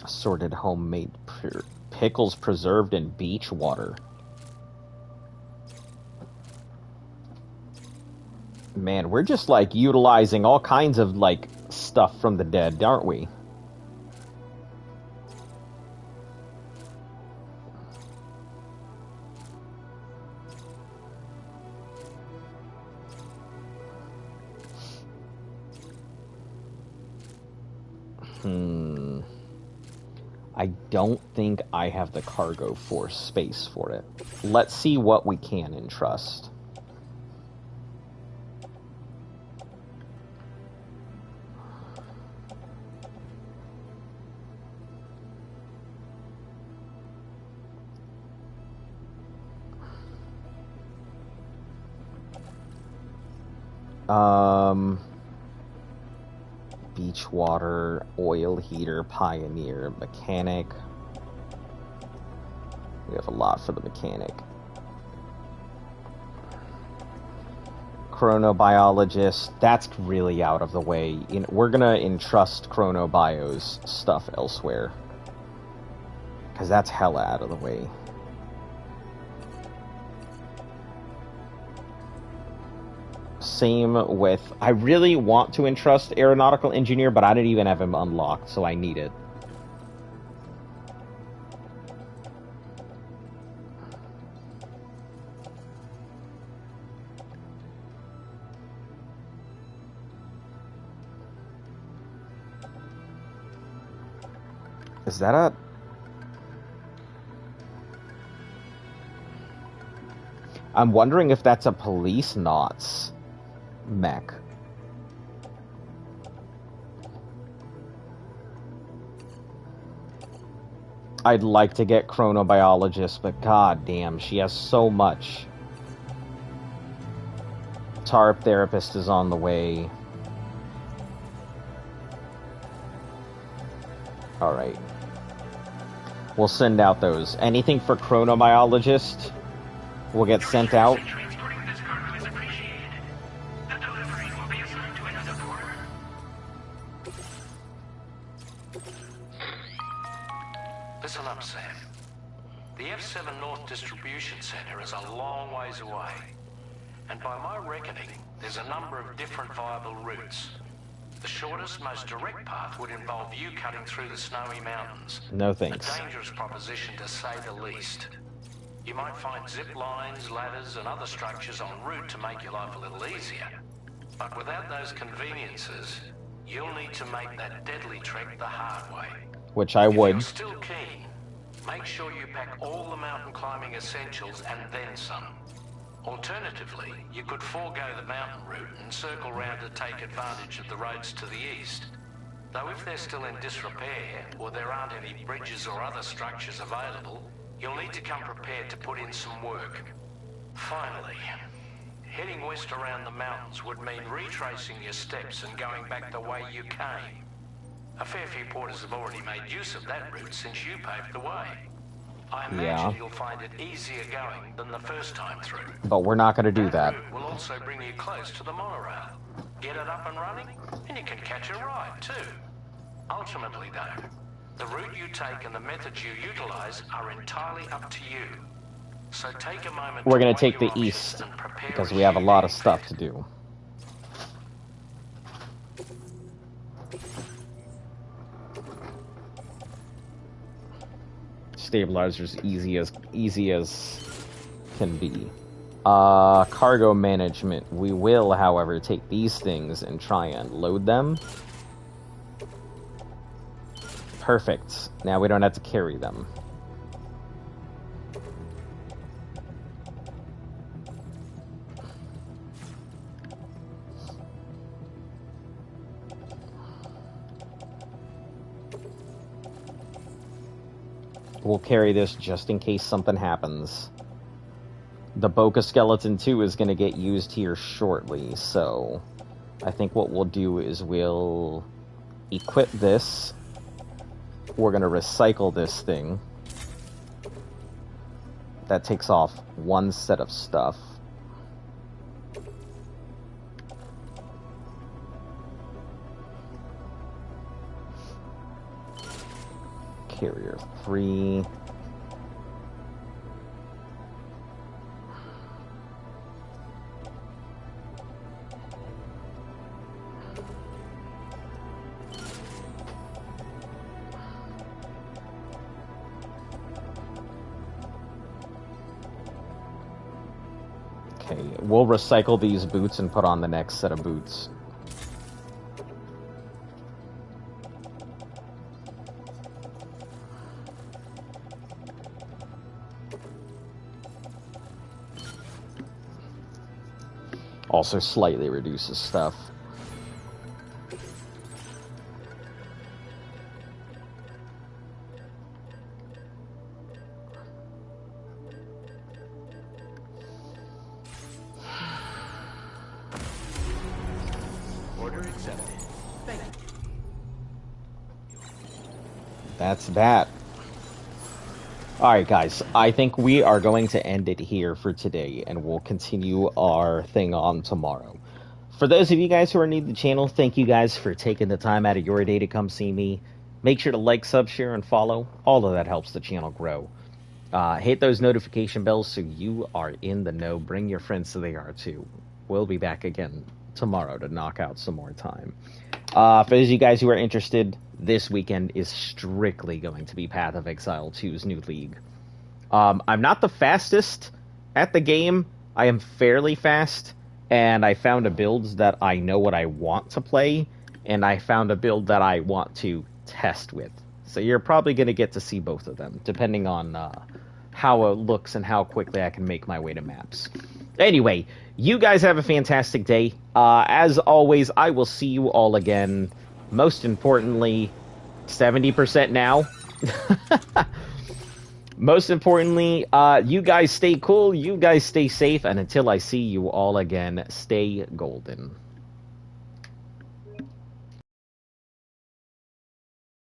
Assorted homemade pickles preserved in beach water. Man, we're just like utilizing all kinds of like stuff from the dead, aren't we? I don't think I have the cargo force space for it. Let's see what we can entrust. Beach water, oil heater, pioneer, mechanic. We have a lot for the mechanic. Chronobiologist, that's really out of the way. We're gonna entrust Chronobio's stuff elsewhere. Because that's hella out of the way. Same with... I really want to entrust Aeronautical Engineer, but I didn't even have him unlocked, so I need it. Is that a... I'm wondering if that's a police knots mech. I'd like to get Chronobiologist, but god damn, she has so much. TARP Therapist is on the way. Alright. We'll send out those. Anything for Chronobiologist will get sent out.
Listen up, Sam. The F7 North Distribution Center is a long ways away. And by my reckoning, there's a number of different viable routes. The shortest, most direct path would involve you cutting through the snowy mountains.
No thanks.
A dangerous proposition to say the least. You might find zip lines, ladders, and other structures en route to make your life a little easier. But without those conveniences, you'll need to make that deadly trek the hard way.
Which I would.
If you're still keen, make sure you pack all the mountain climbing essentials and then some. Alternatively, you could forego the mountain route and circle round to take advantage of the roads to the east. Though if they're still in disrepair, or there aren't any bridges or other structures available, you'll need to come prepared to put in some work. Finally, heading west around the mountains would mean retracing your steps and going back the way you came. A fair few porters have already made use of that route since you paved the way. I imagine you'll find it easier going than the first time through.
But we're not going to do that.
Route will also bring you close to the monorail. Get it up and running, and you can catch a ride too. Ultimately though, the route you take and the methods you utilize are entirely up to you. So take a moment.
We're going to take the east, because we have a lot of stuff to do. Stabilizers easy as can be. Cargo management. We will, however, take these things and try and load them. Perfect. Now we don't have to carry them. We'll carry this just in case something happens. The Boca Skeleton 2 is going to get used here shortly, so I think what we'll do is we'll equip this. We're going to recycle this thing. That takes off one set of stuff. Carrier 3. Okay, we'll recycle these boots and put on the next set of boots. Also slightly reduces stuff.
Order accepted. Thank you.
That's that. Alright guys, I think we are going to end it here for today, and we'll continue our thing on tomorrow. For those of you guys who are new to the channel, thank you guys for taking the time out of your day to come see me. Make sure to like, sub, share, and follow. All of that helps the channel grow. Hit those notification bells so you are in the know. Bring your friends so they are too. We'll be back again tomorrow to knock out some more time. For those of you guys who are interested, this weekend is strictly going to be Path of Exile 2's new league. I'm not the fastest at the game. I am fairly fast, and I found a build that I know what I want to play, and I found a build that I want to test with. So you're probably going to get to see both of them, depending on how it looks and how quickly I can make my way to maps. Anyway, you guys have a fantastic day. As always, I will see you all again. Most importantly, 70% now. Most importantly, you guys stay cool, you guys stay safe, and until I see you all again, stay golden.